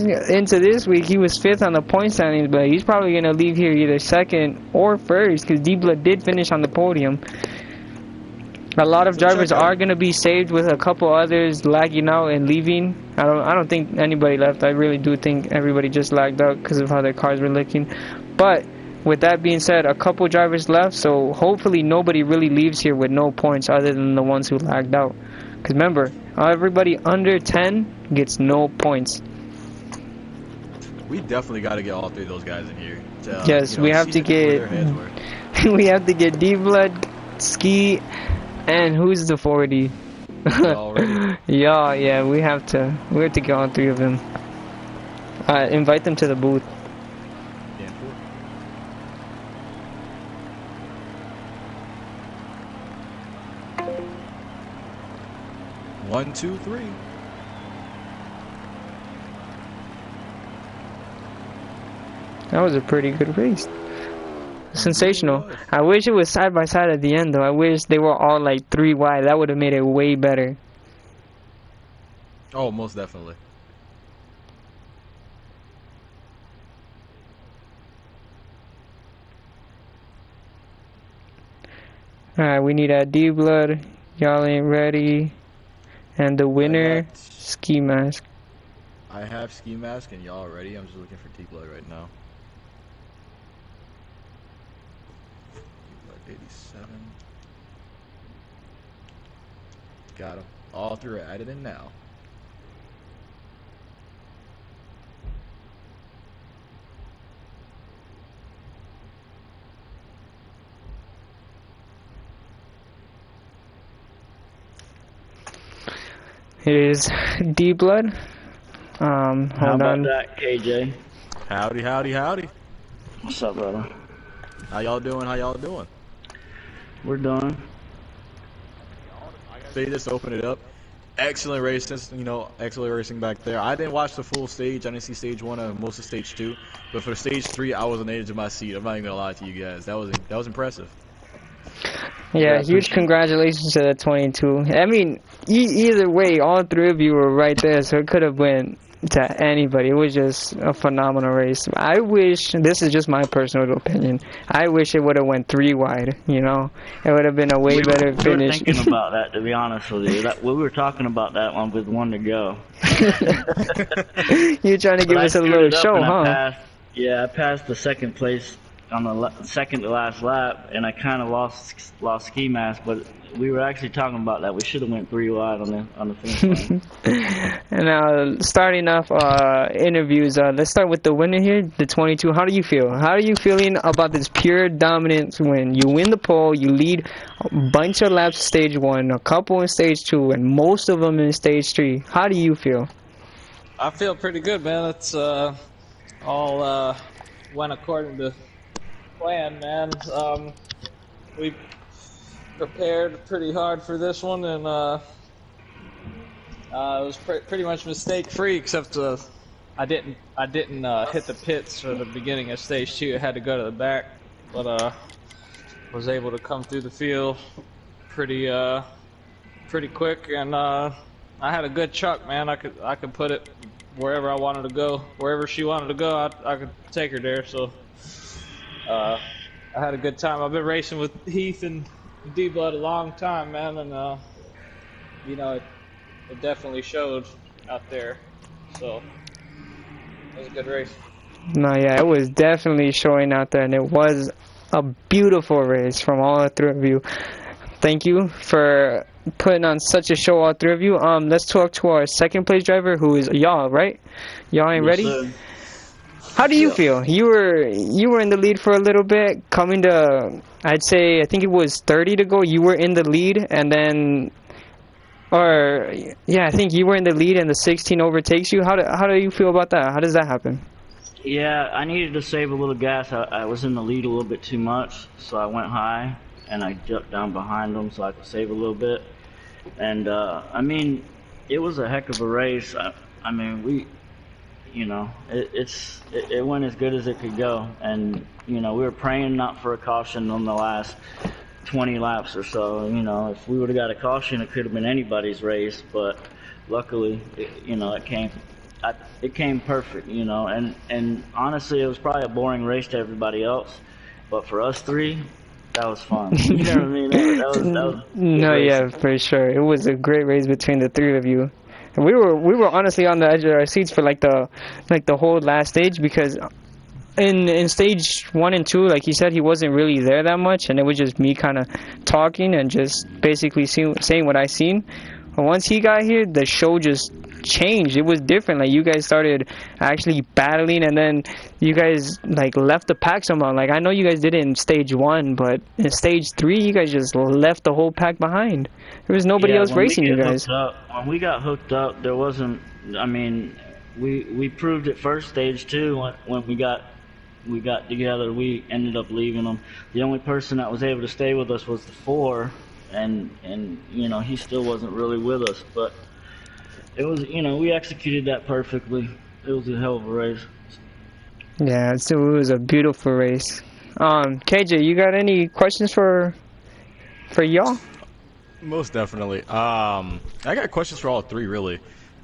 S1: week, he was 5th on the point standings, but he's probably going to leave here either 2nd or 1st, because Deep Blood did finish on the podium. A lot of drivers are going to be saved, with a couple others lagging out and leaving. I don't think anybody left. I really do think everybody just lagged out because of how their cars were looking. But with that being said, a couple drivers left, so hopefully nobody really leaves here with no points other than the ones who lagged out. Because remember, everybody under 10 gets no points.
S3: We definitely got to get all three of those guys in here. To,
S1: Yes, we have to get we have to get D-Blood, Ski, and who's the 40? Yeah, we have to get all three of them. Invite them to the booth.
S3: Yeah, cool. 1, 2, 3.
S1: That was a pretty good race. Sensational. I wish it was side by side at the end though. I wish they were all like 3 wide. That would have made it way better.
S3: Oh, most definitely.
S1: Alright, we need a D-Blood. Y'all ain't ready. And the winner, Ski Mask.
S3: I have Ski Mask and y'all ready. I'm just looking for D-Blood right now. D-Blood 87. Got them. All three are added in now.
S1: Here's D-Blood. Hold
S6: How about
S1: on.
S6: that, KJ?
S3: Howdy, howdy, howdy.
S6: What's up, brother?
S3: How y'all doing? How y'all doing?
S6: We're done.
S3: They just open it up. Excellent racing, excellent racing back there. I didn't watch the full stage. I didn't see stage 1 and most of stage 2. But for stage 3, I was on the edge of my seat. I'm not even gonna lie to you guys. That was impressive.
S1: Yeah, huge congratulations to the 22. I mean, either way, all three of you were right there, so it could have went to anybody. It was just a phenomenal race. I wish, this is just my personal opinion, I wish it would have went 3 wide, you know? It would have been a way better finish.
S6: We were thinking about that, to be honest with you. We were talking about that one with 1 to go.
S1: You're trying to give us a little show, huh?
S6: I passed the second place on the second to last lap, and I kind of lost Ski Mask, but we were actually talking about that. We should have went 3 wide on the finish line.
S1: And starting off interviews, let's start with the winner here, the 22. How do you feel? How are you feeling about this pure dominance win? You win the pole, you lead a bunch of laps stage 1, a couple in stage 2, and most of them in stage 3. How do you feel?
S7: I feel pretty good, man. It's all went according to plan, man. We prepared pretty hard for this one, and it was pretty much mistake-free, except I didn't hit the pits for the beginning of stage 2. I had to go to the back, but was able to come through the field pretty quick, and I had a good chuck, man. I could put it wherever I wanted to go, wherever she wanted to go. I could take her there, so. I had a good time. I've been racing with Heath and D-Blood a long time, man, and it definitely showed out there. So it was a good race.
S1: No, yeah, it was definitely showing out there, and it was a beautiful race from all 3 of you. Thank you for putting on such a show, all 3 of you. Let's talk to our second place driver, who is y'all, right? Y'all ain't ready?
S6: Sir.
S1: How do you feel? You were in the lead for a little bit, coming to, I'd say, I think it was 30 to go. You were in the lead, and then, I think you were in the lead, and the 16 overtakes you. How do you feel about that? How does that happen?
S6: Yeah, I needed to save a little gas. I was in the lead a little bit too much, so I went high, and I jumped down behind them so I could save a little bit. And, I mean, it was a heck of a race. I mean, it went as good as it could go, and we were praying not for a caution on the last 20 laps or so. If we would have got a caution, it could have been anybody's race, but luckily, it came perfect. And honestly, it was probably a boring race to everybody else, but for us 3, that was fun. You know what I mean? That was
S1: no, yeah, for sure. It was a great race between the 3 of you. We were honestly on the edge of our seats for like the whole last stage, because in stage 1 and 2, like he said, he wasn't really there that much, and it was just me kind of talking and just basically saying what I seen. But once he got here, the show just changed. It was different. Like you guys started actually battling, and then you guys like left the pack somehow. Like I know you guys did it in stage 1, but in stage 3, you guys just left the whole pack behind. There was nobody else racing you guys.
S6: When we got hooked up, there wasn't. I mean, we proved it first stage 2 when we got together. We ended up leaving them. The only person that was able to stay with us was the 4, and you know, he still wasn't really with us, but it was, you know, we executed that perfectly. It was a hell of a race.
S1: Yeah, it was a beautiful race. KJ, you got any questions for y'all?
S3: Most definitely. I got questions for all 3, really.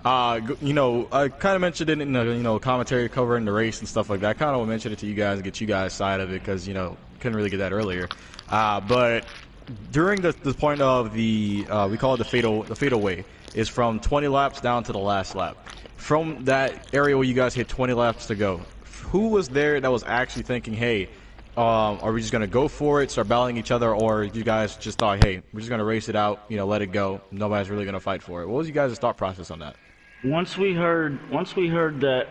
S3: You know, I kind of mentioned it in the, you know, commentary covering the race and stuff like that. I kind of want to mention it to you guys and get you guys' side of it because, you know, couldn't really get that earlier. But during the point of the, we call it the fatal way, is from 20 laps down to the last lap. From that area where you guys hit 20 laps to go, who was there that was actually thinking, hey, are we just going to go for it, start battling each other, or you guys just thought, hey, we're just going to race it out, you know, let it go, nobody's really going to fight for it? What was you guys' thought process on that?
S6: Once we heard that,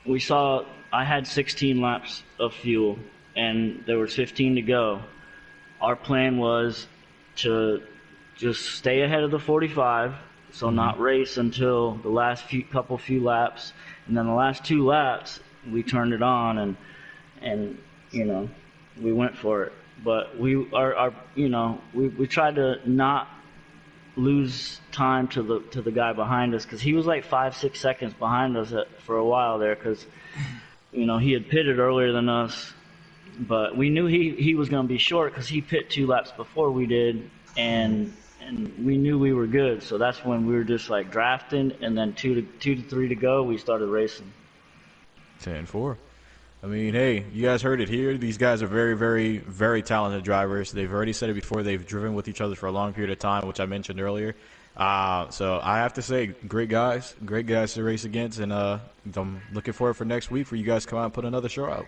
S6: we saw I had 16 laps of fuel and there was 15 to go. Our plan was to just stay ahead of the 45, so not race until the last few laps, and then the last 2 laps we turned it on and you know, we went for it. But we tried to not lose time to the guy behind us, because he was like 5-6 seconds behind us for a while there, because you know, he had pitted earlier than us, but we knew he was going to be short because he pit 2 laps before we did, and we knew we were good. So that's when we were just like drafting, and then 2 to 3 to go, we started racing.
S3: 10-4. I mean, hey, you guys heard it here. These guys are very, very, very talented drivers. They've already said it before. They've driven with each other for a long period of time, which I mentioned earlier. So I have to say, great guys to race against, and I'm looking forward for next week for you guys to come out and put another show out.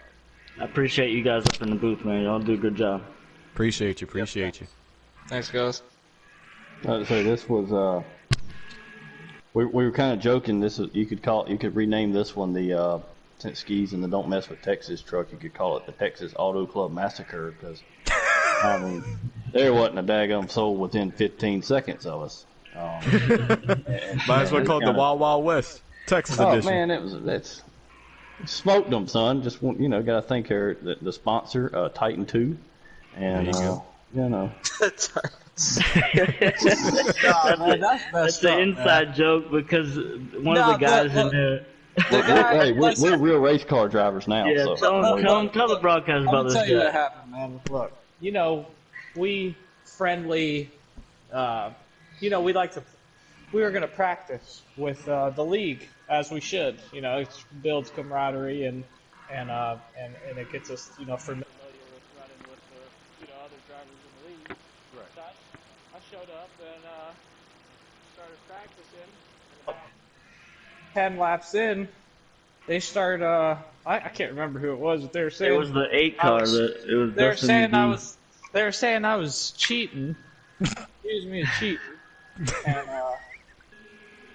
S6: I appreciate you guys up in the booth, man. Y'all do a good job.
S3: Appreciate you.
S7: Thanks, guys.
S8: So this was we were kind of joking. This is, you could rename this one the since skis and the Don't Mess with Texas truck, you could call it the Texas Auto Club Massacre, because I mean, there wasn't a daggum soul within 15 seconds of us.
S3: Might as well call it the Wild Wild West Texas edition.
S8: Oh man, it's smoked them, son. Just got to thank her, the sponsor, Titan 2, and you know.
S6: That's an inside joke, because one of the guys in there.
S8: Hey, we're real race car drivers now.
S6: Yeah,
S8: so.
S6: tell the broadcast about this.
S7: I'll tell you what happened, man. Look, you know, we friendly, you know, we were going to practice with the league, as we should. You know, it builds camaraderie and it gets us, you know, familiar with running with the, you know, other drivers in the league. Right. So I showed up and started practicing. And about 10 laps in, they start. I can't remember who it was, but they were saying
S6: it was the 8 car. They were saying I was cheating. Accused me of cheating, and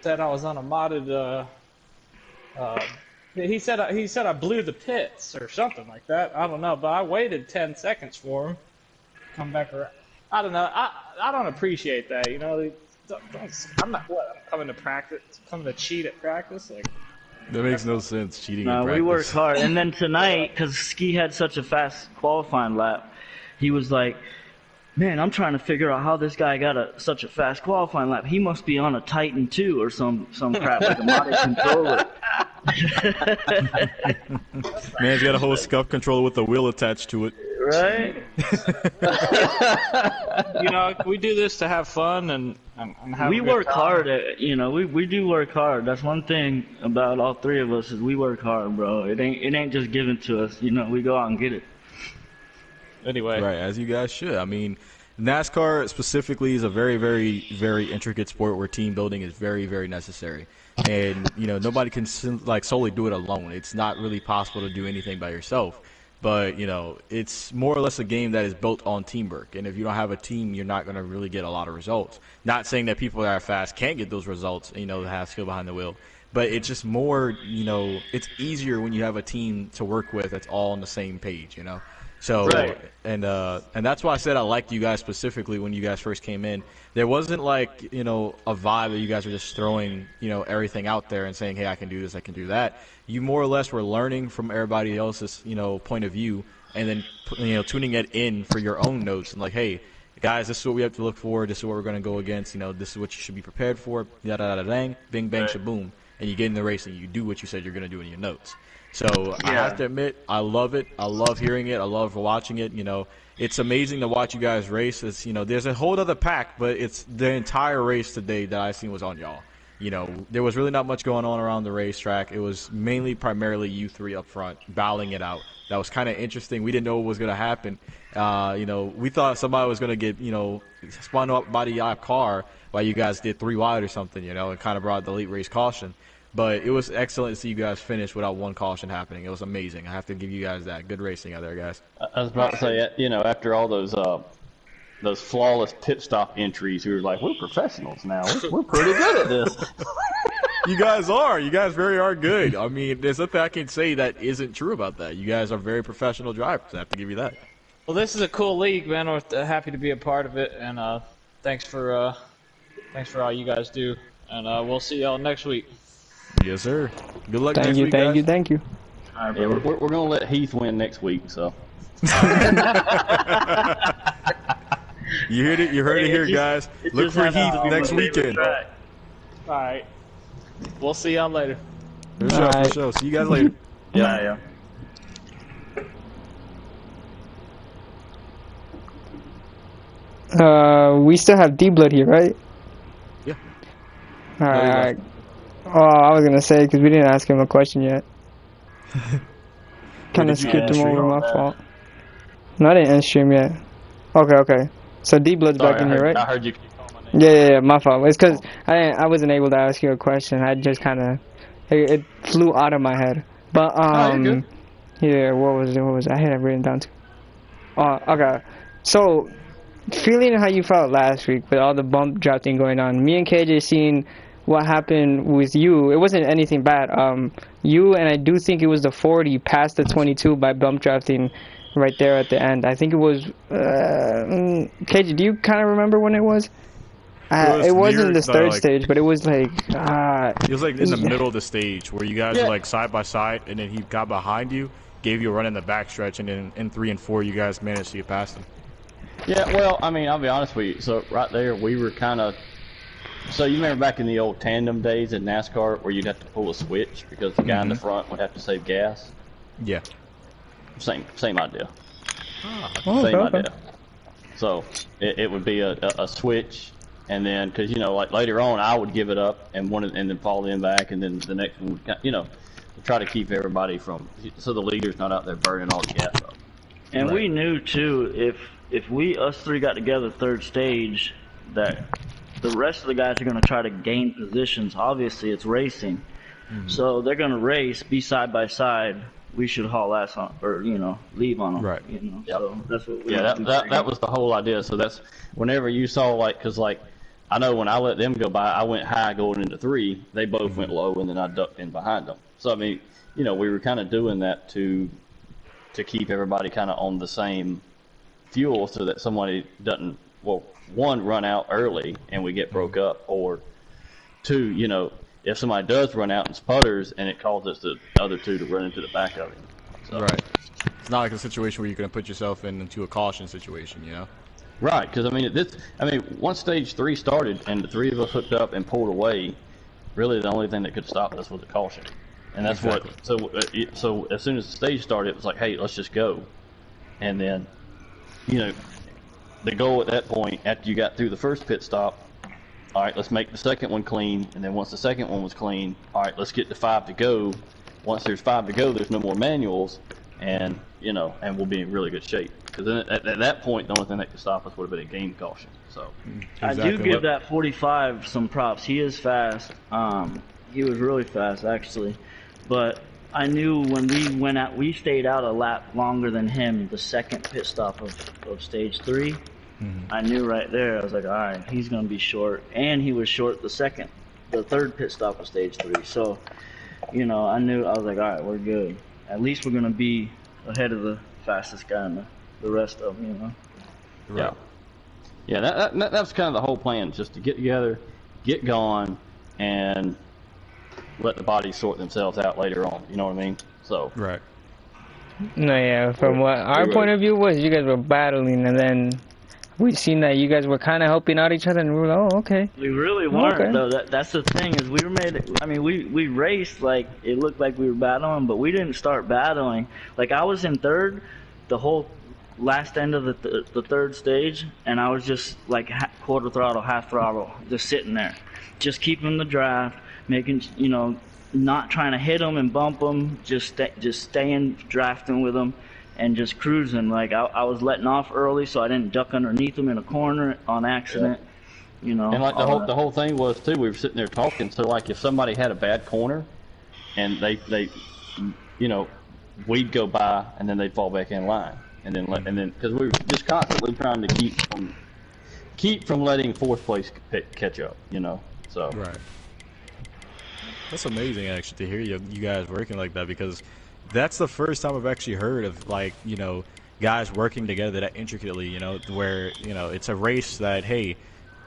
S6: said I was on a modded. He said I blew the pits or something like that. I don't know, but I waited 10 seconds for him to come back around. I don't know. I don't appreciate that. You know, I'm not I'm coming to practice, coming to cheat at practice. Like,
S3: that makes no sense, cheating at practice.
S6: We worked hard, and then tonight, because Ski had such a fast qualifying lap, he was like, man, I'm trying to figure out how this guy got such a fast qualifying lap. He must be on a Titan 2 or some crap, like a modded controller.
S3: Man's got a whole scuff controller with a wheel attached to it.
S6: Right?
S7: You know, we do this to have fun and have
S6: we work hard at, you know, we do work hard. That's one thing about all 3 of us, is we work hard, bro. It ain't just given to us. You know, we go out and get it.
S7: Anyway.
S3: Right, as you guys should. I mean, NASCAR specifically is a very, very, very intricate sport where team building is very, very necessary. And, you know, nobody can like solely do it alone. It's not really possible to do anything by yourself. But, you know, it's more or less a game that is built on teamwork. And if you don't have a team, you're not going to really get a lot of results. Not saying that people that are fast can't get those results, you know, that have skill behind the wheel. But it's just more, you know, it's easier when you have a team to work with that's all on the same page, you know. So,
S6: Right.
S3: and that's why I said I liked you guys specifically when you guys first came in. There wasn't like, you know, a vibe that you guys were just throwing, you know, everything out there and saying, hey, I can do this, I can do that. You more or less were learning from everybody else's, you know, point of view and then, you know, tuning it in for your own notes and like, hey, guys, this is what we have to look for. This is what we're going to go against. You know, this is what you should be prepared for. Dang, bing, bang, shaboom. And you get in the race and you do what you said you're going to do in your notes. So I have to admit, I love it. I love hearing it. I love watching it. You know, it's amazing to watch you guys race. It's, you know, there's a whole other pack, but it's the entire race today that I seen was on y'all. You know, there was really not much going on around the racetrack. It was primarily you three up front, battling it out. That was kind of interesting. We didn't know what was going to happen. You know, we thought somebody was going to get, you know, spun up by the car while you guys did 3 wide or something, you know, and kind of brought the late race caution. But it was excellent to see you guys finish without one caution happening. It was amazing. I have to give you guys that. Good racing out there, guys.
S8: I was about to say, you know, after all those flawless pit stop entries, we were like, we're professionals now. We're pretty good at this.
S3: You guys are. You guys are good. I mean, there's nothing I can say that isn't true about that. You guys are very professional drivers. I have to give you that.
S7: Well, this is a cool league, man. We're happy to be a part of it, and thanks for all you guys do. And we'll see y'all next week.
S3: Yes, sir. Good luck
S1: Thank
S3: next
S1: you,
S3: week,
S1: thank
S3: guys.
S1: you, thank you.
S8: Yeah, we're going to let Heath win next week, so.
S3: You heard it here, guys. Look for Heath next weekend.
S7: All right. We'll see y'all later.
S3: For sure. See you guys later.
S6: Yeah.
S1: We still have D-Blood here, right?
S3: Yeah.
S1: Alright. Oh, I was gonna say, because we didn't ask him a question yet. Kind of skipped him over, my fault. No, I didn't end stream yet. Okay. So D-Blood's back in here, right?
S8: I heard you.
S1: Yeah, my fault. It's because I wasn't able to ask you a question. I just kind of, it flew out of my head. But, yeah, what was it? I had it written down too. Oh, okay. So, feeling how you felt last week with all the bump drafting going on, me and KJ seen what happened with you. It wasn't anything bad. You and I do think it was the 40 past the 22 by bump drafting right there at the end. I think it was, KJ, do you kind of remember when it was? It wasn't the third stage, but it was like...
S3: it was like in the middle of the stage where you guys were like side by side, and then he got behind you, gave you a run in the backstretch, and then in 3 and 4 you guys managed to get past him.
S8: Yeah, well, I mean, I'll be honest with you. So right there, we were kind of... So you remember back in the old tandem days in NASCAR where you'd have to pull a switch because the guy in the front would have to save gas?
S3: Yeah.
S8: Same idea.
S1: Same
S8: idea. So it would be a switch, and then because you know, like later on, I would give it up and then fall in back, and then the next one would, you know, try to keep everybody from so the leader's not out there burning all the gas up.
S6: And we knew too if us three got together third stage that the rest of the guys are going to try to gain positions. Obviously, it's racing, so they're going to race, be side by side. We should haul ass on, or you know, leave on them. Right. You know. Yep. So that's what.
S8: That was the whole idea. So that's whenever you saw because I know when I let them go by, I went high going into 3. They both went low, and then I ducked in behind them. So I mean, you know, we were kind of doing that to keep everybody kind of on the same fuel, so that somebody doesn't one, run out early and we get broke up, or 2, you know, if somebody does run out and sputters and it causes the other 2 to run into the back of him. So.
S3: Right. It's not like a situation where you're going to put yourself into a caution situation, you know?
S8: Right, because I mean, once stage 3 started and the 3 of us hooked up and pulled away, really the only thing that could stop us was a caution. And that's what, so as soon as the stage started, it was like, hey, let's just go. And then, you know, the goal at that point, after you got through the first pit stop, all right, let's make the second one clean. And then once the second one was clean, all right, let's get to 5 to go. Once there's 5 to go, there's no more manuals, and, you know, and we'll be in really good shape. Because at that point, the only thing that could stop us would have been a game caution. So
S6: I do give that 45 some props. He is fast. He was really fast actually, but I knew when we went out, we stayed out a lap longer than him. The second pit stop of stage 3, I knew right there. I was like, all right, he's gonna be short, and he was short the third pit stop of stage 3. So, you know, I was like, all right, we're good. At least we're gonna be ahead of the fastest guy in the rest of them, you know.
S8: Right. Yeah, that's kind of the whole plan, just to get together, get going, and let the bodies sort themselves out later on. You know what I mean? So.
S3: Right.
S1: No, yeah. From what our point of view was, you guys were battling, and then we seen that you guys were kind of helping out each other, and we were like, oh, okay.
S6: We really weren't, though. That's the thing, is we raced like it looked like we were battling, but we didn't start battling. Like, I was in third the whole last end of the third stage, and I was just like quarter throttle, half throttle, just sitting there, just keeping the draft, making, you know, not trying to hit them and bump them, just staying drafting with them, and just cruising. Like, I was letting off early, so I didn't duck underneath them in a corner on accident. Yeah. You know.
S8: And like the whole thing was too, we were sitting there talking. So like, if somebody had a bad corner, and they, you know, we'd go by, and then they'd fall back in line, and then because we were just constantly trying to keep from letting fourth place catch up. You know. So.
S3: Right. That's amazing, actually, to hear you guys working like that, because that's the first time I've actually heard of, like, you know, guys working together that intricately, you know, where, you know, it's a race that, hey,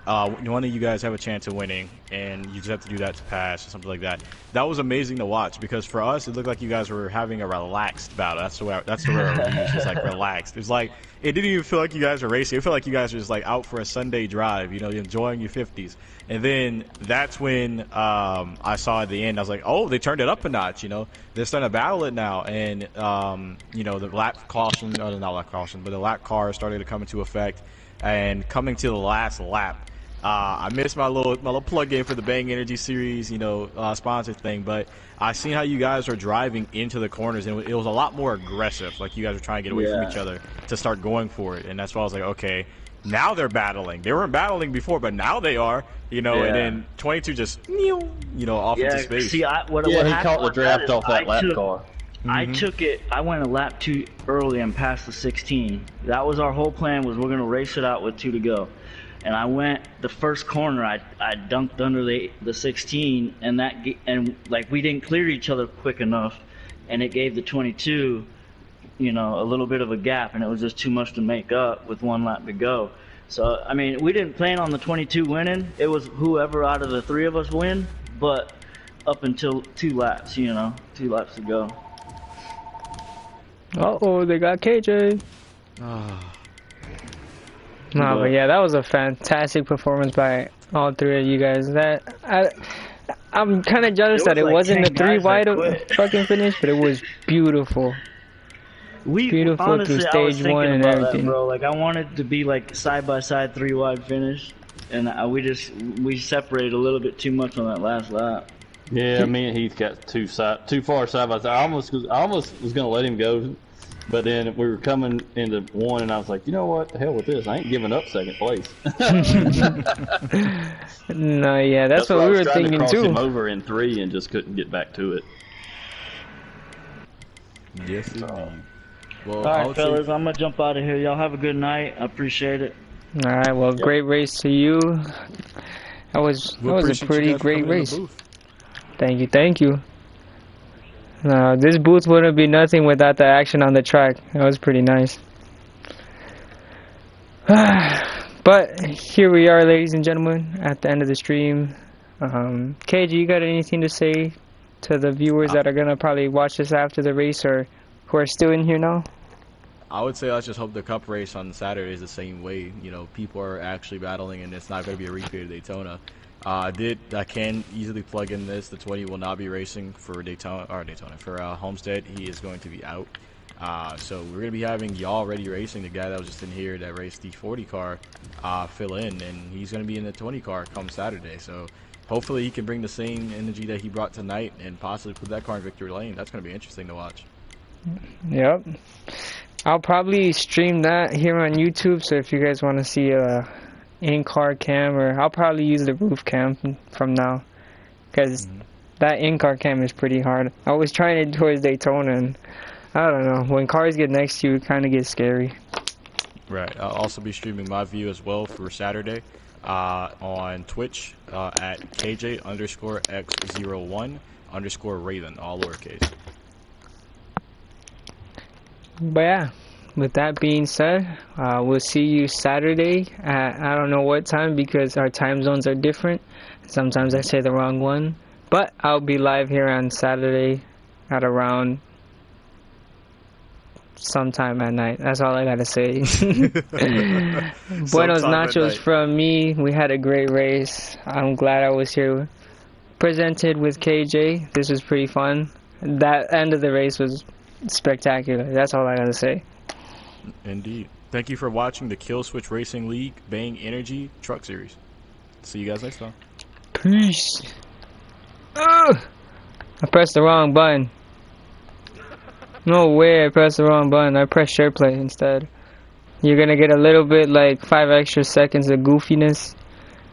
S3: one of you guys have a chance of winning, and you just have to do that to pass or something like that. That was amazing to watch, because for us, it looked like you guys were having a relaxed battle. That's the way I use, just like relaxed. It's like, it didn't even feel like you guys were racing. It felt like you guys were just like out for a Sunday drive, you know, enjoying your 50s. And then that's when I saw at the end, I was like, oh, they turned it up a notch, you know. They're starting to battle it now. And, you know, the lap caution, no, not lap caution, but the lap car started to come into effect. And coming to the last lap, I missed my little plug-in for the Bang Energy Series, you know, sponsor thing. But I seen how you guys were driving into the corners, and it was a lot more aggressive. Like, you guys were trying to get away from each other to start going for it. And that's why I was like, okay, now they're battling. They weren't battling before, but now they are, you know. And then 22 just, you know, off into space.
S6: See, what
S8: he caught the draft off that lap car.
S6: I took it. I went a lap too early and passed the 16. That was our whole plan. Was we're gonna race it out with 2 to go. And I went the first corner. I dunked under the 16, and like, we didn't clear each other quick enough, and it gave the 22, you know, a little bit of a gap, and it was just too much to make up with 1 lap to go. So I mean, we didn't plan on the 22 winning. It was whoever out of the 3 of us win, but up until 2 laps, you know, 2 laps to go.
S1: Uh-oh, they got KJ. No, but yeah, that was a fantastic performance by all 3 of you guys. I'm kind of jealous that it wasn't a 3 wide fucking finish, but it was beautiful. Beautiful
S6: honestly,
S1: through stage 1 and everything.
S6: That, bro. Like, I wanted to be like side by side 3 wide finish, and we separated a little bit too much on that last lap.
S8: Yeah, me and Heath got too far side by side. I almost was gonna let him go. But then we were coming into 1, and I was like, you know what? The hell with this. I ain't giving up 2nd place.
S1: No, yeah, that's what we were thinking, too. I was trying to cross
S8: him over in 3 and just couldn't get back to it.
S3: Yes, indeed. Well,
S6: all right, fellas, I'm going to jump out of here. Y'all have a good night. I appreciate it.
S1: All right, well, great race to you. That was a pretty great race. Thank you. This booth wouldn't be nothing without the action on the track. That was pretty nice. But here we are, ladies and gentlemen, at the end of the stream. KG, you got anything to say to the viewers that are going to probably watch this after the race, or who are still in here now?
S3: I would say let's just hope the Cup race on Saturday is the same way. You know, people are actually battling, and it's not going to be a repeat of Daytona. I can easily plug in this. The 20 will not be racing for for Homestead. He is going to be out. So we're going to be having y'all already racing. The guy that was just in here that raced the 40 car fill in, and he's going to be in the 20 car come Saturday. So hopefully he can bring the same energy that he brought tonight and possibly put that car in victory lane. That's going to be interesting to watch.
S1: Yep. I'll probably stream that here on YouTube, so if you guys want to see a in-car cam, or I'll probably use the roof cam from now, because that in-car cam is pretty hard. I was trying it towards Daytona, and I don't know, when cars get next to you, it kind of gets scary.
S3: Right. I'll also be streaming my view as well for Saturday on Twitch at KJ_X01_Raven, all lowercase.
S1: But yeah, with that being said, we'll see you Saturday at I don't know what time because our time zones are different. Sometimes I say the wrong one. But I'll be live here on Saturday at around sometime at night. That's all I gotta say. Buenos nachos from me. We had a great race. I'm glad I was here. Presented with KJ. This was pretty fun. That end of the race was spectacular. That's all I gotta say.
S3: Indeed. Thank you for watching the Kill Switch Racing League Bang Energy Truck Series. See you guys next time.
S1: Peace. Ugh! I pressed the wrong button. No way I pressed the wrong button. I pressed share play instead. You're gonna get a little bit like 5 extra seconds of goofiness.